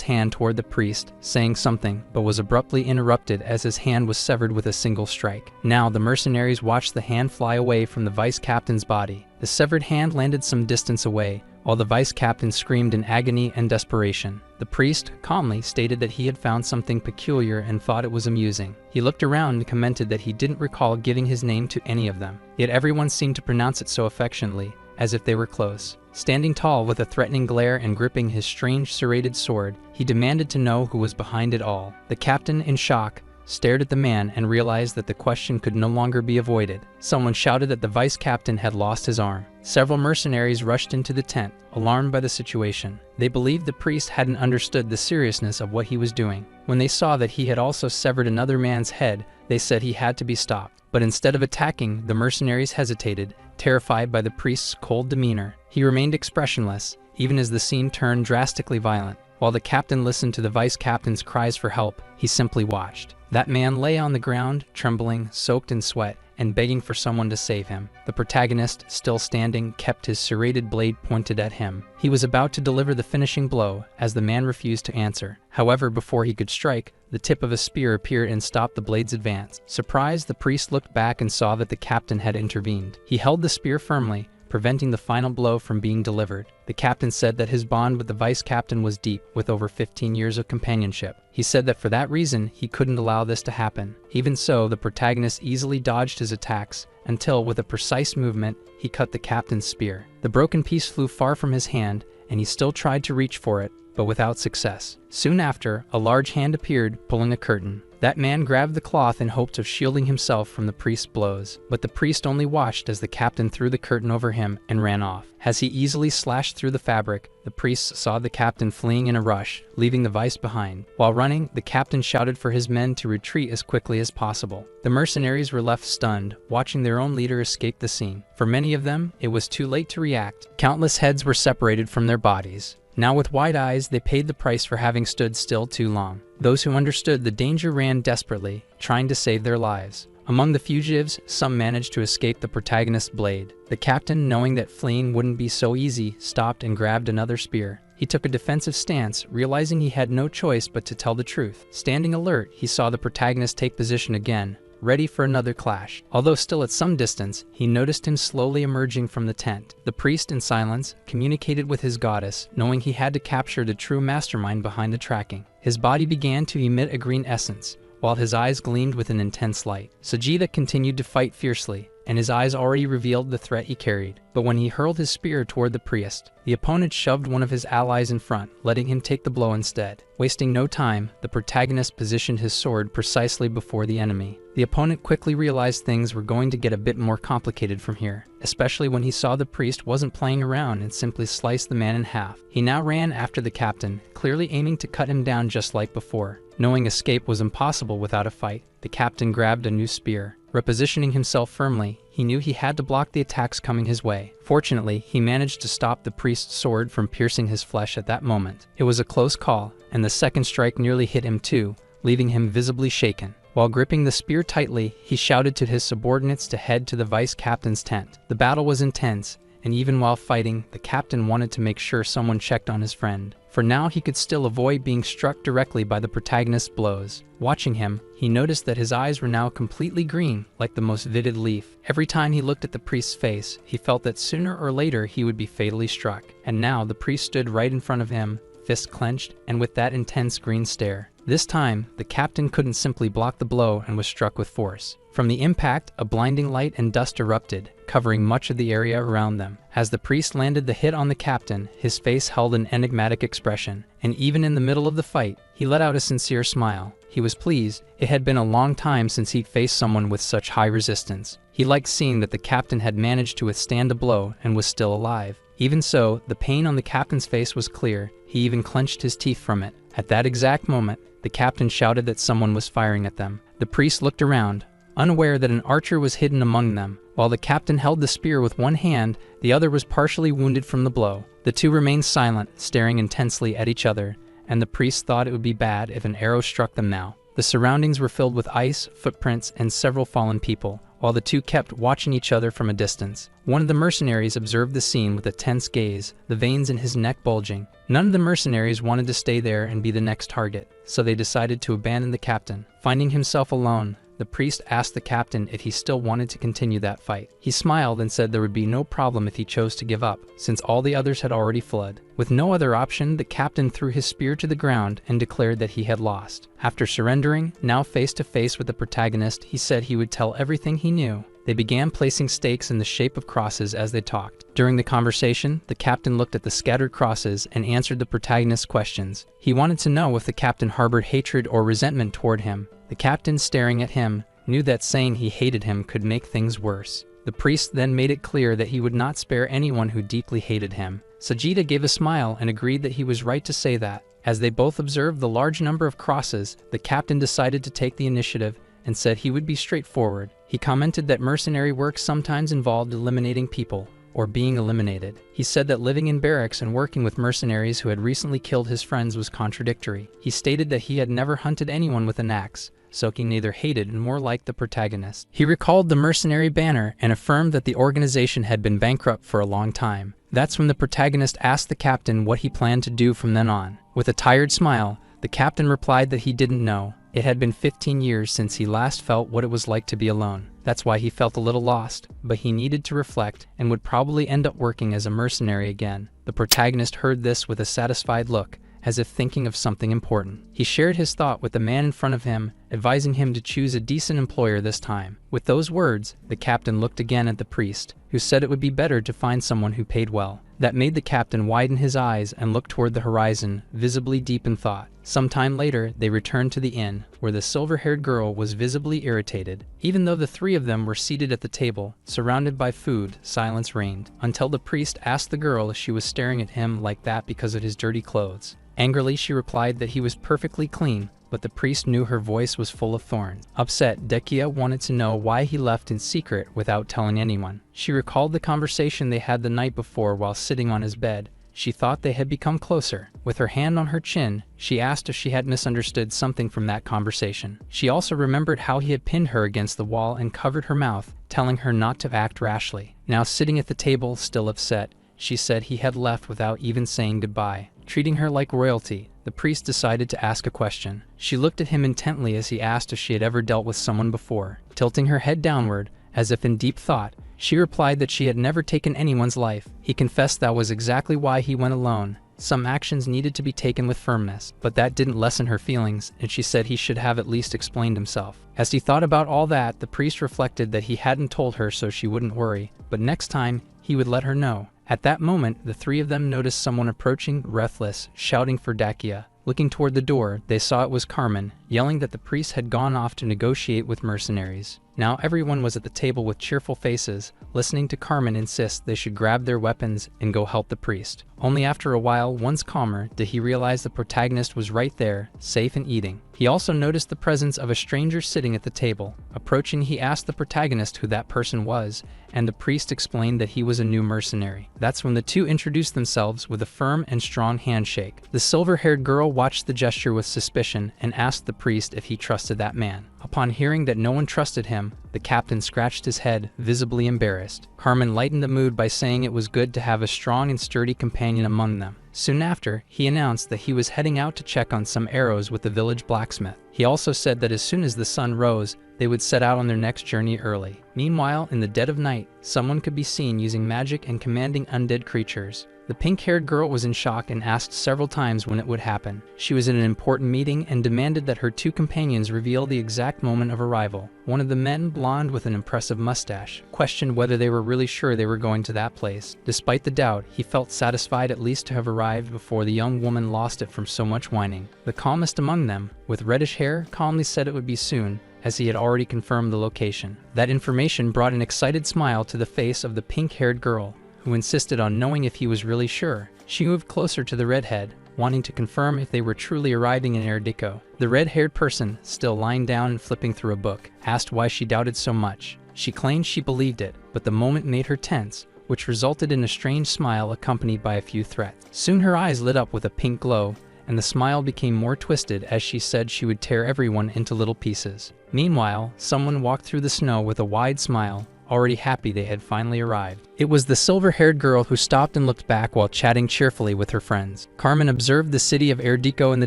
hand toward the priest, saying something, but was abruptly interrupted as his hand was severed with a single strike. Now the mercenaries watched the hand fly away from the vice-captain's body. The severed hand landed some distance away, while the vice-captain screamed in agony and desperation. The priest, calmly, stated that he had found something peculiar and thought it was amusing. He looked around and commented that he didn't recall giving his name to any of them, yet everyone seemed to pronounce it so affectionately, as if they were close. Standing tall with a threatening glare and gripping his strange serrated sword, he demanded to know who was behind it all. The captain, in shock, stared at the man and realized that the question could no longer be avoided. Someone shouted that the vice-captain had lost his arm. Several mercenaries rushed into the tent, alarmed by the situation. They believed the priest hadn't understood the seriousness of what he was doing. When they saw that he had also severed another man's head, they said he had to be stopped. But instead of attacking, the mercenaries hesitated, terrified by the priest's cold demeanor. He remained expressionless, even as the scene turned drastically violent. While the captain listened to the vice-captain's cries for help, he simply watched. That man lay on the ground, trembling, soaked in sweat, and begging for someone to save him. The protagonist, still standing, kept his serrated blade pointed at him. He was about to deliver the finishing blow, as the man refused to answer. However, before he could strike, the tip of a spear appeared and stopped the blade's advance. Surprised, the priest looked back and saw that the captain had intervened. He held the spear firmly, preventing the final blow from being delivered. The captain said that his bond with the vice-captain was deep, with over 15 years of companionship. He said that for that reason, he couldn't allow this to happen. Even so, the protagonist easily dodged his attacks, until, with a precise movement, he cut the captain's spear. The broken piece flew far from his hand, and he still tried to reach for it, but without success. Soon after, a large hand appeared, pulling a curtain. That man grabbed the cloth in hopes of shielding himself from the priest's blows, but the priest only watched as the captain threw the curtain over him and ran off. As he easily slashed through the fabric, the priest saw the captain fleeing in a rush, leaving the vice behind. While running, the captain shouted for his men to retreat as quickly as possible. The mercenaries were left stunned, watching their own leader escape the scene. For many of them, it was too late to react. Countless heads were separated from their bodies. Now with wide eyes, they paid the price for having stood still too long. Those who understood the danger ran desperately, trying to save their lives. Among the fugitives, some managed to escape the protagonist's blade. The captain, knowing that fleeing wouldn't be so easy, stopped and grabbed another spear. He took a defensive stance, realizing he had no choice but to tell the truth. Standing alert, he saw the protagonist take position again, ready for another clash. Although still at some distance, he noticed him slowly emerging from the tent. The priest, in silence, communicated with his goddess, knowing he had to capture the true mastermind behind the tracking. His body began to emit a green essence, while his eyes gleamed with an intense light. Sajida continued to fight fiercely, and his eyes already revealed the threat he carried. But when he hurled his spear toward the priest, the opponent shoved one of his allies in front, letting him take the blow instead. Wasting no time, the protagonist positioned his sword precisely before the enemy. The opponent quickly realized things were going to get a bit more complicated from here, especially when he saw the priest wasn't playing around and simply sliced the man in half. He now ran after the captain, clearly aiming to cut him down just like before. Knowing escape was impossible without a fight, the captain grabbed a new spear. Repositioning himself firmly, he knew he had to block the attacks coming his way. Fortunately, he managed to stop the priest's sword from piercing his flesh at that moment. It was a close call, and the second strike nearly hit him too, leaving him visibly shaken. While gripping the spear tightly, he shouted to his subordinates to head to the vice-captain's tent. The battle was intense, and even while fighting, the captain wanted to make sure someone checked on his friend. For now, he could still avoid being struck directly by the protagonist's blows. Watching him, he noticed that his eyes were now completely green, like the most vivid leaf. Every time he looked at the priest's face, he felt that sooner or later he would be fatally struck. And now the priest stood right in front of him, fists clenched, and with that intense green stare. This time, the captain couldn't simply block the blow and was struck with force. From the impact, a blinding light and dust erupted, covering much of the area around them. As the priest landed the hit on the captain, his face held an enigmatic expression, and even in the middle of the fight, he let out a sincere smile. He was pleased. It had been a long time since he'd faced someone with such high resistance. He liked seeing that the captain had managed to withstand a blow and was still alive. Even so, the pain on the captain's face was clear. He even clenched his teeth from it. At that exact moment, the captain shouted that someone was firing at them. The priest looked around, unaware that an archer was hidden among them. While the captain held the spear with one hand, the other was partially wounded from the blow. The two remained silent, staring intensely at each other, and the priest thought it would be bad if an arrow struck them now. The surroundings were filled with ice, footprints, and several fallen people, while the two kept watching each other from a distance. One of the mercenaries observed the scene with a tense gaze, the veins in his neck bulging. None of the mercenaries wanted to stay there and be the next target, so they decided to abandon the captain. Finding himself alone, the priest asked the captain if he still wanted to continue that fight. He smiled and said there would be no problem if he chose to give up, since all the others had already fled. With no other option, the captain threw his spear to the ground and declared that he had lost. After surrendering, now face to face with the protagonist, he said he would tell everything he knew. They began placing stakes in the shape of crosses as they talked. During the conversation, the captain looked at the scattered crosses and answered the protagonist's questions. He wanted to know if the captain harbored hatred or resentment toward him. The captain, staring at him, knew that saying he hated him could make things worse. The priest then made it clear that he would not spare anyone who deeply hated him. Sajida gave a smile and agreed that he was right to say that. As they both observed the large number of crosses, the captain decided to take the initiative and said he would be straightforward. He commented that mercenary work sometimes involved eliminating people, or being eliminated. He said that living in barracks and working with mercenaries who had recently killed his friends was contradictory. He stated that he had never hunted anyone with an axe, so he neither hated nor liked the protagonist. He recalled the mercenary banner and affirmed that the organization had been bankrupt for a long time. That's when the protagonist asked the captain what he planned to do from then on. With a tired smile, the captain replied that he didn't know. It had been 15 years since he last felt what it was like to be alone. That's why he felt a little lost, but he needed to reflect and would probably end up working as a mercenary again. The protagonist heard this with a satisfied look, as if thinking of something important. He shared his thought with the man in front of him, advising him to choose a decent employer this time. With those words, the captain looked again at the priest, who said it would be better to find someone who paid well. That made the captain widen his eyes and look toward the horizon, visibly deep in thought. Some time later, they returned to the inn, where the silver-haired girl was visibly irritated. Even though the three of them were seated at the table, surrounded by food, silence reigned, until the priest asked the girl if she was staring at him like that because of his dirty clothes. Angrily, she replied that he was perfectly clean, but the priest knew her voice was full of thorns. Upset, Dekia wanted to know why he left in secret without telling anyone. She recalled the conversation they had the night before while sitting on his bed. she thought they had become closer. With her hand on her chin, she asked if she had misunderstood something from that conversation. She also remembered how he had pinned her against the wall and covered her mouth, telling her not to act rashly. Now sitting at the table, still upset, she said he had left without even saying goodbye. Treating her like royalty, the priest decided to ask a question. She looked at him intently as he asked if she had ever dealt with someone before. Tilting her head downward, as if in deep thought, she replied that she had never taken anyone's life. He confessed that was exactly why he went alone. Some actions needed to be taken with firmness, but that didn't lessen her feelings, and she said he should have at least explained himself. As he thought about all that, the priest reflected that he hadn't told her so she wouldn't worry, but next time, he would let her know. At that moment, the three of them noticed someone approaching, breathless, shouting for Dakia. Looking toward the door, they saw it was Carmen, yelling that the priest had gone off to negotiate with mercenaries. Now everyone was at the table with cheerful faces, listening to Carmen insist they should grab their weapons and go help the priest. Only after a while, once calmer, did he realize the protagonist was right there, safe and eating. He also noticed the presence of a stranger sitting at the table. Approaching, he asked the protagonist who that person was, and the priest explained that he was a new mercenary. That's when the two introduced themselves with a firm and strong handshake. The silver-haired girl watched the gesture with suspicion and asked the priest if he trusted that man. Upon hearing that no one trusted him, the captain scratched his head, visibly embarrassed. Carmen lightened the mood by saying it was good to have a strong and sturdy companion among them. Soon after, he announced that he was heading out to check on some arrows with the village blacksmith. He also said that as soon as the sun rose, they would set out on their next journey early. Meanwhile, in the dead of night, someone could be seen using magic and commanding undead creatures. The pink-haired girl was in shock and asked several times when it would happen. She was in an important meeting and demanded that her two companions reveal the exact moment of arrival. One of the men, blonde with an impressive mustache, questioned whether they were really sure they were going to that place. Despite the doubt, he felt satisfied at least to have arrived before the young woman lost it from so much whining. The calmest among them, with reddish hair, calmly said it would be soon, as he had already confirmed the location. That information brought an excited smile to the face of the pink-haired girl, who insisted on knowing if he was really sure. She moved closer to the redhead, wanting to confirm if they were truly arriving in Erdiko. The red-haired person, still lying down and flipping through a book, asked why she doubted so much. She claimed she believed it, but the moment made her tense, which resulted in a strange smile accompanied by a few threats. Soon her eyes lit up with a pink glow, and the smile became more twisted as she said she would tear everyone into little pieces. Meanwhile, someone walked through the snow with a wide smile, already happy they had finally arrived. It was the silver-haired girl who stopped and looked back while chatting cheerfully with her friends. Carmen observed the city of Erdiko in the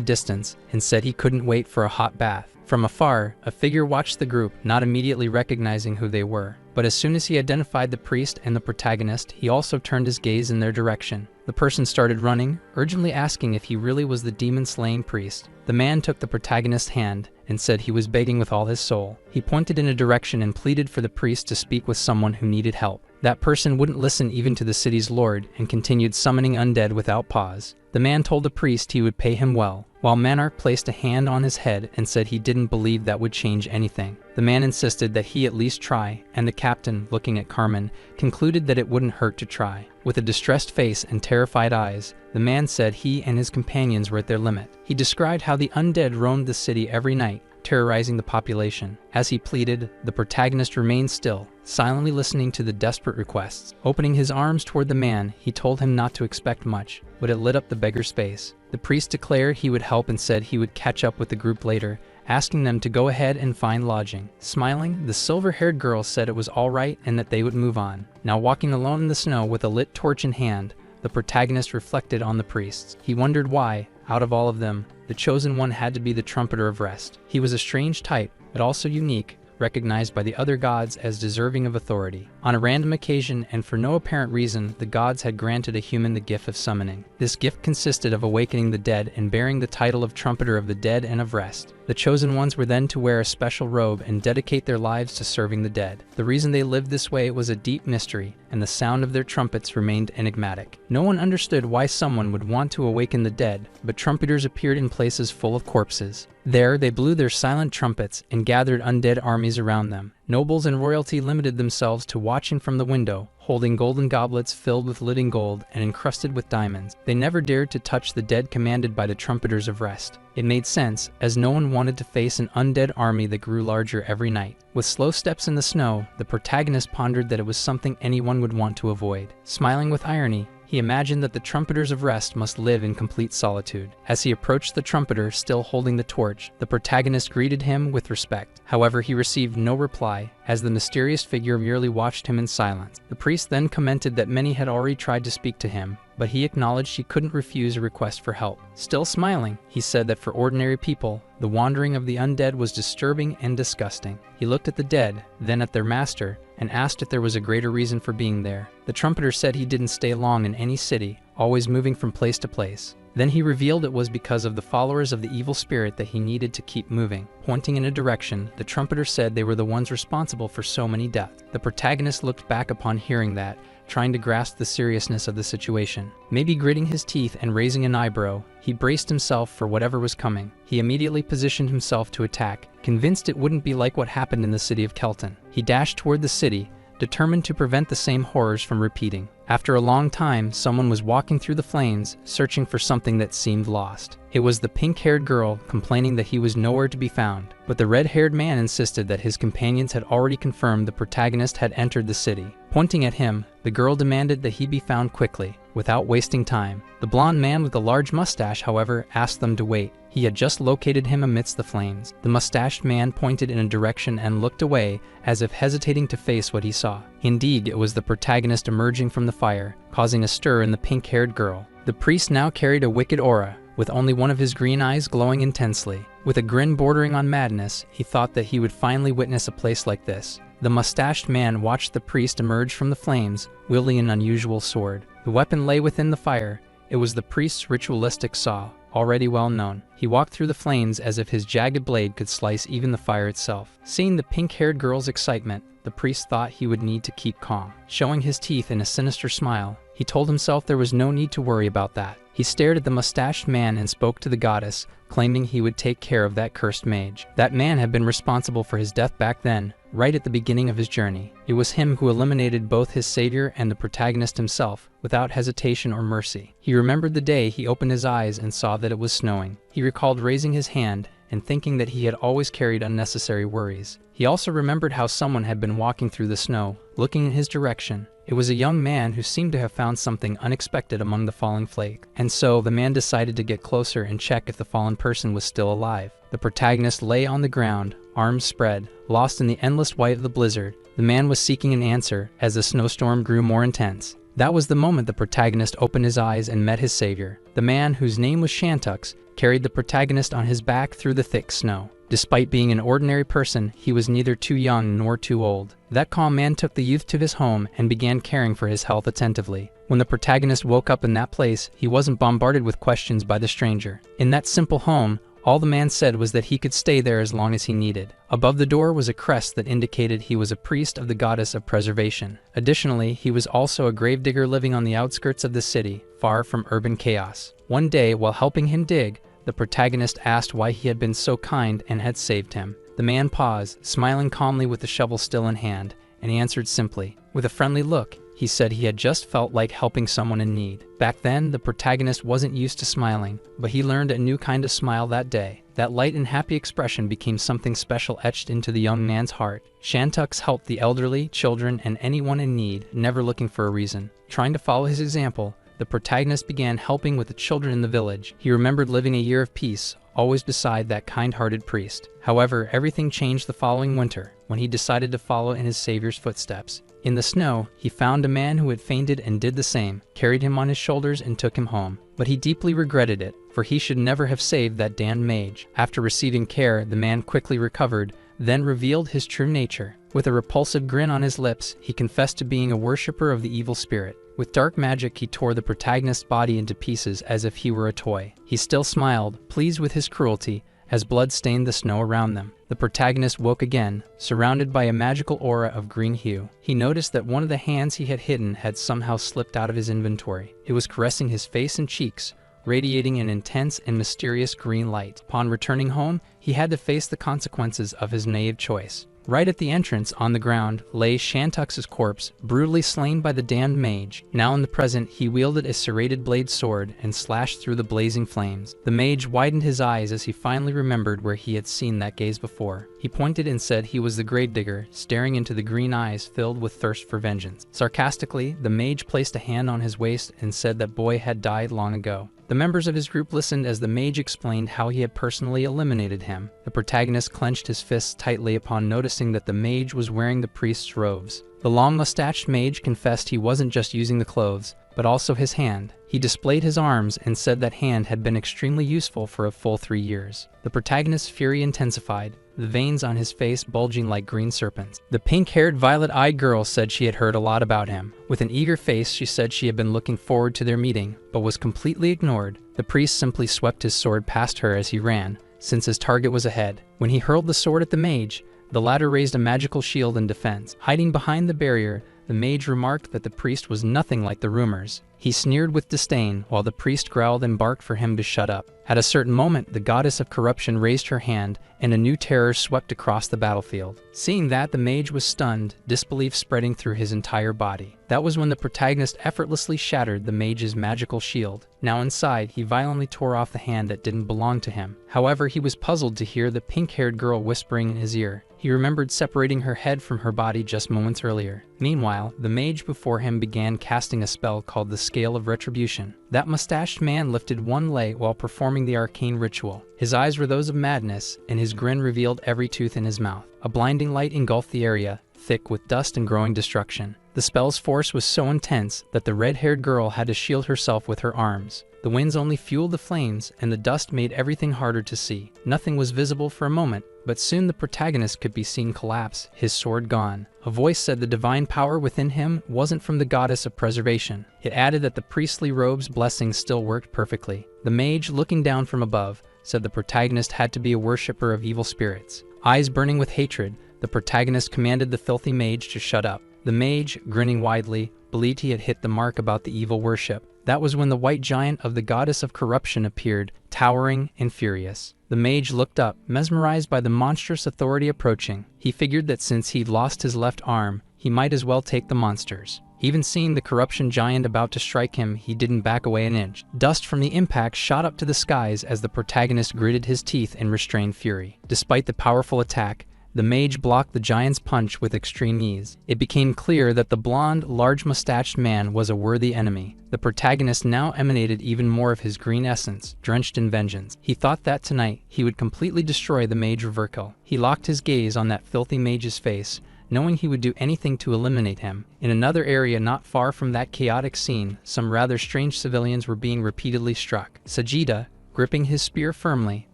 distance and said he couldn't wait for a hot bath. From afar, a figure watched the group, not immediately recognizing who they were. But as soon as he identified the priest and the protagonist, he also turned his gaze in their direction. The person started running, urgently asking if he really was the demon-slaying priest. The man took the protagonist's hand and said he was begging with all his soul. He pointed in a direction and pleaded for the priest to speak with someone who needed help. That person wouldn't listen even to the city's lord and continued summoning undead without pause. The man told the priest he would pay him well, while Manarch placed a hand on his head and said he didn't believe that would change anything. The man insisted that he at least try, and the captain, looking at Carmen, concluded that it wouldn't hurt to try. With a distressed face and terrified eyes, the man said he and his companions were at their limit. He described how the undead roamed the city every night, terrorizing the population. As he pleaded, the protagonist remained still, silently listening to the desperate requests. Opening his arms toward the man, he told him not to expect much, but it lit up the beggar's face. The priest declared he would help and said he would catch up with the group later, asking them to go ahead and find lodging. Smiling, the silver-haired girl said it was all right and that they would move on. Now walking alone in the snow with a lit torch in hand, the protagonist reflected on the priests. He wondered why, out of all of them, the chosen one had to be the trumpeter of rest. He was a strange type, but also unique, recognized by the other gods as deserving of authority. On a random occasion, and for no apparent reason, the gods had granted a human the gift of summoning. This gift consisted of awakening the dead and bearing the title of trumpeter of the dead and of rest. The chosen ones were then to wear a special robe and dedicate their lives to serving the dead. The reason they lived this way was a deep mystery, and the sound of their trumpets remained enigmatic. No one understood why someone would want to awaken the dead, but trumpeters appeared in places full of corpses. There, they blew their silent trumpets and gathered undead armies around them. Nobles and royalty limited themselves to watching from the window, holding golden goblets filled with living gold and encrusted with diamonds. They never dared to touch the dead commanded by the trumpeters of rest. It made sense, as no one wanted to face an undead army that grew larger every night. With slow steps in the snow, the protagonist pondered that it was something anyone would want to avoid. Smiling with irony, He imagined that the trumpeters of rest must live in complete solitude. As he approached the trumpeter still holding the torch, the protagonist greeted him with respect. However, he received no reply, as the mysterious figure merely watched him in silence. The priest then commented that many had already tried to speak to him, but he acknowledged he couldn't refuse a request for help. Still smiling, he said that for ordinary people, the wandering of the undead was disturbing and disgusting. He looked at the dead, then at their master, and asked if there was a greater reason for being there. The trumpeter said he didn't stay long in any city, always moving from place to place. Then he revealed it was because of the followers of the evil spirit that he needed to keep moving. Pointing in a direction, the trumpeter said they were the ones responsible for so many deaths. The protagonist looked back upon hearing that, trying to grasp the seriousness of the situation. Maybe gritting his teeth and raising an eyebrow, he braced himself for whatever was coming. He immediately positioned himself to attack, convinced it wouldn't be like what happened in the city of Kelton. He dashed toward the city, determined to prevent the same horrors from repeating. After a long time, someone was walking through the flames, searching for something that seemed lost. It was the pink-haired girl, complaining that he was nowhere to be found. But the red-haired man insisted that his companions had already confirmed the protagonist had entered the city. Pointing at him, the girl demanded that he be found quickly, without wasting time. The blonde man with the large mustache, however, asked them to wait. He had just located him amidst the flames. The mustached man pointed in a direction and looked away, as if hesitating to face what he saw. Indeed, it was the protagonist emerging from the fire, causing a stir in the pink-haired girl. The priest now carried a wicked aura, with only one of his green eyes glowing intensely. With a grin bordering on madness, he thought that he would finally witness a place like this. The mustached man watched the priest emerge from the flames, wielding an unusual sword. The weapon lay within the fire. It was the priest's ritualistic saw, already well known. He walked through the flames as if his jagged blade could slice even the fire itself. Seeing the pink-haired girl's excitement, the priest thought he would need to keep calm. Showing his teeth in a sinister smile, he told himself there was no need to worry about that. He stared at the mustached man and spoke to the goddess, claiming he would take care of that cursed mage. That man had been responsible for his death back then, right at the beginning of his journey. It was him who eliminated both his savior and the protagonist himself, without hesitation or mercy. He remembered the day he opened his eyes and saw that it was snowing. He recalled raising his hand and thinking that he had always carried unnecessary worries. He also remembered how someone had been walking through the snow, looking in his direction. It was a young man who seemed to have found something unexpected among the falling flake. And so, the man decided to get closer and check if the fallen person was still alive. The protagonist lay on the ground, arms spread, lost in the endless white of the blizzard. The man was seeking an answer as the snowstorm grew more intense. That was the moment the protagonist opened his eyes and met his savior. The man, whose name was Shantux, carried the protagonist on his back through the thick snow. Despite being an ordinary person, he was neither too young nor too old. That calm man took the youth to his home and began caring for his health attentively. When the protagonist woke up in that place, he wasn't bombarded with questions by the stranger. In that simple home, all the man said was that he could stay there as long as he needed. Above the door was a crest that indicated he was a priest of the goddess of preservation. Additionally, he was also a gravedigger living on the outskirts of the city, far from urban chaos. One day, while helping him dig, the protagonist asked why he had been so kind and had saved him. The man paused, smiling calmly with the shovel still in hand, and he answered simply. With a friendly look, he said he had just felt like helping someone in need. Back then, the protagonist wasn't used to smiling, but he learned a new kind of smile that day. That light and happy expression became something special etched into the young man's heart. Shantux helped the elderly, children, and anyone in need, never looking for a reason. Trying to follow his example, the protagonist began helping with the children in the village. He remembered living a year of peace, always beside that kind-hearted priest. However, everything changed the following winter, when he decided to follow in his savior's footsteps. In the snow, he found a man who had fainted and did the same, carried him on his shoulders and took him home. But he deeply regretted it, for he should never have saved that damned mage. After receiving care, the man quickly recovered, then revealed his true nature. With a repulsive grin on his lips, he confessed to being a worshipper of the evil spirit. With dark magic, he tore the protagonist's body into pieces as if he were a toy. He still smiled, pleased with his cruelty, as blood stained the snow around them. The protagonist woke again, surrounded by a magical aura of green hue. He noticed that one of the hands he had hidden had somehow slipped out of his inventory. It was caressing his face and cheeks, radiating an intense and mysterious green light. Upon returning home, he had to face the consequences of his naive choice. Right at the entrance, on the ground, lay Shantux's corpse, brutally slain by the damned mage. Now in the present, he wielded a serrated blade sword and slashed through the blazing flames. The mage widened his eyes as he finally remembered where he had seen that gaze before. He pointed and said he was the gravedigger, staring into the green eyes filled with thirst for vengeance. Sarcastically, the mage placed a hand on his waist and said that boy had died long ago. The members of his group listened as the mage explained how he had personally eliminated him. The protagonist clenched his fists tightly upon noticing that the mage was wearing the priest's robes. The long-mustached mage confessed he wasn't just using the clothes, but also his hand. He displayed his arms and said that hand had been extremely useful for a full 3 years. The protagonist's fury intensified, the veins on his face bulging like green serpents. The pink-haired, violet-eyed girl said she had heard a lot about him. With an eager face, she said she had been looking forward to their meeting, but was completely ignored. The priest simply swept his sword past her as he ran, since his target was ahead. When he hurled the sword at the mage, the latter raised a magical shield in defense. Hiding behind the barrier, the mage remarked that the priest was nothing like the rumors. He sneered with disdain, while the priest growled and barked for him to shut up. At a certain moment, the goddess of corruption raised her hand, and a new terror swept across the battlefield. Seeing that, the mage was stunned, disbelief spreading through his entire body. That was when the protagonist effortlessly shattered the mage's magical shield. Now inside, he violently tore off the hand that didn't belong to him. However, he was puzzled to hear the pink-haired girl whispering in his ear. He remembered separating her head from her body just moments earlier. Meanwhile, the mage before him began casting a spell called the Scale of Retribution. That mustached man lifted one leg while performing the arcane ritual. His eyes were those of madness, and his grin revealed every tooth in his mouth. A blinding light engulfed the area, thick with dust and growing destruction. The spell's force was so intense that the red-haired girl had to shield herself with her arms. The winds only fueled the flames, and the dust made everything harder to see. Nothing was visible for a moment, but soon the protagonist could be seen collapse, his sword gone. A voice said the divine power within him wasn't from the goddess of preservation. It added that the priestly robe's blessings still worked perfectly. The mage, looking down from above, said the protagonist had to be a worshipper of evil spirits. Eyes burning with hatred, the protagonist commanded the filthy mage to shut up. The mage, grinning widely, believed he had hit the mark about the evil worship. That was when the white giant of the goddess of corruption appeared, towering and furious. The mage looked up, mesmerized by the monstrous authority approaching. He figured that since he'd lost his left arm, he might as well take the monsters. Even seeing the corruption giant about to strike him, he didn't back away an inch. Dust from the impact shot up to the skies as the protagonist gritted his teeth in restrained fury. Despite the powerful attack, the mage blocked the giant's punch with extreme ease. It became clear that the blonde, large-mustached man was a worthy enemy. The protagonist now emanated even more of his green essence, drenched in vengeance. He thought that tonight, he would completely destroy the mage Reverkel. He locked his gaze on that filthy mage's face, knowing he would do anything to eliminate him. In another area not far from that chaotic scene, some rather strange civilians were being repeatedly struck. Sajida, gripping his spear firmly,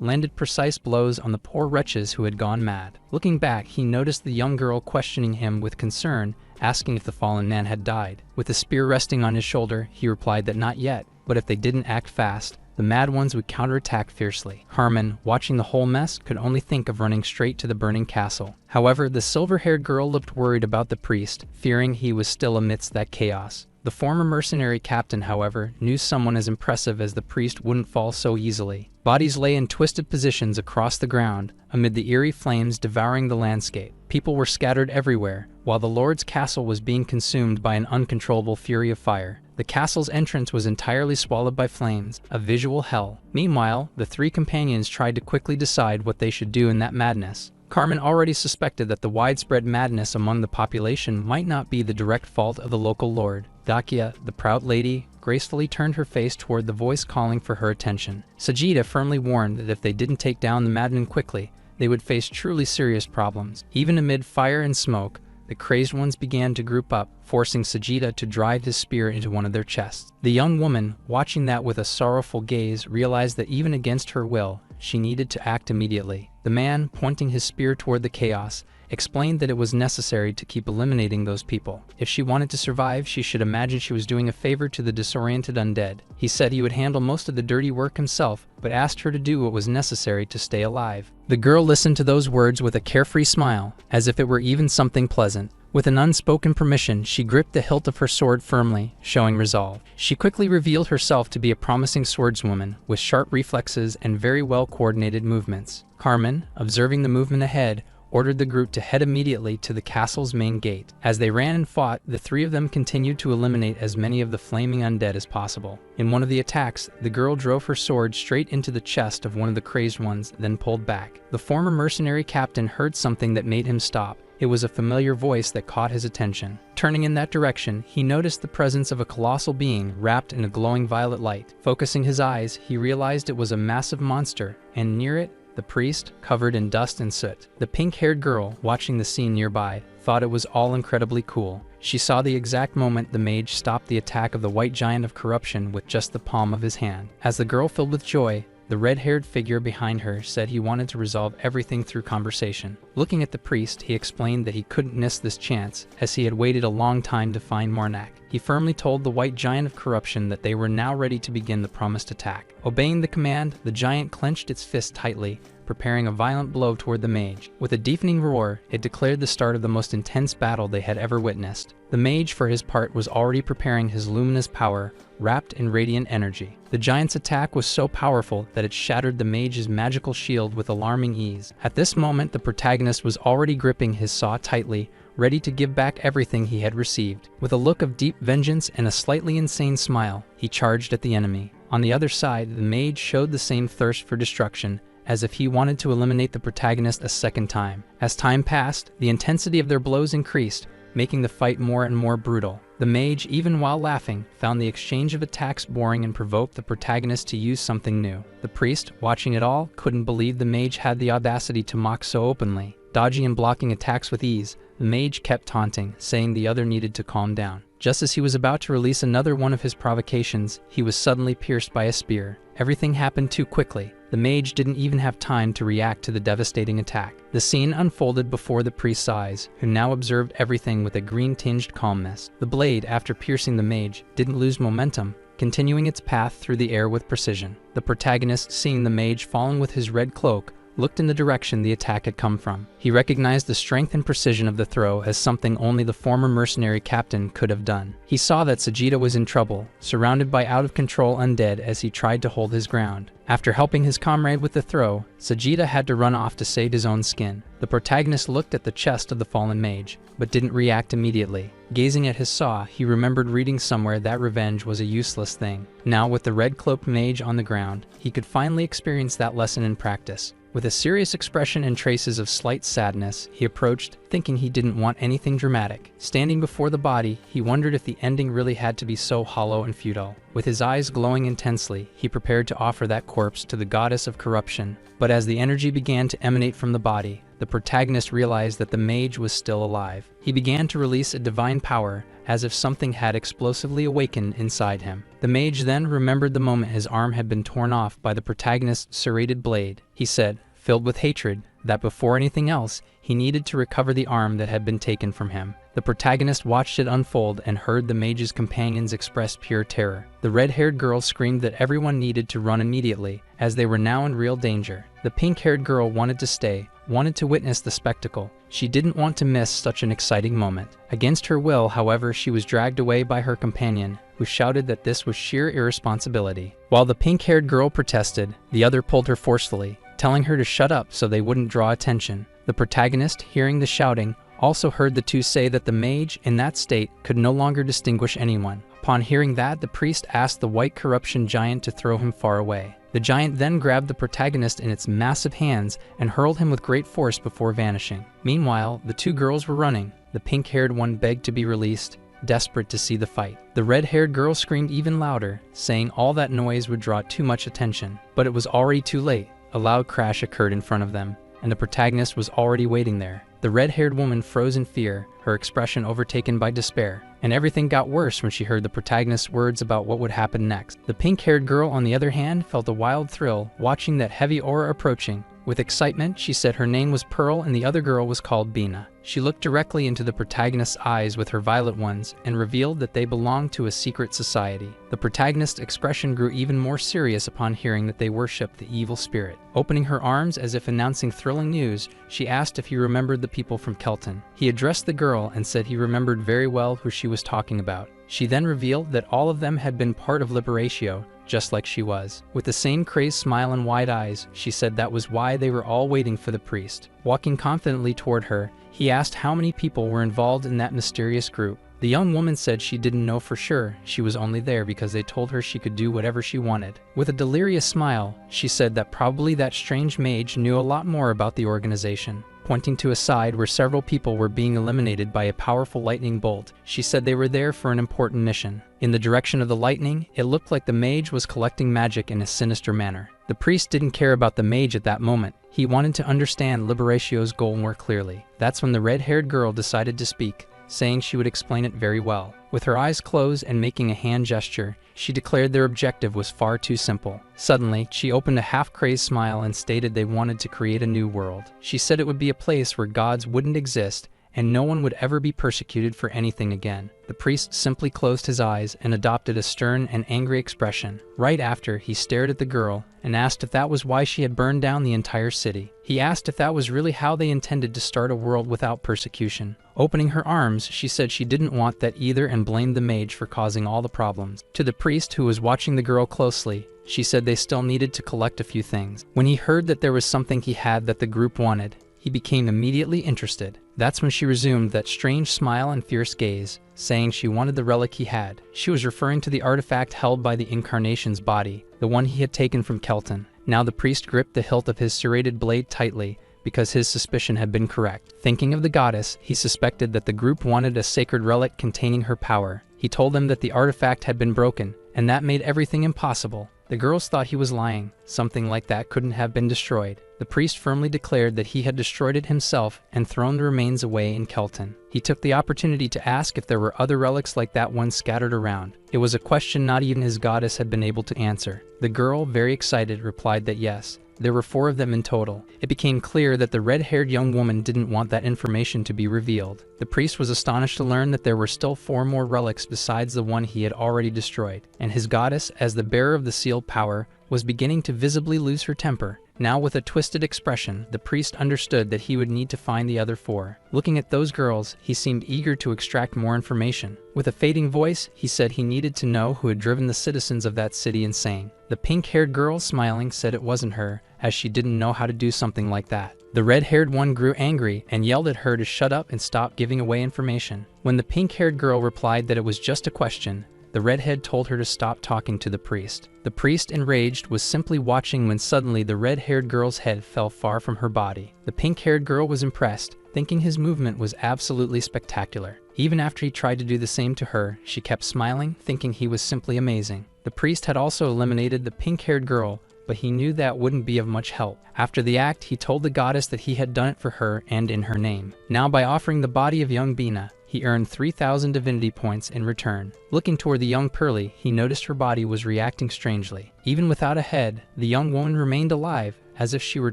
landed precise blows on the poor wretches who had gone mad. Looking back, he noticed the young girl questioning him with concern, asking if the fallen man had died. With the spear resting on his shoulder, he replied that not yet, but if they didn't act fast, the mad ones would counterattack fiercely. Carmen, watching the whole mess, could only think of running straight to the burning castle. However, the silver-haired girl looked worried about the priest, fearing he was still amidst that chaos. The former mercenary captain, however, knew someone as impressive as the priest wouldn't fall so easily. Bodies lay in twisted positions across the ground, amid the eerie flames devouring the landscape. People were scattered everywhere, while the Lord's castle was being consumed by an uncontrollable fury of fire. The castle's entrance was entirely swallowed by flames, a visual hell. Meanwhile, the three companions tried to quickly decide what they should do in that madness. Carmen already suspected that the widespread madness among the population might not be the direct fault of the local lord. Dakia, the proud lady, gracefully turned her face toward the voice calling for her attention. Sajida firmly warned that if they didn't take down the madmen quickly, they would face truly serious problems. Even amid fire and smoke, the crazed ones began to group up, forcing Sajida to drive his spear into one of their chests. The young woman, watching that with a sorrowful gaze, realized that even against her will, she needed to act immediately. The man, pointing his spear toward the chaos, explained that it was necessary to keep eliminating those people. If she wanted to survive, she should imagine she was doing a favor to the disoriented undead. He said he would handle most of the dirty work himself, but asked her to do what was necessary to stay alive. The girl listened to those words with a carefree smile, as if it were even something pleasant. With an unspoken permission, she gripped the hilt of her sword firmly, showing resolve. She quickly revealed herself to be a promising swordswoman, with sharp reflexes and very well-coordinated movements. Carmen, observing the movement ahead, ordered the group to head immediately to the castle's main gate. As they ran and fought, the three of them continued to eliminate as many of the flaming undead as possible. In one of the attacks, the girl drove her sword straight into the chest of one of the crazed ones, then pulled back. The former mercenary captain heard something that made him stop. It was a familiar voice that caught his attention. Turning in that direction, he noticed the presence of a colossal being wrapped in a glowing violet light. Focusing his eyes, he realized it was a massive monster, and near it, the priest, covered in dust and soot. The pink-haired girl, watching the scene nearby, thought it was all incredibly cool. She saw the exact moment the mage stopped the attack of the white giant of corruption with just the palm of his hand. As the girl filled with joy, the red-haired figure behind her said he wanted to resolve everything through conversation. Looking at the priest, he explained that he couldn't miss this chance, as he had waited a long time to find Marnak. He firmly told the white giant of corruption that they were now ready to begin the promised attack. Obeying the command, the giant clenched its fist tightly, preparing a violent blow toward the mage. With a deafening roar, it declared the start of the most intense battle they had ever witnessed. The mage, for his part, was already preparing his luminous power, wrapped in radiant energy. The giant's attack was so powerful that it shattered the mage's magical shield with alarming ease. At this moment, the protagonist was already gripping his saw tightly, ready to give back everything he had received. With a look of deep vengeance and a slightly insane smile, he charged at the enemy. On the other side, the mage showed the same thirst for destruction, as if he wanted to eliminate the protagonist a second time. As time passed, the intensity of their blows increased, making the fight more and more brutal. The mage, even while laughing, found the exchange of attacks boring and provoked the protagonist to use something new. The priest, watching it all, couldn't believe the mage had the audacity to mock so openly. Dodging and blocking attacks with ease, the mage kept taunting, saying the other needed to calm down. Just as he was about to release another one of his provocations, he was suddenly pierced by a spear. Everything happened too quickly. The mage didn't even have time to react to the devastating attack. The scene unfolded before the priest's eyes, who now observed everything with a green-tinged calmness. The blade, after piercing the mage, didn't lose momentum, continuing its path through the air with precision. The protagonist, seeing the mage falling with his red cloak, looked in the direction the attack had come from. He recognized the strength and precision of the throw as something only the former mercenary captain could have done. He saw that Sajida was in trouble, surrounded by out-of-control undead as he tried to hold his ground. After helping his comrade with the throw, Sajida had to run off to save his own skin. The protagonist looked at the chest of the fallen mage, but didn't react immediately. Gazing at his saw, he remembered reading somewhere that revenge was a useless thing. Now, with the red-cloaked mage on the ground, he could finally experience that lesson in practice. With a serious expression and traces of slight sadness, he approached, thinking he didn't want anything dramatic. Standing before the body, he wondered if the ending really had to be so hollow and futile. With his eyes glowing intensely, he prepared to offer that corpse to the goddess of corruption. But as the energy began to emanate from the body, the protagonist realized that the mage was still alive. He began to release a divine power, as if something had explosively awakened inside him. The mage then remembered the moment his arm had been torn off by the protagonist's serrated blade. He said, filled with hatred, that before anything else, he needed to recover the arm that had been taken from him. The protagonist watched it unfold and heard the mage's companions express pure terror. The red-haired girl screamed that everyone needed to run immediately, as they were now in real danger. The pink-haired girl wanted to stay, wanted to witness the spectacle. She didn't want to miss such an exciting moment. Against her will, however, she was dragged away by her companion, who shouted that this was sheer irresponsibility. While the pink-haired girl protested, the other pulled her forcefully, telling her to shut up so they wouldn't draw attention. The protagonist, hearing the shouting, also heard the two say that the mage, in that state, could no longer distinguish anyone. Upon hearing that, the priest asked the white corruption giant to throw him far away. The giant then grabbed the protagonist in its massive hands and hurled him with great force before vanishing. Meanwhile, the two girls were running. The pink-haired one begged to be released, desperate to see the fight. The red-haired girl screamed even louder, saying all that noise would draw too much attention. But it was already too late. A loud crash occurred in front of them, and the protagonist was already waiting there. The red-haired woman froze in fear, her expression overtaken by despair, and everything got worse when she heard the protagonist's words about what would happen next. The pink-haired girl, on the other hand, felt a wild thrill watching that heavy aura approaching. With excitement, she said her name was Pearl and the other girl was called Bina. She looked directly into the protagonist's eyes with her violet ones and revealed that they belonged to a secret society. The protagonist's expression grew even more serious upon hearing that they worshipped the evil spirit. Opening her arms as if announcing thrilling news, she asked if he remembered the people from Kelton. He addressed the girl and said he remembered very well who she was talking about. She then revealed that all of them had been part of Liberatio, just like she was. With the same crazed smile and wide eyes, she said that was why they were all waiting for the priest. Walking confidently toward her, he asked how many people were involved in that mysterious group. The young woman said she didn't know for sure, she was only there because they told her she could do whatever she wanted. With a delirious smile, she said that probably that strange mage knew a lot more about the organization. Pointing to a side where several people were being eliminated by a powerful lightning bolt, she said they were there for an important mission. In the direction of the lightning, it looked like the mage was collecting magic in a sinister manner. The priest didn't care about the mage at that moment. He wanted to understand Liberatio's goal more clearly. That's when the red-haired girl decided to speak, saying she would explain it very well. With her eyes closed and making a hand gesture, she declared their objective was far too simple. Suddenly, she opened a half-crazed smile and stated they wanted to create a new world. She said it would be a place where gods wouldn't exist and no one would ever be persecuted for anything again. The priest simply closed his eyes and adopted a stern and angry expression. Right after, he stared at the girl and asked if that was why she had burned down the entire city. He asked if that was really how they intended to start a world without persecution. Opening her arms, she said she didn't want that either and blamed the mage for causing all the problems. To the priest, who was watching the girl closely, she said they still needed to collect a few things. When he heard that there was something he had that the group wanted, he became immediately interested. That's when she resumed that strange smile and fierce gaze, saying she wanted the relic he had. She was referring to the artifact held by the Incarnation's body, the one he had taken from Kelton. Now the priest gripped the hilt of his serrated blade tightly, because his suspicion had been correct. Thinking of the goddess, he suspected that the group wanted a sacred relic containing her power. He told them that the artifact had been broken, and that made everything impossible. The girls thought he was lying. Something like that couldn't have been destroyed. The priest firmly declared that he had destroyed it himself and thrown the remains away in Kelton. He took the opportunity to ask if there were other relics like that one scattered around. It was a question not even his goddess had been able to answer. The girl, very excited, replied that yes, there were 4 of them in total. It became clear that the red-haired young woman didn't want that information to be revealed. The priest was astonished to learn that there were still 4 more relics besides the one he had already destroyed, and his goddess, as the bearer of the sealed power, was beginning to visibly lose her temper. Now with a twisted expression, the priest understood that he would need to find the other 4. Looking at those girls, he seemed eager to extract more information. With a fading voice, he said he needed to know who had driven the citizens of that city insane. The pink-haired girl, smiling, said it wasn't her, as she didn't know how to do something like that. The red-haired one grew angry and yelled at her to shut up and stop giving away information. When the pink-haired girl replied that it was just a question, the redhead told her to stop talking to the priest. The priest, enraged, was simply watching when suddenly the red-haired girl's head fell far from her body. The pink-haired girl was impressed, thinking his movement was absolutely spectacular. Even after he tried to do the same to her, she kept smiling, thinking he was simply amazing. The priest had also eliminated the pink-haired girl, but he knew that wouldn't be of much help. After the act, he told the goddess that he had done it for her and in her name. Now, by offering the body of young Bina, he earned 3,000 divinity points in return. Looking toward the young Pearly, he noticed her body was reacting strangely. Even without a head, the young woman remained alive, as if she were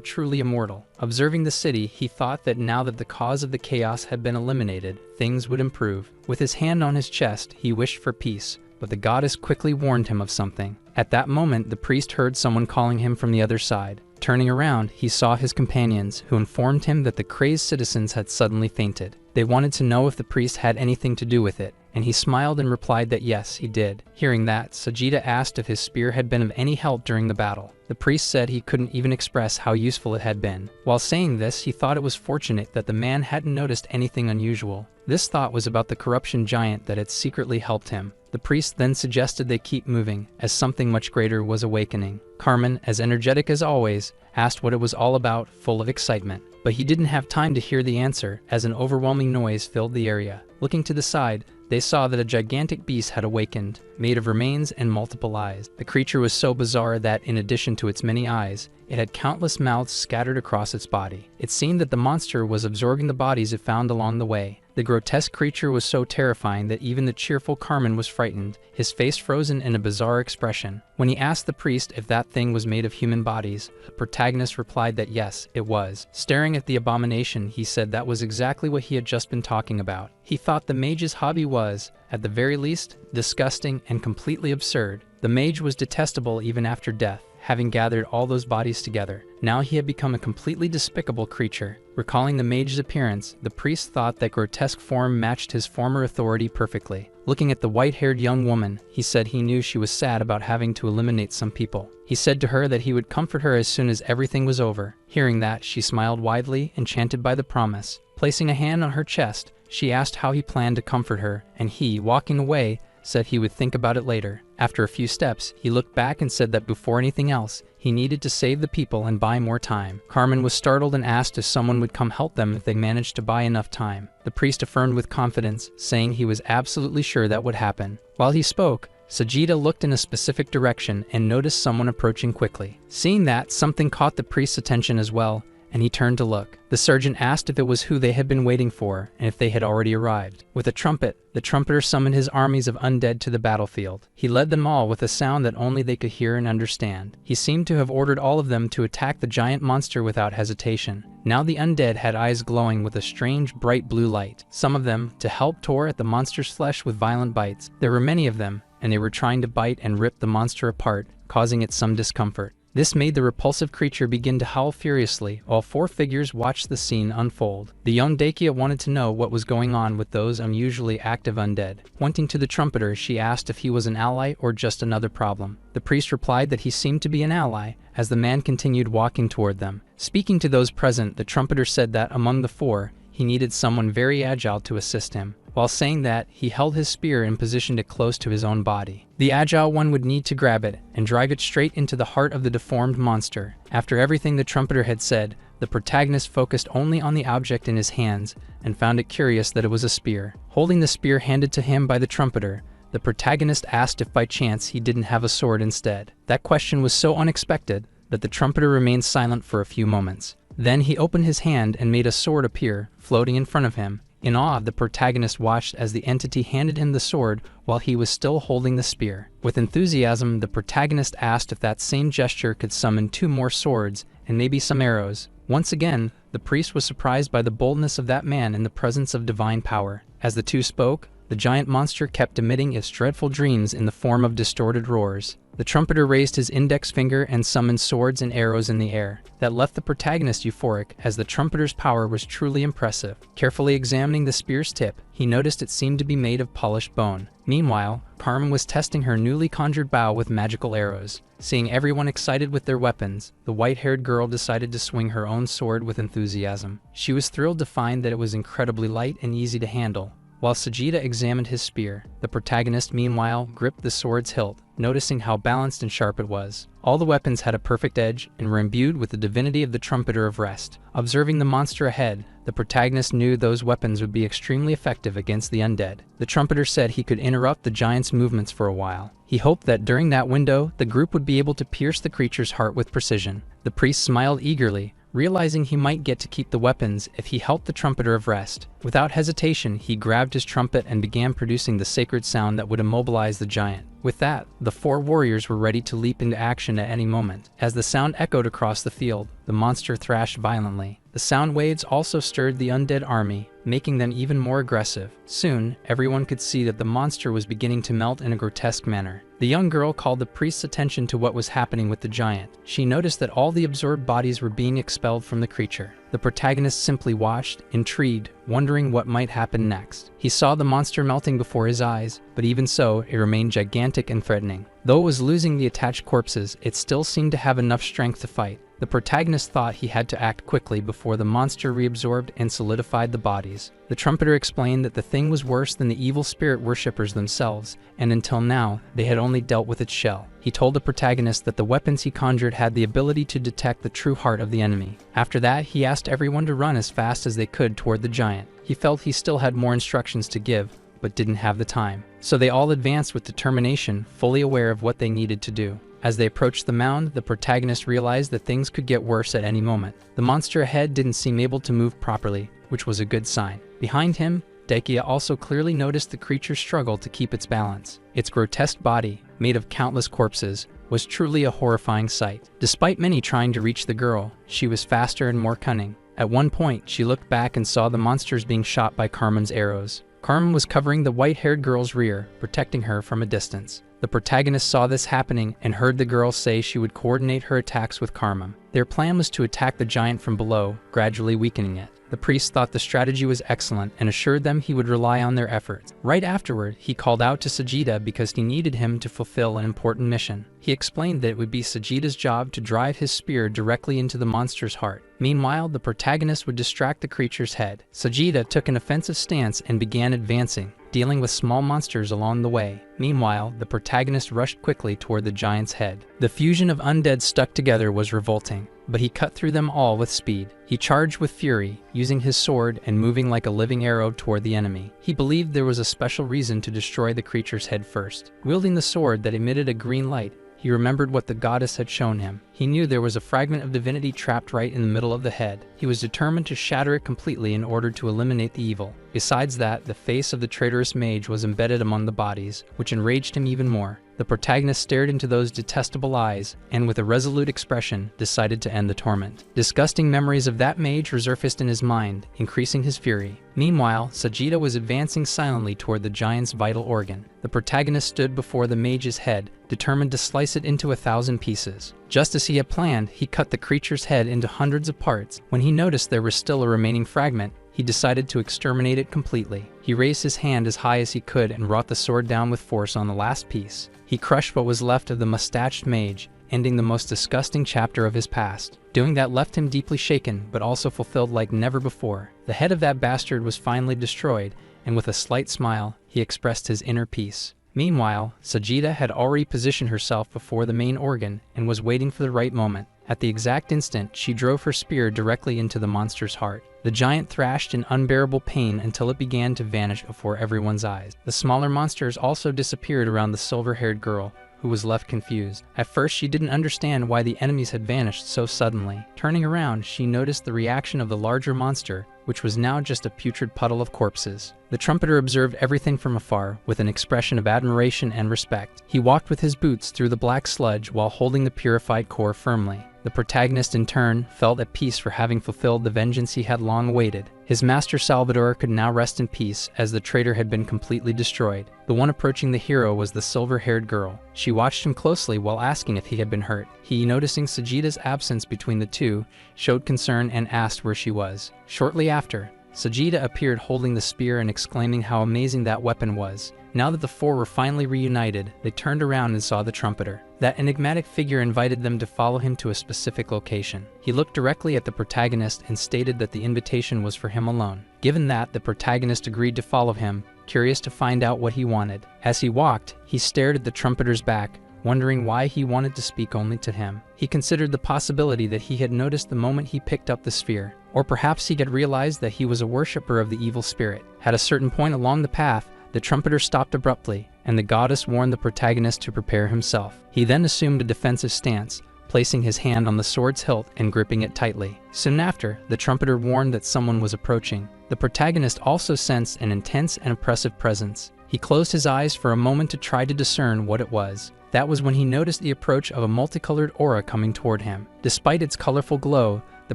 truly immortal. Observing the city, he thought that now that the cause of the chaos had been eliminated, things would improve. With his hand on his chest, he wished for peace, but the goddess quickly warned him of something. At that moment, the priest heard someone calling him from the other side. Turning around, he saw his companions, who informed him that the crazed citizens had suddenly fainted. They wanted to know if the priest had anything to do with it, and he smiled and replied that yes, he did. Hearing that, Sajida asked if his spear had been of any help during the battle. The priest said he couldn't even express how useful it had been. While saying this, he thought it was fortunate that the man hadn't noticed anything unusual. This thought was about the corruption giant that had secretly helped him. The priest then suggested they keep moving, as something much greater was awakening. Carmen, as energetic as always, asked what it was all about, full of excitement. But he didn't have time to hear the answer, as an overwhelming noise filled the area. Looking to the side, they saw that a gigantic beast had awakened, made of remains and multiple eyes. The creature was so bizarre that, in addition to its many eyes, it had countless mouths scattered across its body. It seemed that the monster was absorbing the bodies it found along the way. The grotesque creature was so terrifying that even the cheerful Carmen was frightened, his face frozen in a bizarre expression. When he asked the priest if that thing was made of human bodies, the protagonist replied that yes, it was. Staring at the abomination, he said that was exactly what he had just been talking about. He thought the mage's hobby was, at the very least, disgusting and completely absurd. The mage was detestable even after death. having gathered all those bodies together. Now he had become a completely despicable creature. Recalling the mage's appearance, the priest thought that grotesque form matched his former authority perfectly. Looking at the white-haired young woman, he said he knew she was sad about having to eliminate some people. He said to her that he would comfort her as soon as everything was over. Hearing that, she smiled widely, enchanted by the promise. Placing a hand on her chest, she asked how he planned to comfort her, and he, walking away, said he would think about it later. After a few steps, he looked back and said that before anything else, he needed to save the people and buy more time. Carmen was startled and asked if someone would come help them if they managed to buy enough time. The priest affirmed with confidence, saying he was absolutely sure that would happen. While he spoke, Sajida looked in a specific direction and noticed someone approaching quickly. Seeing that, something caught the priest's attention as well, and he turned to look. The sergeant asked if it was who they had been waiting for and if they had already arrived. With a trumpet, the trumpeter summoned his armies of undead to the battlefield. He led them all with a sound that only they could hear and understand. He seemed to have ordered all of them to attack the giant monster without hesitation. Now the undead had eyes glowing with a strange bright blue light. Some of them, to help, tore at the monster's flesh with violent bites. There were many of them, and they were trying to bite and rip the monster apart, causing it some discomfort. This made the repulsive creature begin to howl furiously, while four figures watched the scene unfold. The young Dakia wanted to know what was going on with those unusually active undead. Pointing to the trumpeter, she asked if he was an ally or just another problem. The priest replied that he seemed to be an ally, as the man continued walking toward them. Speaking to those present, the trumpeter said that among the four, he needed someone very agile to assist him. While saying that, he held his spear and positioned it close to his own body. The agile one would need to grab it and drive it straight into the heart of the deformed monster. After everything the trumpeter had said, the protagonist focused only on the object in his hands and found it curious that it was a spear. Holding the spear handed to him by the trumpeter, the protagonist asked if by chance he didn't have a sword instead. That question was so unexpected that the trumpeter remained silent for a few moments. Then he opened his hand and made a sword appear, floating in front of him. In awe, the protagonist watched as the entity handed him the sword while he was still holding the spear. With enthusiasm, the protagonist asked if that same gesture could summon 2 more swords and maybe some arrows. Once again, the priest was surprised by the boldness of that man in the presence of divine power. As the two spoke, the giant monster kept emitting its dreadful dreams in the form of distorted roars. The trumpeter raised his index finger and summoned swords and arrows in the air. That left the protagonist euphoric, as the trumpeter's power was truly impressive. Carefully examining the spear's tip, he noticed it seemed to be made of polished bone. Meanwhile, Carmen was testing her newly conjured bow with magical arrows. Seeing everyone excited with their weapons, the white-haired girl decided to swing her own sword with enthusiasm. She was thrilled to find that it was incredibly light and easy to handle. While Sajida examined his spear, the protagonist meanwhile gripped the sword's hilt, noticing how balanced and sharp it was. All the weapons had a perfect edge and were imbued with the divinity of the Trumpeter of Rest. Observing the monster ahead, the protagonist knew those weapons would be extremely effective against the undead. The Trumpeter said he could interrupt the giant's movements for a while. He hoped that during that window, the group would be able to pierce the creature's heart with precision. The priest smiled eagerly, realizing he might get to keep the weapons if he helped the Trumpeter of Rest. Without hesitation, he grabbed his trumpet and began producing the sacred sound that would immobilize the giant. With that, the 4 warriors were ready to leap into action at any moment. As the sound echoed across the field, the monster thrashed violently. The sound waves also stirred the undead army, making them even more aggressive. Soon, everyone could see that the monster was beginning to melt in a grotesque manner. The young girl called the priest's attention to what was happening with the giant. She noticed that all the absorbed bodies were being expelled from the creature. The protagonist simply watched, intrigued, wondering what might happen next. He saw the monster melting before his eyes, but even so, it remained gigantic and threatening. Though it was losing the attached corpses, it still seemed to have enough strength to fight. The protagonist thought he had to act quickly before the monster reabsorbed and solidified the bodies. The Trumpeter explained that the thing was worse than the evil spirit worshippers themselves, and until now, they had only dealt with its shell. He told the protagonist that the weapons he conjured had the ability to detect the true heart of the enemy. After that, he asked everyone to run as fast as they could toward the giant. He felt he still had more instructions to give, but didn't have the time. So they all advanced with determination, fully aware of what they needed to do. As they approached the mound, the protagonist realized that things could get worse at any moment. The monster ahead didn't seem able to move properly, which was a good sign. Behind him, Dakia also clearly noticed the creature's struggle to keep its balance. Its grotesque body, made of countless corpses, was truly a horrifying sight. Despite many trying to reach the girl, she was faster and more cunning. At one point, she looked back and saw the monsters being shot by Carmen's arrows. Carmen was covering the white-haired girl's rear, protecting her from a distance. The protagonist saw this happening and heard the girl say she would coordinate her attacks with Karma. Their plan was to attack the giant from below, gradually weakening it. The priest thought the strategy was excellent and assured them he would rely on their efforts. Right afterward, he called out to Sajida because he needed him to fulfill an important mission. He explained that it would be Sajida's job to drive his spear directly into the monster's heart. Meanwhile, the protagonist would distract the creature's head. Sajida took an offensive stance and began advancing, dealing with small monsters along the way. Meanwhile, the protagonist rushed quickly toward the giant's head. The fusion of undead stuck together was revolting, but he cut through them all with speed. He charged with fury, using his sword and moving like a living arrow toward the enemy. He believed there was a special reason to destroy the creature's head first. Wielding the sword that emitted a green light, he remembered what the goddess had shown him. He knew there was a fragment of divinity trapped right in the middle of the head. He was determined to shatter it completely in order to eliminate the evil. Besides that, the face of the traitorous mage was embedded among the bodies, which enraged him even more. The protagonist stared into those detestable eyes, and with a resolute expression, decided to end the torment. Disgusting memories of that mage resurfaced in his mind, increasing his fury. Meanwhile, Sajida was advancing silently toward the giant's vital organ. The protagonist stood before the mage's head, determined to slice it into 1,000 pieces. Just as he had planned, he cut the creature's head into hundreds of parts. When he noticed there was still a remaining fragment, he decided to exterminate it completely. He raised his hand as high as he could and brought the sword down with force on the last piece. He crushed what was left of the mustached mage, ending the most disgusting chapter of his past. Doing that left him deeply shaken, but also fulfilled like never before. The head of that bastard was finally destroyed, and with a slight smile, he expressed his inner peace. Meanwhile, Sajida had already positioned herself before the main organ and was waiting for the right moment. At the exact instant, she drove her spear directly into the monster's heart. The giant thrashed in unbearable pain until it began to vanish before everyone's eyes. The smaller monsters also disappeared around the silver-haired girl, who was left confused. At first, she didn't understand why the enemies had vanished so suddenly. Turning around, she noticed the reaction of the larger monster, which was now just a putrid puddle of corpses. The trumpeter observed everything from afar, with an expression of admiration and respect. He walked with his boots through the black sludge while holding the purified core firmly. The protagonist, in turn, felt at peace for having fulfilled the vengeance he had long awaited. His master Salvador could now rest in peace, as the traitor had been completely destroyed. The one approaching the hero was the silver-haired girl. She watched him closely while asking if he had been hurt. He, noticing Sajida's absence between the two, showed concern and asked where she was. Shortly after, Sajida appeared holding the spear and exclaiming how amazing that weapon was. Now that the four were finally reunited, they turned around and saw the trumpeter. That enigmatic figure invited them to follow him to a specific location. He looked directly at the protagonist and stated that the invitation was for him alone. Given that, the protagonist agreed to follow him, curious to find out what he wanted. As he walked, he stared at the trumpeter's back, wondering why he wanted to speak only to him. He considered the possibility that he had noticed the moment he picked up the sphere, or perhaps he had realized that he was a worshipper of the evil spirit. At a certain point along the path, the trumpeter stopped abruptly, and the goddess warned the protagonist to prepare himself. He then assumed a defensive stance, placing his hand on the sword's hilt and gripping it tightly. Soon after, the trumpeter warned that someone was approaching. The protagonist also sensed an intense and oppressive presence. He closed his eyes for a moment to try to discern what it was. That was when he noticed the approach of a multicolored aura coming toward him. Despite its colorful glow, the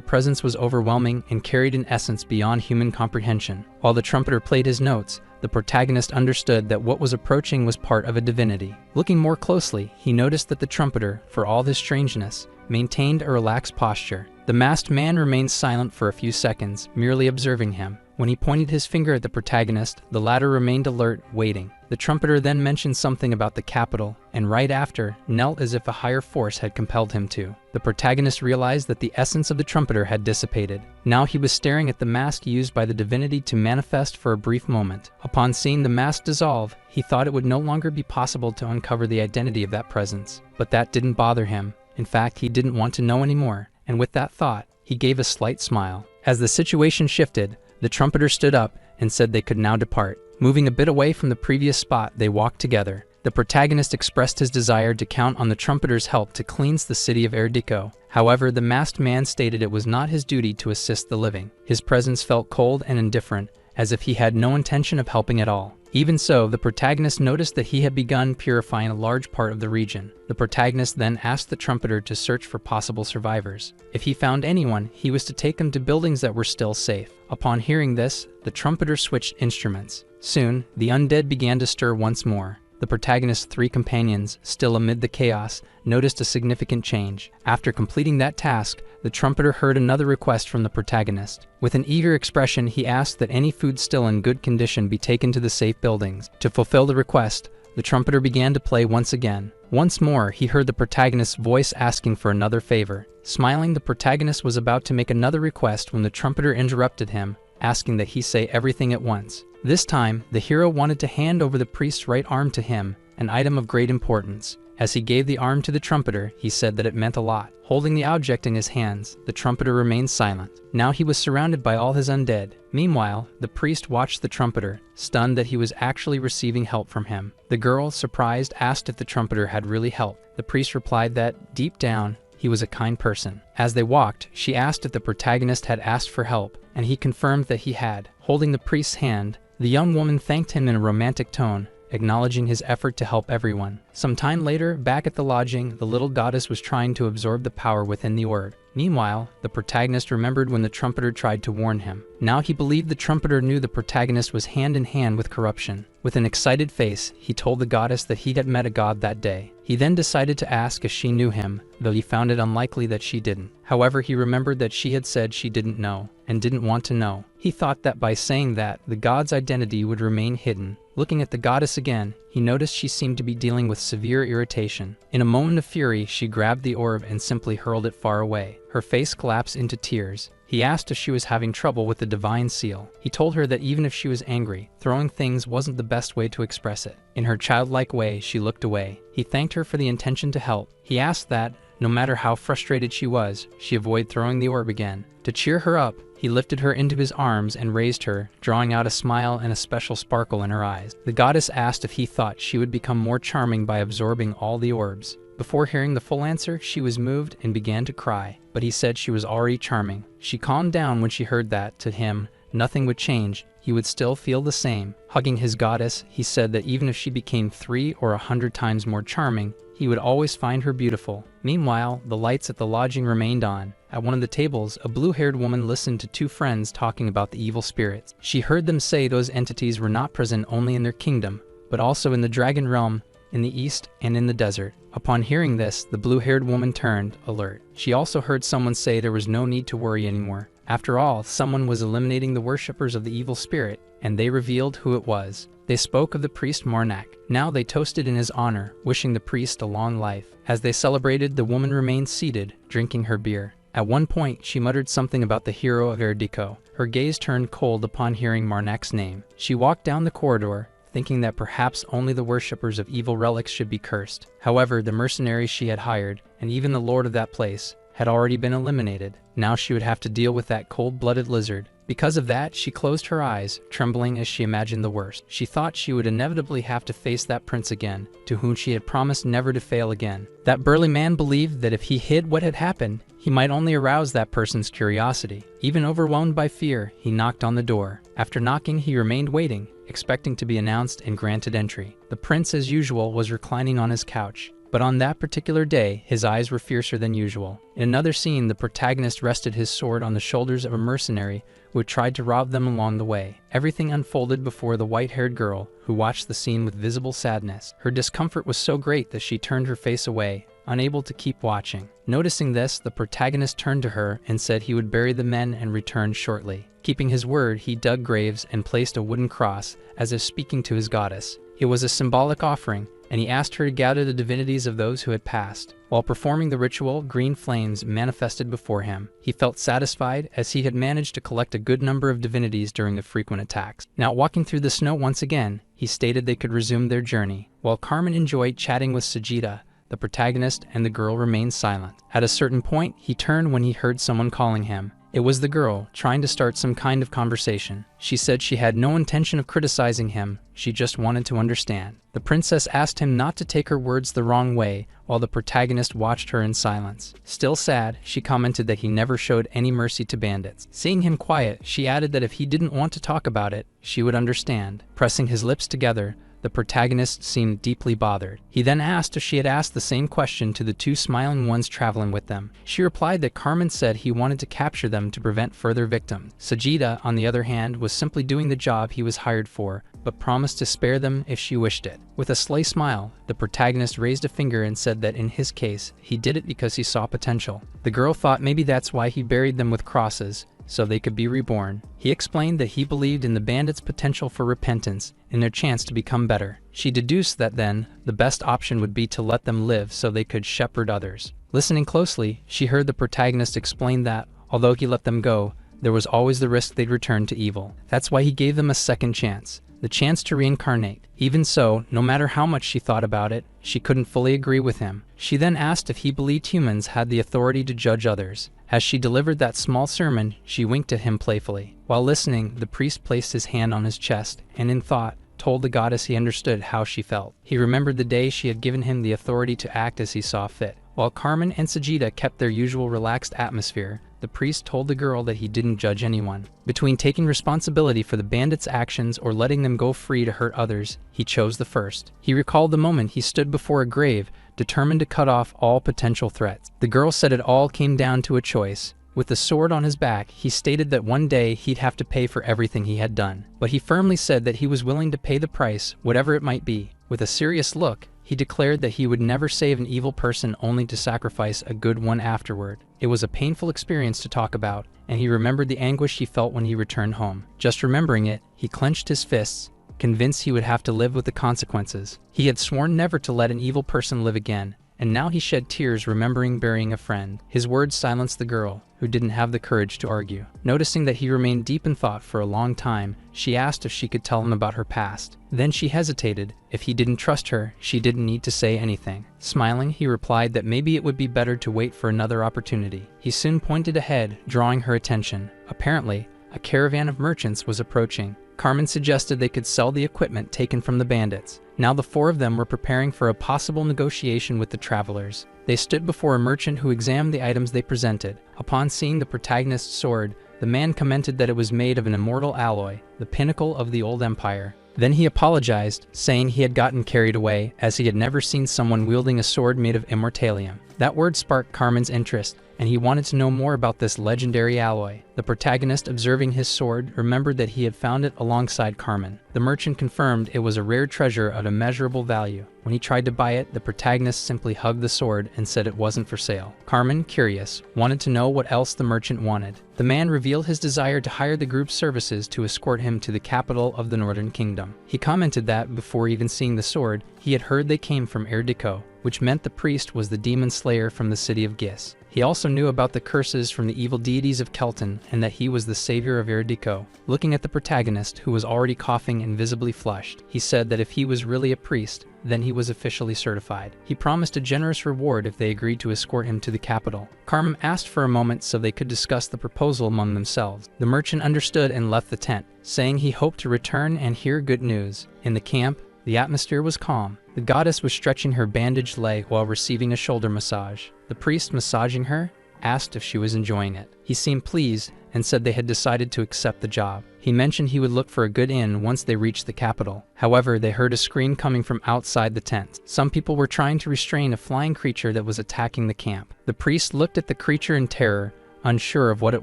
presence was overwhelming and carried an essence beyond human comprehension. While the trumpeter played his notes, the protagonist understood that what was approaching was part of a divinity. Looking more closely, he noticed that the trumpeter, for all his strangeness, maintained a relaxed posture. The masked man remained silent for a few seconds, merely observing him. When he pointed his finger at the protagonist, the latter remained alert, waiting. The trumpeter then mentioned something about the capital, and right after, knelt as if a higher force had compelled him to. The protagonist realized that the essence of the trumpeter had dissipated. Now he was staring at the mask used by the divinity to manifest for a brief moment. Upon seeing the mask dissolve, he thought it would no longer be possible to uncover the identity of that presence. But that didn't bother him. In fact, he didn't want to know anymore, and with that thought, he gave a slight smile. As the situation shifted, the trumpeter stood up and said they could now depart. Moving a bit away from the previous spot, they walked together. The protagonist expressed his desire to count on the trumpeter's help to cleanse the city of Erdiko. However, the masked man stated it was not his duty to assist the living. His presence felt cold and indifferent, as if he had no intention of helping at all. Even so, the protagonist noticed that he had begun purifying a large part of the region. The protagonist then asked the trumpeter to search for possible survivors. If he found anyone, he was to take them to buildings that were still safe. Upon hearing this, the trumpeter switched instruments. Soon, the undead began to stir once more. The the protagonist's 3 companions, still amid the chaos, noticed a significant change. After completing that task, the trumpeter heard another request from the protagonist. With an eager expression, he asked that any food still in good condition be taken to the safe buildings. To fulfill the request, the trumpeter began to play once again. Once more, he heard the protagonist's voice asking for another favor. Smiling, the protagonist was about to make another request when the trumpeter interrupted him, asking that he say everything at once. This time, the hero wanted to hand over the priest's right arm to him, an item of great importance. As he gave the arm to the trumpeter, he said that it meant a lot. Holding the object in his hands, the trumpeter remained silent. Now he was surrounded by all his undead. Meanwhile, the priest watched the trumpeter, stunned that he was actually receiving help from him. The girl, surprised, asked if the trumpeter had really helped. The priest replied that, deep down, he was a kind person. As they walked, she asked if the protagonist had asked for help, and he confirmed that he had. Holding the priest's hand, the young woman thanked him in a romantic tone, acknowledging his effort to help everyone. Some time later, back at the lodging, the little goddess was trying to absorb the power within the orb. Meanwhile, the protagonist remembered when the trumpeter tried to warn him. Now he believed the trumpeter knew the protagonist was hand in hand with corruption. With an excited face, he told the goddess that he had met a god that day. He then decided to ask if she knew him, though he found it unlikely that she didn't. However, he remembered that she had said she didn't know, and didn't want to know. He thought that by saying that, the god's identity would remain hidden. Looking at the goddess again, he noticed she seemed to be dealing with severe irritation. In a moment of fury, she grabbed the orb and simply hurled it far away. Her face collapsed into tears. He asked if she was having trouble with the divine seal. He told her that even if she was angry, throwing things wasn't the best way to express it. In her childlike way, she looked away. He thanked her for the intention to help. He asked that, no matter how frustrated she was, she avoid throwing the orb again. To cheer her up, he lifted her into his arms and raised her, drawing out a smile and a special sparkle in her eyes. The goddess asked if he thought she would become more charming by absorbing all the orbs. Before hearing the full answer, she was moved and began to cry, but he said she was already charming. She calmed down when she heard that, to him, nothing would change. He would still feel the same. Hugging his goddess, he said that even if she became 3 or 100 times more charming, he would always find her beautiful. Meanwhile, the lights at the lodging remained on. At one of the tables, a blue-haired woman listened to 2 friends talking about the evil spirits. She heard them say those entities were not present only in their kingdom, but also in the dragon realm, in the east, and in the desert. Upon hearing this, the blue-haired woman turned, alert. She also heard someone say there was no need to worry anymore. After all, someone was eliminating the worshippers of the evil spirit, and they revealed who it was. They spoke of the priest Marnak. Now they toasted in his honor, wishing the priest a long life. As they celebrated, the woman remained seated, drinking her beer. At one point, she muttered something about the hero of Erdiko. Her gaze turned cold upon hearing Marnak's name. She walked down the corridor, thinking that perhaps only the worshippers of evil relics should be cursed. However, the mercenaries she had hired, and even the lord of that place, had already been eliminated. Now she would have to deal with that cold-blooded lizard. Because of that, she closed her eyes, trembling as she imagined the worst. She thought she would inevitably have to face that prince again, to whom she had promised never to fail again. That burly man believed that if he hid what had happened, he might only arouse that person's curiosity. Even overwhelmed by fear, he knocked on the door. After knocking, he remained waiting, expecting to be announced and granted entry. The prince, as usual, was reclining on his couch. But on that particular day, his eyes were fiercer than usual. In another scene, the protagonist rested his sword on the shoulders of a mercenary who had tried to rob them along the way. Everything unfolded before the white-haired girl, who watched the scene with visible sadness. Her discomfort was so great that she turned her face away, unable to keep watching. Noticing this, the protagonist turned to her and said he would bury the men and return shortly. Keeping his word, he dug graves and placed a wooden cross, as if speaking to his goddess. It was a symbolic offering, and he asked her to gather the divinities of those who had passed. While performing the ritual, green flames manifested before him. He felt satisfied, as he had managed to collect a good number of divinities during the frequent attacks. Now walking through the snow once again, he stated they could resume their journey. While Carmen enjoyed chatting with Sajida, the protagonist and the girl remained silent. At a certain point, he turned when he heard someone calling him. It was the girl, trying to start some kind of conversation. She said she had no intention of criticizing him, she just wanted to understand. The princess asked him not to take her words the wrong way, while the protagonist watched her in silence. Still sad, she commented that he never showed any mercy to bandits. Seeing him quiet, she added that if he didn't want to talk about it, she would understand. Pressing his lips together, The protagonist seemed deeply bothered. He then asked if she had asked the same question to the two smiling ones traveling with them. She replied that Carmen said he wanted to capture them to prevent further victims. Sajida, on the other hand, was simply doing the job he was hired for, but promised to spare them if she wished it. With a sly smile, the protagonist raised a finger and said that in his case, he did it because he saw potential. The girl thought maybe that's why he buried them with crosses, so they could be reborn. He explained that he believed in the bandits' potential for repentance and their chance to become better. She deduced that then, the best option would be to let them live so they could shepherd others. Listening closely, she heard the protagonist explain that, although he let them go, there was always the risk they'd return to evil. That's why he gave them a second chance. The chance to reincarnate. Even so, no matter how much she thought about it, she couldn't fully agree with him. She then asked if he believed humans had the authority to judge others. As she delivered that small sermon, she winked at him playfully. While listening, the priest placed his hand on his chest, and in thought, told the goddess he understood how she felt. He remembered the day she had given him the authority to act as he saw fit. While Carmen and Sajida kept their usual relaxed atmosphere, the priest told the girl that he didn't judge anyone. Between taking responsibility for the bandits' actions or letting them go free to hurt others, he chose the first. He recalled the moment he stood before a grave, determined to cut off all potential threats. The girl said it all came down to a choice. With the sword on his back, he stated that one day he'd have to pay for everything he had done. But he firmly said that he was willing to pay the price, whatever it might be. With a serious look, he declared that he would never save an evil person only to sacrifice a good one afterward. It was a painful experience to talk about, and he remembered the anguish he felt when he returned home. Just remembering it, he clenched his fists, convinced he would have to live with the consequences. He had sworn never to let an evil person live again, and now he shed tears remembering burying a friend. His words silenced the girl, who didn't have the courage to argue. Noticing that he remained deep in thought for a long time, she asked if she could tell him about her past. Then she hesitated. If he didn't trust her, she didn't need to say anything. Smiling, he replied that maybe it would be better to wait for another opportunity. He soon pointed ahead, drawing her attention. Apparently, a caravan of merchants was approaching. Carmen suggested they could sell the equipment taken from the bandits. Now the four of them were preparing for a possible negotiation with the travelers. They stood before a merchant who examined the items they presented. Upon seeing the protagonist's sword, the man commented that it was made of an immortal alloy, the pinnacle of the old empire. Then he apologized, saying he had gotten carried away, as he had never seen someone wielding a sword made of immortalium. That word sparked Carmen's interest, and he wanted to know more about this legendary alloy. The protagonist, observing his sword, remembered that he had found it alongside Carmen. The merchant confirmed it was a rare treasure of immeasurable value. When he tried to buy it, the protagonist simply hugged the sword and said it wasn't for sale. Carmen, curious, wanted to know what else the merchant wanted. The man revealed his desire to hire the group's services to escort him to the capital of the Northern Kingdom. He commented that, before even seeing the sword, he had heard they came from Erdiko, which meant the priest was the demon slayer from the city of Gis. He also knew about the curses from the evil deities of Kelton and that he was the savior of Erdiko. Looking at the protagonist, who was already coughing and visibly flushed, he said that if he was really a priest, then he was officially certified. He promised a generous reward if they agreed to escort him to the capital. Carmen asked for a moment so they could discuss the proposal among themselves. The merchant understood and left the tent, saying he hoped to return and hear good news. In the camp, the atmosphere was calm. The goddess was stretching her bandaged leg while receiving a shoulder massage. The priest, massaging her, asked if she was enjoying it. He seemed pleased and said they had decided to accept the job. He mentioned he would look for a good inn once they reached the capital. However, they heard a scream coming from outside the tent. Some people were trying to restrain a flying creature that was attacking the camp. The priest looked at the creature in terror, unsure of what it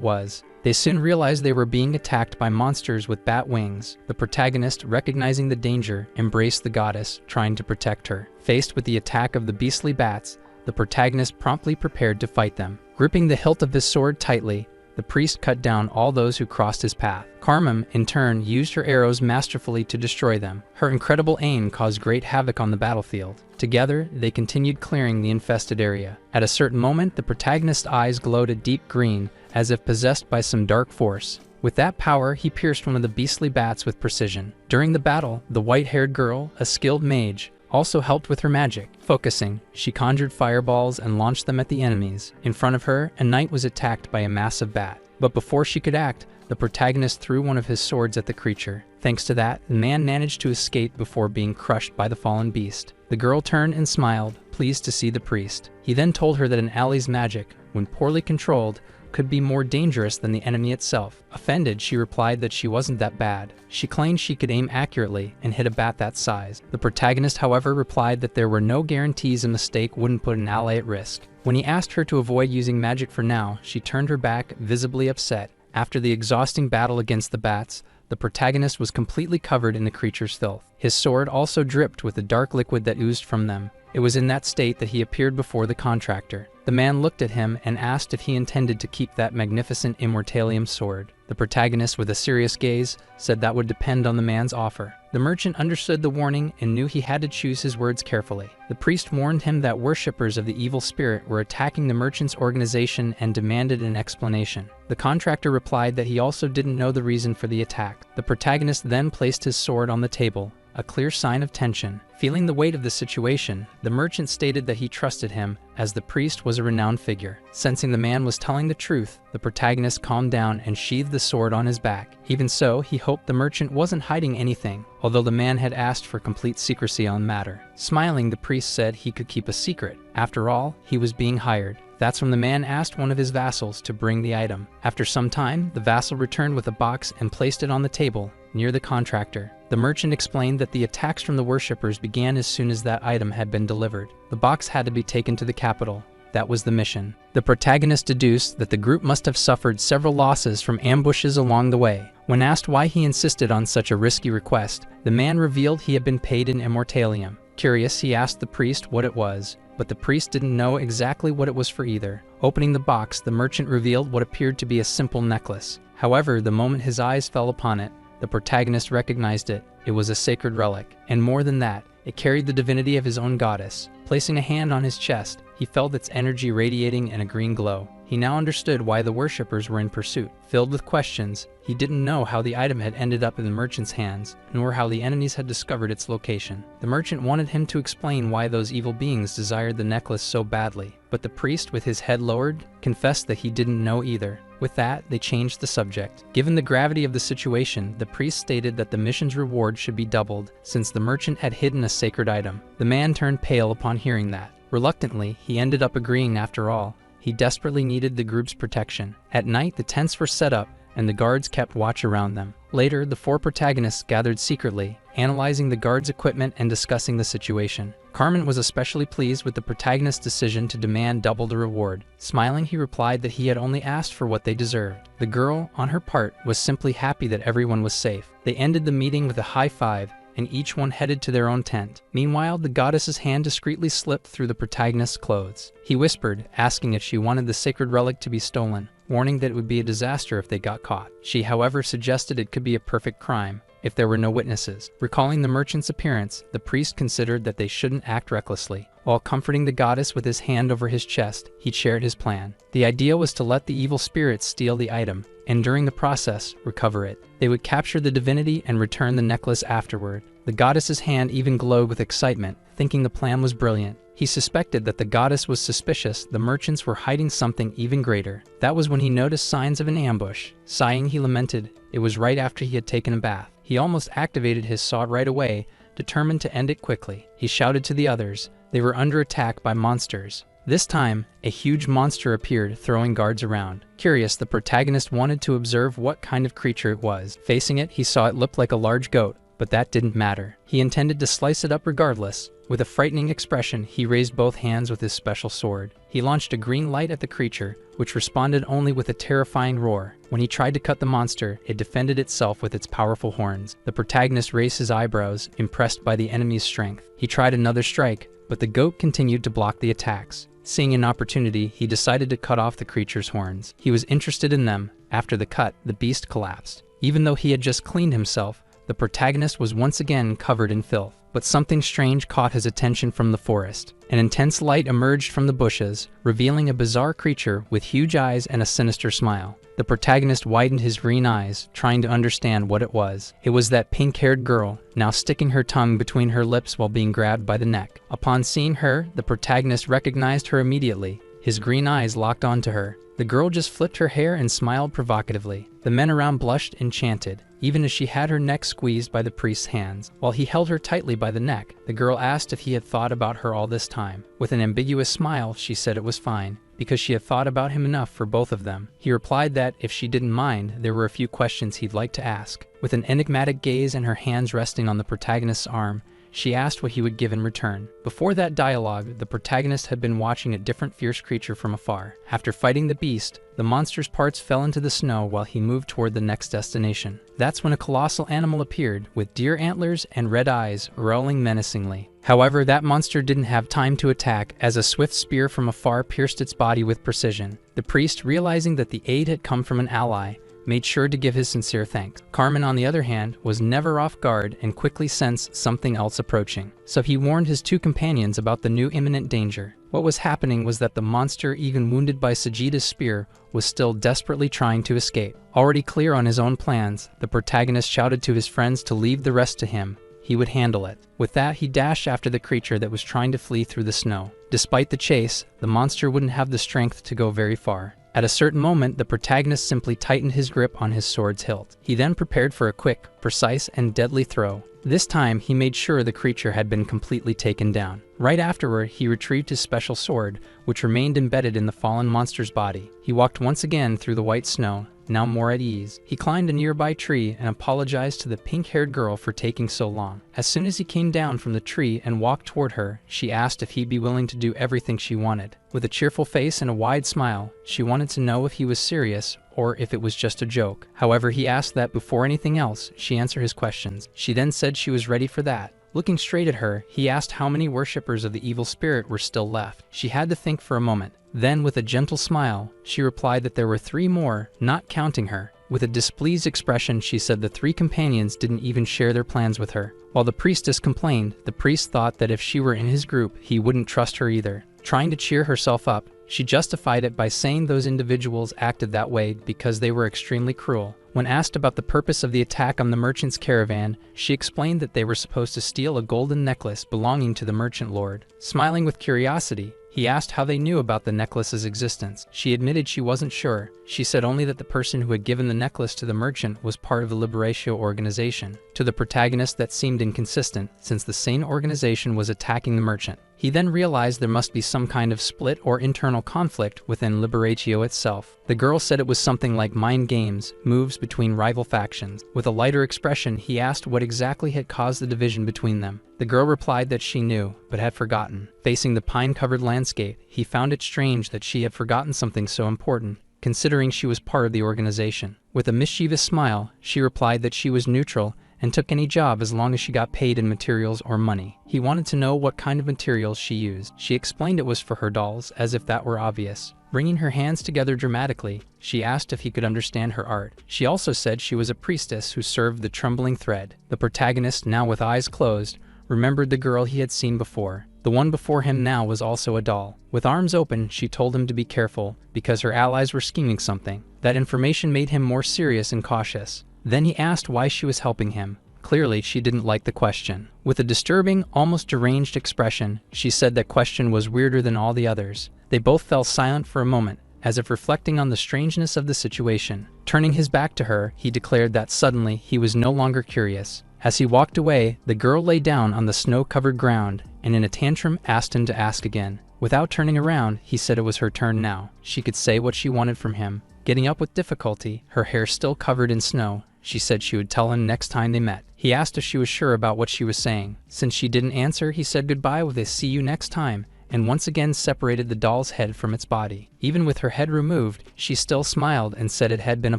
was. They soon realized they were being attacked by monsters with bat wings. The protagonist, recognizing the danger, embraced the goddess, trying to protect her. Faced with the attack of the beastly bats, the protagonist promptly prepared to fight them. Gripping the hilt of his sword tightly, the priest cut down all those who crossed his path. Carmen, in turn, used her arrows masterfully to destroy them. Her incredible aim caused great havoc on the battlefield. Together, they continued clearing the infested area. At a certain moment, the protagonist's eyes glowed a deep green, as if possessed by some dark force. With that power, he pierced one of the beastly bats with precision. During the battle, the white-haired girl, a skilled mage, also helped with her magic. Focusing, she conjured fireballs and launched them at the enemies. In front of her, a knight was attacked by a massive bat. But before she could act, the protagonist threw one of his swords at the creature. Thanks to that, the man managed to escape before being crushed by the fallen beast. The girl turned and smiled, pleased to see the priest. He then told her that an alley's magic, when poorly controlled, could be more dangerous than the enemy itself. Offended, she replied that she wasn't that bad. She claimed she could aim accurately and hit a bat that size. The protagonist, however, replied that there were no guarantees a mistake wouldn't put an ally at risk. When he asked her to avoid using magic for now, she turned her back, visibly upset. After the exhausting battle against the bats, the protagonist was completely covered in the creature's filth. His sword also dripped with the dark liquid that oozed from them. It was in that state that he appeared before the contractor. The man looked at him and asked if he intended to keep that magnificent Immortalium sword. The protagonist, with a serious gaze, said that would depend on the man's offer. The merchant understood the warning and knew he had to choose his words carefully. The priest warned him that worshippers of the evil spirit were attacking the merchant's organization and demanded an explanation. The contractor replied that he also didn't know the reason for the attack. The protagonist then placed his sword on the table, a clear sign of tension. Feeling the weight of the situation, the merchant stated that he trusted him, as the priest was a renowned figure. Sensing the man was telling the truth, the protagonist calmed down and sheathed the sword on his back. Even so, he hoped the merchant wasn't hiding anything, although the man had asked for complete secrecy on the matter. Smiling, the priest said he could keep a secret. After all, he was being hired. That's when the man asked one of his vassals to bring the item. After some time, the vassal returned with a box and placed it on the table, near the contractor. The merchant explained that the attacks from the worshippers began as soon as that item had been delivered. The box had to be taken to the capital. That was the mission. The protagonist deduced that the group must have suffered several losses from ambushes along the way. When asked why he insisted on such a risky request, the man revealed he had been paid in Immortalium. Curious, he asked the priest what it was, but the priest didn't know exactly what it was for either. Opening the box, the merchant revealed what appeared to be a simple necklace. However, the moment his eyes fell upon it, the protagonist recognized it. It was a sacred relic, and more than that, it carried the divinity of his own goddess. Placing a hand on his chest, he felt its energy radiating in a green glow. He now understood why the worshippers were in pursuit. Filled with questions, he didn't know how the item had ended up in the merchant's hands, nor how the enemies had discovered its location. The merchant wanted him to explain why those evil beings desired the necklace so badly, but the priest, with his head lowered, confessed that he didn't know either. With that, they changed the subject. Given the gravity of the situation, the priest stated that the mission's reward should be doubled, since the merchant had hidden a sacred item. The man turned pale upon hearing that. Reluctantly, he ended up agreeing after all. He desperately needed the group's protection. At night, the tents were set up, and the guards kept watch around them. Later, the four protagonists gathered secretly, analyzing the guards' equipment and discussing the situation. Carmen was especially pleased with the protagonist's decision to demand double the reward. Smiling, he replied that he had only asked for what they deserved. The girl, on her part, was simply happy that everyone was safe. They ended the meeting with a high five, and each one headed to their own tent. Meanwhile, the goddess's hand discreetly slipped through the protagonist's clothes. He whispered, asking if she wanted the sacred relic to be stolen, warning that it would be a disaster if they got caught. She, however, suggested it could be a perfect crime if there were no witnesses. Recalling the merchant's appearance, the priest considered that they shouldn't act recklessly. While comforting the goddess with his hand over his chest, he shared his plan. The idea was to let the evil spirits steal the item, and during the process, recover it. They would capture the divinity and return the necklace afterward. The goddess's hand even glowed with excitement, thinking the plan was brilliant. He suspected that the goddess was suspicious the merchants were hiding something even greater. That was when he noticed signs of an ambush. Sighing, he lamented. It was right after he had taken a bath. He almost activated his sword right away, determined to end it quickly. He shouted to the others. They were under attack by monsters. This time, a huge monster appeared, throwing guards around. Curious, the protagonist wanted to observe what kind of creature it was. Facing it, he saw it looked like a large goat, but that didn't matter. He intended to slice it up regardless. With a frightening expression, he raised both hands with his special sword. He launched a green light at the creature, which responded only with a terrifying roar. When he tried to cut the monster, it defended itself with its powerful horns. The protagonist raised his eyebrows, impressed by the enemy's strength. He tried another strike, but the goat continued to block the attacks. Seeing an opportunity, he decided to cut off the creature's horns. He was interested in them. After the cut, the beast collapsed. Even though he had just cleaned himself, the protagonist was once again covered in filth. But something strange caught his attention from the forest. An intense light emerged from the bushes, revealing a bizarre creature with huge eyes and a sinister smile. The protagonist widened his green eyes, trying to understand what it was. It was that pink-haired girl, now sticking her tongue between her lips while being grabbed by the neck. Upon seeing her, the protagonist recognized her immediately. His green eyes locked onto her. The girl just flipped her hair and smiled provocatively. The men around blushed, enchanted, even as she had her neck squeezed by the priest's hands. While he held her tightly by the neck, the girl asked if he had thought about her all this time. With an ambiguous smile, she said it was fine, because she had thought about him enough for both of them. He replied that, if she didn't mind, there were a few questions he'd like to ask. With an enigmatic gaze and her hands resting on the protagonist's arm, she asked what he would give in return. Before that dialogue, the protagonist had been watching a different fierce creature from afar. After fighting the beast, the monster's parts fell into the snow while he moved toward the next destination. That's when a colossal animal appeared, with deer antlers and red eyes, rolling menacingly. However, that monster didn't have time to attack, as a swift spear from afar pierced its body with precision. The priest, realizing that the aid had come from an ally, made sure to give his sincere thanks. Carmen, on the other hand, was never off guard and quickly sensed something else approaching. So he warned his two companions about the new imminent danger. What was happening was that the monster, even wounded by Sagitta's spear, was still desperately trying to escape. Already clear on his own plans, the protagonist shouted to his friends to leave the rest to him. He would handle it. With that, he dashed after the creature that was trying to flee through the snow. Despite the chase, the monster wouldn't have the strength to go very far. At a certain moment, the protagonist simply tightened his grip on his sword's hilt. He then prepared for a quick, precise, and deadly throw. This time, he made sure the creature had been completely taken down. Right afterward, he retrieved his special sword, which remained embedded in the fallen monster's body. He walked once again through the white snow, now more at ease. He climbed a nearby tree and apologized to the pink-haired girl for taking so long. As soon as he came down from the tree and walked toward her, she asked if he'd be willing to do everything she wanted. With a cheerful face and a wide smile, she wanted to know if he was serious or if it was just a joke. However, he asked that before anything else, she answer his questions. She then said she was ready for that. Looking straight at her, he asked how many worshippers of the evil spirit were still left. She had to think for a moment. Then, with a gentle smile, she replied that there were 3 more, not counting her. With a displeased expression, she said the 3 companions didn't even share their plans with her. While the priestess complained, the priest thought that if she were in his group, he wouldn't trust her either. Trying to cheer herself up, she justified it by saying those individuals acted that way because they were extremely cruel. When asked about the purpose of the attack on the merchant's caravan, she explained that they were supposed to steal a golden necklace belonging to the merchant lord. Smiling with curiosity, he asked how they knew about the necklace's existence. She admitted she wasn't sure. She said only that the person who had given the necklace to the merchant was part of the Liberatio organization. To the protagonist, that seemed inconsistent, since the same organization was attacking the merchant. He then realized there must be some kind of split or internal conflict within Liberatio itself. The girl said it was something like mind games, moves between rival factions. With a lighter expression, he asked what exactly had caused the division between them. The girl replied that she knew, but had forgotten. Facing the pine-covered landscape, he found it strange that she had forgotten something so important, considering she was part of the organization. With a mischievous smile, she replied that she was neutral and took any job as long as she got paid in materials or money. He wanted to know what kind of materials she used. She explained it was for her dolls, as if that were obvious. Bringing her hands together dramatically, she asked if he could understand her art. She also said she was a priestess who served the trembling thread. The protagonist, now with eyes closed, remembered the girl he had seen before. The one before him now was also a doll. With arms open, she told him to be careful, because her allies were scheming something. That information made him more serious and cautious. Then he asked why she was helping him. Clearly, she didn't like the question. With a disturbing, almost deranged expression, she said that question was weirder than all the others. They both fell silent for a moment, as if reflecting on the strangeness of the situation. Turning his back to her, he declared that suddenly he was no longer curious. As he walked away, the girl lay down on the snow-covered ground and in a tantrum asked him to ask again. Without turning around, he said it was her turn now. She could say what she wanted from him. Getting up with difficulty, her hair still covered in snow, she said she would tell him next time they met. He asked if she was sure about what she was saying. Since she didn't answer, he said goodbye with a "see you next time," and once again separated the doll's head from its body. Even with her head removed, she still smiled and said it had been a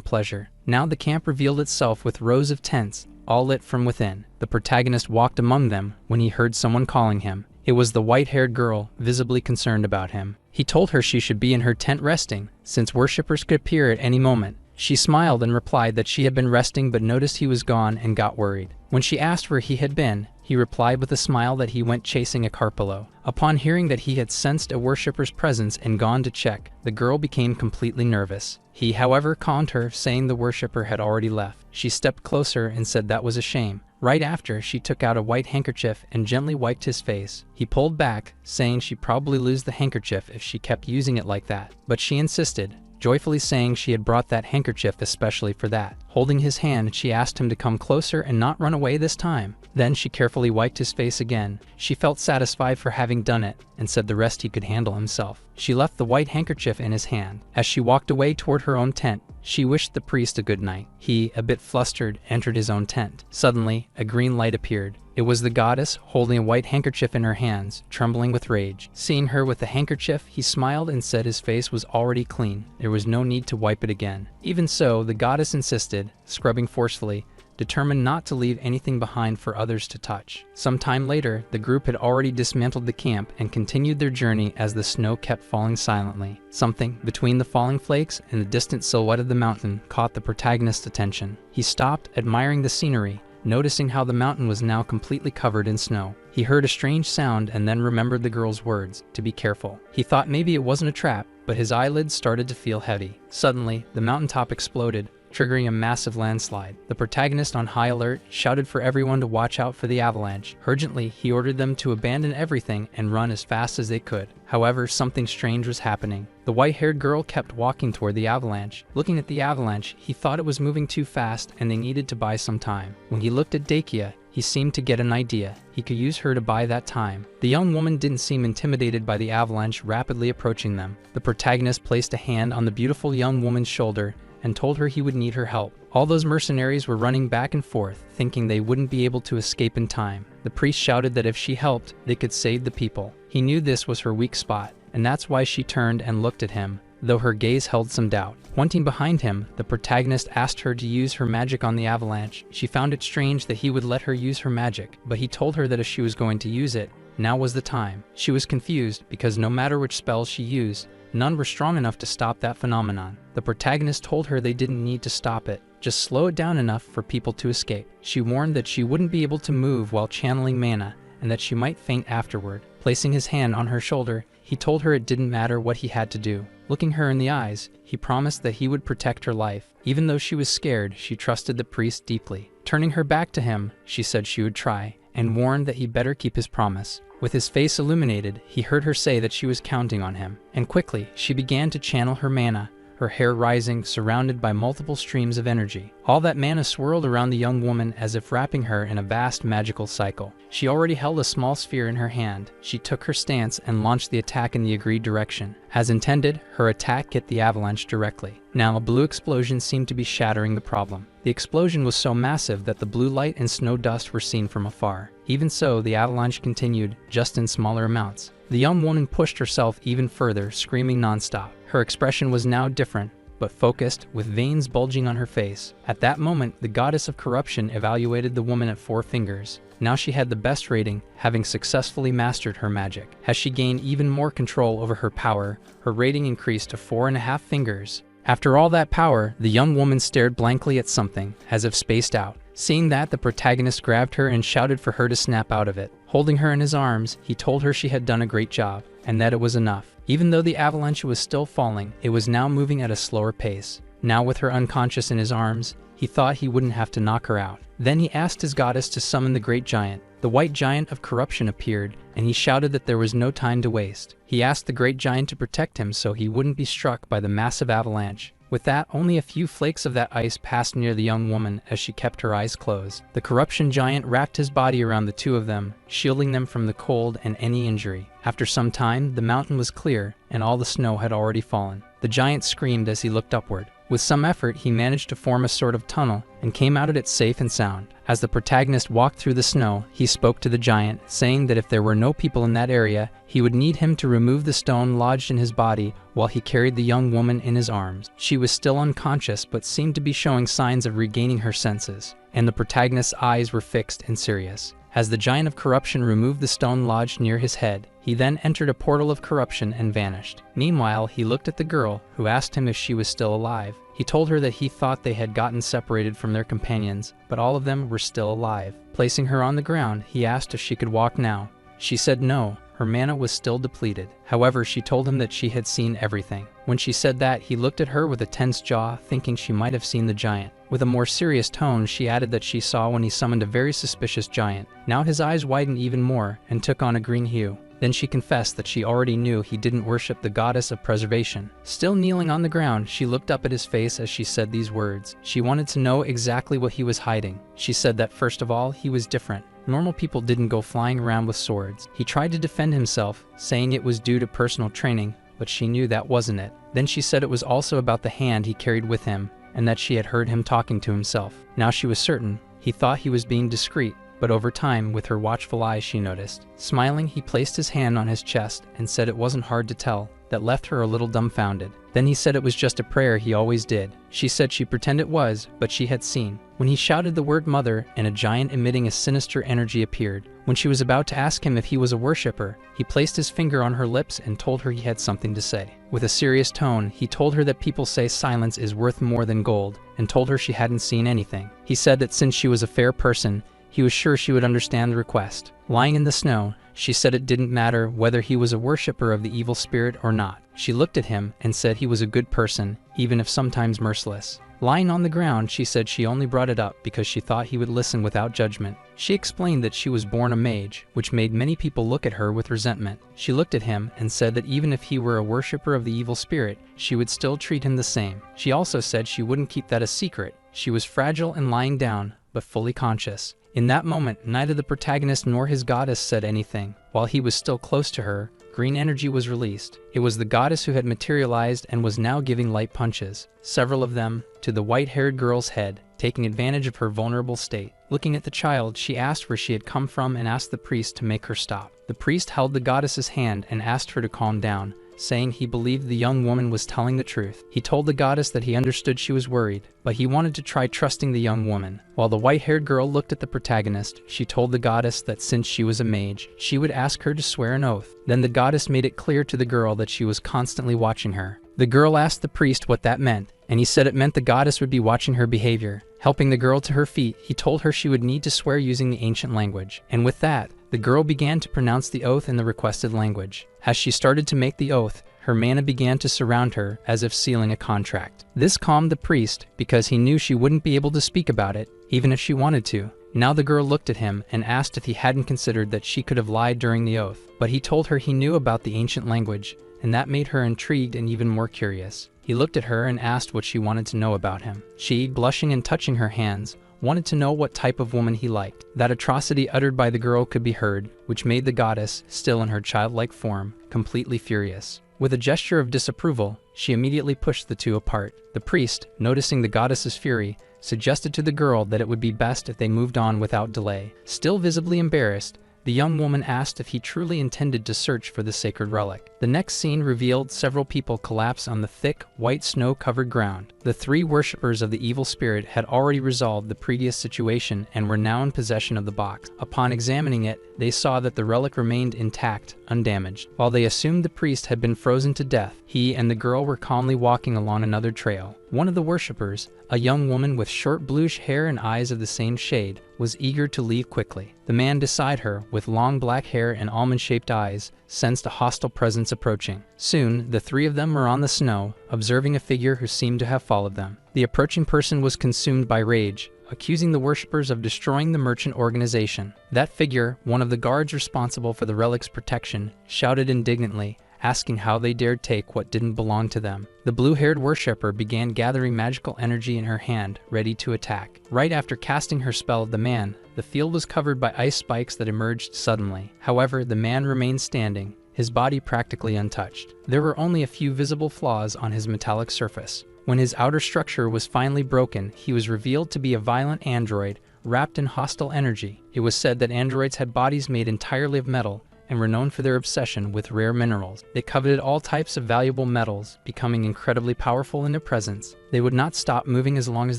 pleasure. Now the camp revealed itself with rows of tents, all lit from within. The protagonist walked among them when he heard someone calling him. It was the white-haired girl, visibly concerned about him. He told her she should be in her tent resting, since worshippers could appear at any moment. She smiled and replied that she had been resting but noticed he was gone and got worried. When she asked where he had been, he replied with a smile that he went chasing a carpolo. Upon hearing that he had sensed a worshipper's presence and gone to check, the girl became completely nervous. He, however, calmed her, saying the worshipper had already left. She stepped closer and said that was a shame. Right after, she took out a white handkerchief and gently wiped his face. He pulled back, saying she'd probably lose the handkerchief if she kept using it like that. But she insisted, joyfully saying she had brought that handkerchief especially for that. Holding his hand, she asked him to come closer and not run away this time. Then she carefully wiped his face again. She felt satisfied for having done it, and said the rest he could handle himself. She left the white handkerchief in his hand. As she walked away toward her own tent, she wished the priest a good night. He, a bit flustered, entered his own tent. Suddenly, a green light appeared. It was the goddess, holding a white handkerchief in her hands, trembling with rage. Seeing her with the handkerchief, he smiled and said his face was already clean. There was no need to wipe it again. Even so, the goddess insisted, scrubbing forcefully, determined not to leave anything behind for others to touch. Some time later, the group had already dismantled the camp and continued their journey as the snow kept falling silently. Something between the falling flakes and the distant silhouette of the mountain caught the protagonist's attention. He stopped, admiring the scenery, noticing how the mountain was now completely covered in snow. He heard a strange sound and then remembered the girl's words, to be careful. He thought maybe it wasn't a trap, but his eyelids started to feel heavy. Suddenly, the mountaintop exploded, triggering a massive landslide. The protagonist, on high alert, shouted for everyone to watch out for the avalanche. Urgently, he ordered them to abandon everything and run as fast as they could. However, something strange was happening. The white-haired girl kept walking toward the avalanche. Looking at the avalanche, he thought it was moving too fast and they needed to buy some time. When he looked at Dakia, he seemed to get an idea. He could use her to buy that time. The young woman didn't seem intimidated by the avalanche rapidly approaching them. The protagonist placed a hand on the beautiful young woman's shoulder and told her he would need her help. All those mercenaries were running back and forth, thinking they wouldn't be able to escape in time. The priest shouted that if she helped, they could save the people. He knew this was her weak spot, and that's why she turned and looked at him, though her gaze held some doubt. Pointing behind him, the protagonist asked her to use her magic on the avalanche. She found it strange that he would let her use her magic, but he told her that if she was going to use it, now was the time. She was confused because no matter which spells she used, none were strong enough to stop that phenomenon. The protagonist told her they didn't need to stop it, just slow it down enough for people to escape. She warned that she wouldn't be able to move while channeling mana, and that she might faint afterward. Placing his hand on her shoulder, he told her it didn't matter what he had to do. Looking her in the eyes, he promised that he would protect her life. Even though she was scared, she trusted the priest deeply. Turning her back to him, she said she would try, and warned that he better keep his promise. With his face illuminated, he heard her say that she was counting on him, and quickly she began to channel her mana, her hair rising, surrounded by multiple streams of energy. All that mana swirled around the young woman as if wrapping her in a vast magical cycle. She already held a small sphere in her hand. She took her stance and launched the attack in the agreed direction. As intended, her attack hit the avalanche directly. Now a blue explosion seemed to be shattering the problem. The explosion was so massive that the blue light and snow dust were seen from afar. Even so, the avalanche continued, just in smaller amounts. The young woman pushed herself even further, screaming nonstop. Her expression was now different, but focused, with veins bulging on her face. At that moment, the goddess of corruption evaluated the woman at 4 fingers. Now she had the best rating, having successfully mastered her magic. As she gained even more control over her power, her rating increased to 4.5 fingers. After all that power, the young woman stared blankly at something, as if spaced out. Seeing that, the protagonist grabbed her and shouted for her to snap out of it. Holding her in his arms, he told her she had done a great job, and that it was enough. Even though the avalanche was still falling, it was now moving at a slower pace. Now with her unconscious in his arms, he thought he wouldn't have to knock her out. Then he asked his goddess to summon the great giant. The white giant of corruption appeared, and he shouted that there was no time to waste. He asked the great giant to protect him so he wouldn't be struck by the massive avalanche. With that, only a few flakes of that ice passed near the young woman as she kept her eyes closed. The corruption giant wrapped his body around the two of them, shielding them from the cold and any injury. After some time, the mountain was clear, and all the snow had already fallen. The giant screamed as he looked upward. With some effort, he managed to form a sort of tunnel and came out of it safe and sound. As the protagonist walked through the snow, he spoke to the giant, saying that if there were no people in that area, he would need him to remove the stone lodged in his body while he carried the young woman in his arms. She was still unconscious but seemed to be showing signs of regaining her senses, and the protagonist's eyes were fixed and serious. As the giant of corruption removed the stone lodged near his head, he then entered a portal of corruption and vanished. Meanwhile, he looked at the girl, who asked him if she was still alive. He told her that he thought they had gotten separated from their companions, but all of them were still alive. Placing her on the ground, he asked if she could walk now. She said no, her mana was still depleted. However, she told him that she had seen everything. When she said that, he looked at her with a tense jaw, thinking she might have seen the giant. With a more serious tone, she added that she saw when he summoned a very suspicious giant. Now his eyes widened even more and took on a green hue. Then she confessed that she already knew he didn't worship the goddess of preservation. Still kneeling on the ground, she looked up at his face as she said these words. She wanted to know exactly what he was hiding. She said that first of all, he was different. Normal people didn't go flying around with swords. He tried to defend himself, saying it was due to personal training, but she knew that wasn't it. Then she said it was also about the hand he carried with him, and that she had heard him talking to himself. Now she was certain. He thought he was being discreet, but over time, with her watchful eyes, she noticed. Smiling, he placed his hand on his chest and said it wasn't hard to tell. That left her a little dumbfounded. Then he said it was just a prayer he always did. She said she pretended it was, but she had seen. When he shouted the word mother, and a giant emitting a sinister energy appeared. When she was about to ask him if he was a worshipper, he placed his finger on her lips and told her he had something to say. With a serious tone, he told her that people say silence is worth more than gold, and told her she hadn't seen anything. He said that since she was a fair person, he was sure she would understand the request. Lying in the snow, she said it didn't matter whether he was a worshipper of the evil spirit or not. She looked at him and said he was a good person, even if sometimes merciless. Lying on the ground, she said she only brought it up because she thought he would listen without judgment. She explained that she was born a mage, which made many people look at her with resentment. She looked at him and said that even if he were a worshipper of the evil spirit, she would still treat him the same. She also said she wouldn't keep that a secret. She was fragile and lying down, but fully conscious. In that moment, neither the protagonist nor his goddess said anything. While he was still close to her, green energy was released. It was the goddess who had materialized and was now giving light punches, several of them, to the white-haired girl's head, taking advantage of her vulnerable state. Looking at the child, she asked where she had come from and asked the priest to make her stop. The priest held the goddess's hand and asked her to calm down, saying he believed the young woman was telling the truth. He told the goddess that he understood she was worried, but he wanted to try trusting the young woman. While the white-haired girl looked at the protagonist, she told the goddess that since she was a mage, she would ask her to swear an oath. Then the goddess made it clear to the girl that she was constantly watching her. The girl asked the priest what that meant, and he said it meant the goddess would be watching her behavior. Helping the girl to her feet, he told her she would need to swear using the ancient language. And with that, the girl began to pronounce the oath in the requested language. As she started to make the oath, her mana began to surround her as if sealing a contract. This calmed the priest because he knew she wouldn't be able to speak about it, even if she wanted to. Now the girl looked at him and asked if he hadn't considered that she could have lied during the oath, but he told her he knew about the ancient language, and that made her intrigued and even more curious. He looked at her and asked what she wanted to know about him. She, blushing and touching her hands, wanted to know what type of woman he liked. That atrocity uttered by the girl could be heard, which made the goddess, still in her childlike form, completely furious. With a gesture of disapproval, she immediately pushed the two apart. The priest, noticing the goddess's fury, suggested to the girl that it would be best if they moved on without delay. Still visibly embarrassed, the young woman asked if he truly intended to search for the sacred relic. The next scene revealed several people collapse on the thick, white snow-covered ground. The three worshippers of the evil spirit had already resolved the previous situation and were now in possession of the box. Upon examining it, they saw that the relic remained intact, undamaged. While they assumed the priest had been frozen to death, he and the girl were calmly walking along another trail. One of the worshippers, a young woman with short bluish hair and eyes of the same shade, was eager to leave quickly. The man beside her, with long black hair and almond-shaped eyes, sensed a hostile presence approaching. Soon, the three of them were on the snow, observing a figure who seemed to have followed them. The approaching person was consumed by rage, accusing the worshippers of destroying the merchant organization. That figure, one of the guards responsible for the relic's protection, shouted indignantly, asking how they dared take what didn't belong to them. The blue-haired worshipper began gathering magical energy in her hand, ready to attack. Right after casting her spell of the man, the field was covered by ice spikes that emerged suddenly. However, the man remained standing, his body practically untouched. There were only a few visible flaws on his metallic surface. When his outer structure was finally broken, he was revealed to be a violent android, wrapped in hostile energy. It was said that androids had bodies made entirely of metal, and were known for their obsession with rare minerals. They coveted all types of valuable metals, becoming incredibly powerful in their presence. They would not stop moving as long as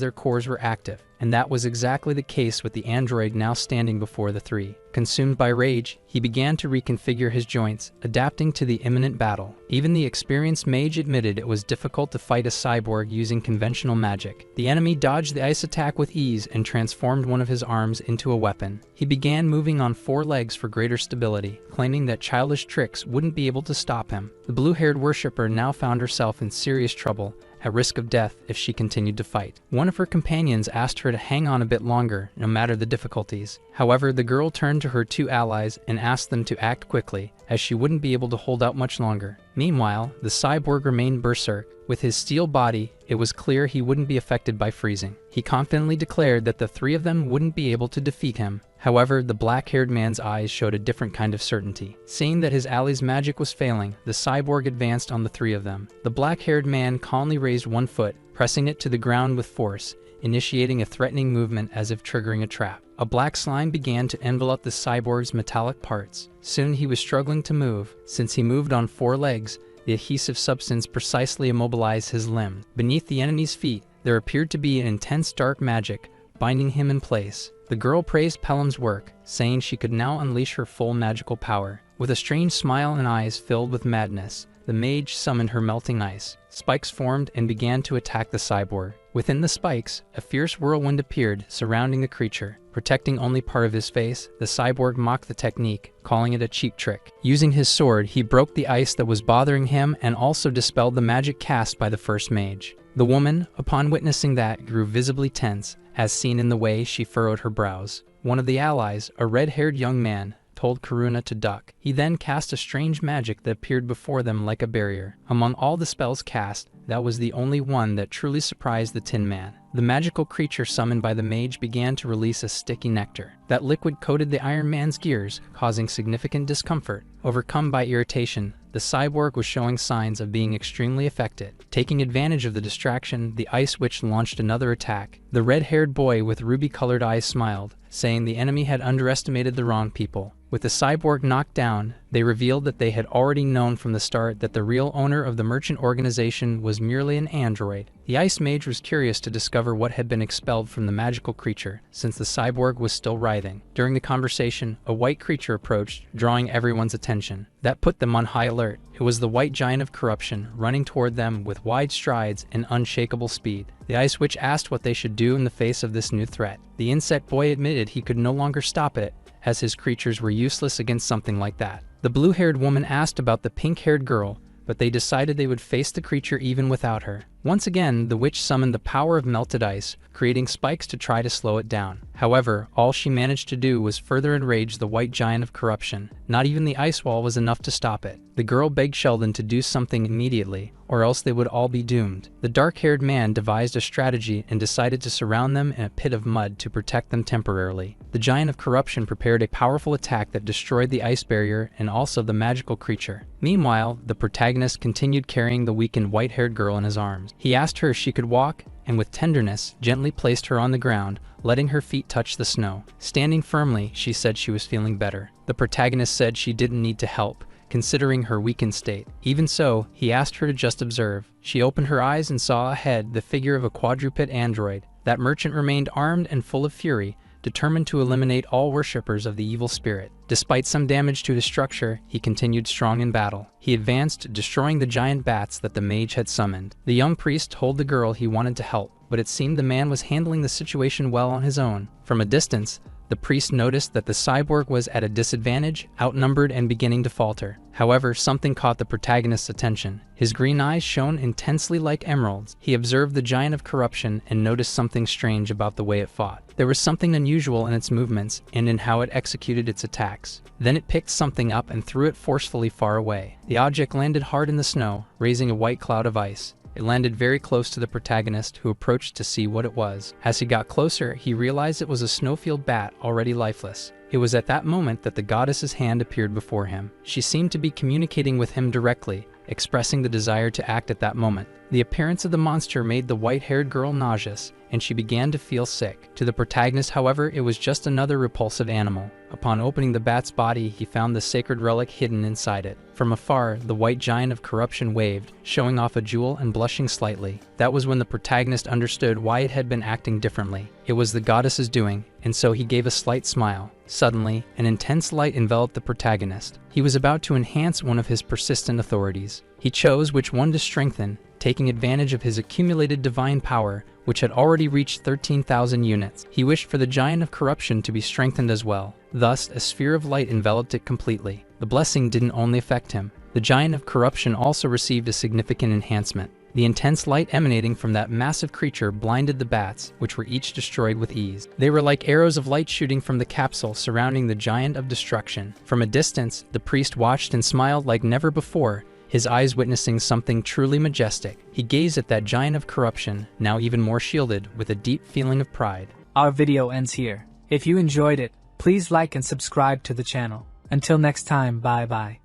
their cores were active, and that was exactly the case with the android now standing before the three. Consumed by rage, he began to reconfigure his joints, adapting to the imminent battle. Even the experienced mage admitted it was difficult to fight a cyborg using conventional magic. The enemy dodged the ice attack with ease and transformed one of his arms into a weapon. He began moving on 4 legs for greater stability, claiming that childish tricks wouldn't be able to stop him. The blue-haired worshipper now found herself in serious trouble, at risk of death if she continued to fight. One of her companions asked her to hang on a bit longer, no matter the difficulties. However, the girl turned to her two allies and asked them to act quickly, as she wouldn't be able to hold out much longer. Meanwhile, the cyborg remained berserk. With his steel body, it was clear he wouldn't be affected by freezing. He confidently declared that the three of them wouldn't be able to defeat him. However, the black-haired man's eyes showed a different kind of certainty. Seeing that his ally's magic was failing, the cyborg advanced on the three of them. The black-haired man calmly raised one foot, pressing it to the ground with force, initiating a threatening movement as if triggering a trap. A black slime began to envelop the cyborg's metallic parts. Soon he was struggling to move. Since he moved on four legs, the adhesive substance precisely immobilized his limb. Beneath the enemy's feet, there appeared to be an intense dark magic, binding him in place. The girl praised Pelham's work, saying she could now unleash her full magical power. With a strange smile and eyes filled with madness, the mage summoned her melting ice. Spikes formed and began to attack the cyborg. Within the spikes, a fierce whirlwind appeared, surrounding the creature. Protecting only part of his face, the cyborg mocked the technique, calling it a cheap trick. Using his sword, he broke the ice that was bothering him and also dispelled the magic cast by the first mage. The woman, upon witnessing that, grew visibly tense, as seen in the way she furrowed her brows. One of the allies, a red-haired young man, told Karuna to duck. He then cast a strange magic that appeared before them like a barrier. Among all the spells cast, that was the only one that truly surprised the Tin Man. The magical creature summoned by the mage began to release a sticky nectar. That liquid coated the Iron Man's gears, causing significant discomfort. Overcome by irritation, the cyborg was showing signs of being extremely affected. Taking advantage of the distraction, the Ice Witch launched another attack. The red-haired boy with ruby-colored eyes smiled, saying the enemy had underestimated the wrong people. With the cyborg knocked down, they revealed that they had already known from the start that the real owner of the merchant organization was merely an android. The Ice Mage was curious to discover what had been expelled from the magical creature, since the cyborg was still writhing. During the conversation, a white creature approached, drawing everyone's attention. That put them on high alert. It was the white giant of corruption, running toward them with wide strides and unshakable speed. The Ice Witch asked what they should do in the face of this new threat. The insect boy admitted he could no longer stop it, as his creatures were useless against something like that. The blue-haired woman asked about the pink-haired girl, but they decided they would face the creature even without her. Once again, the witch summoned the power of melted ice, creating spikes to try to slow it down. However, all she managed to do was further enrage the white giant of corruption. Not even the ice wall was enough to stop it. The girl begged Sheldon to do something immediately, or else they would all be doomed. The dark-haired man devised a strategy and decided to surround them in a pit of mud to protect them temporarily. The giant of corruption prepared a powerful attack that destroyed the ice barrier and also the magical creature. Meanwhile, the protagonist continued carrying the weakened white-haired girl in his arms. He asked her if she could walk, and with tenderness, gently placed her on the ground, letting her feet touch the snow. Standing firmly, she said she was feeling better. The protagonist said she didn't need to help, considering her weakened state. Even so, he asked her to just observe. She opened her eyes and saw ahead the figure of a quadruped android. That merchant remained armed and full of fury, determined to eliminate all worshippers of the evil spirit. Despite some damage to his structure, he continued strong in battle. He advanced, destroying the giant bats that the mage had summoned. The young priest told the girl he wanted to help, but it seemed the man was handling the situation well on his own. From a distance, the priest noticed that the cyborg was at a disadvantage, outnumbered and beginning to falter. However, something caught the protagonist's attention. His green eyes shone intensely like emeralds. He observed the giant of corruption and noticed something strange about the way it fought. There was something unusual in its movements and in how it executed its attacks. Then it picked something up and threw it forcefully far away. The object landed hard in the snow, raising a white cloud of ice. It landed very close to the protagonist, who approached to see what it was. As he got closer, he realized it was a snowfield bat already lifeless. It was at that moment that the goddess's hand appeared before him. She seemed to be communicating with him directly, expressing the desire to act at that moment. The appearance of the monster made the white-haired girl nauseous, and she began to feel sick. To the protagonist, however, it was just another repulsive animal. Upon opening the bat's body, he found the sacred relic hidden inside it. From afar, the white giant of corruption waved, showing off a jewel and blushing slightly. That was when the protagonist understood why it had been acting differently. It was the goddess's doing, and so he gave a slight smile. Suddenly, an intense light enveloped the protagonist. He was about to enhance one of his persistent authorities. He chose which one to strengthen, taking advantage of his accumulated divine power, which had already reached 13,000 units. He wished for the giant of corruption to be strengthened as well. Thus, a sphere of light enveloped it completely. The blessing didn't only affect him. The giant of corruption also received a significant enhancement. The intense light emanating from that massive creature blinded the bats, which were each destroyed with ease. They were like arrows of light shooting from the capsule surrounding the giant of destruction. From a distance, the priest watched and smiled like never before, his eyes witnessing something truly majestic. He gazed at that giant of corruption, now even more shielded, with a deep feeling of pride. Our video ends here. If you enjoyed it, please like and subscribe to the channel. Until next time, bye bye.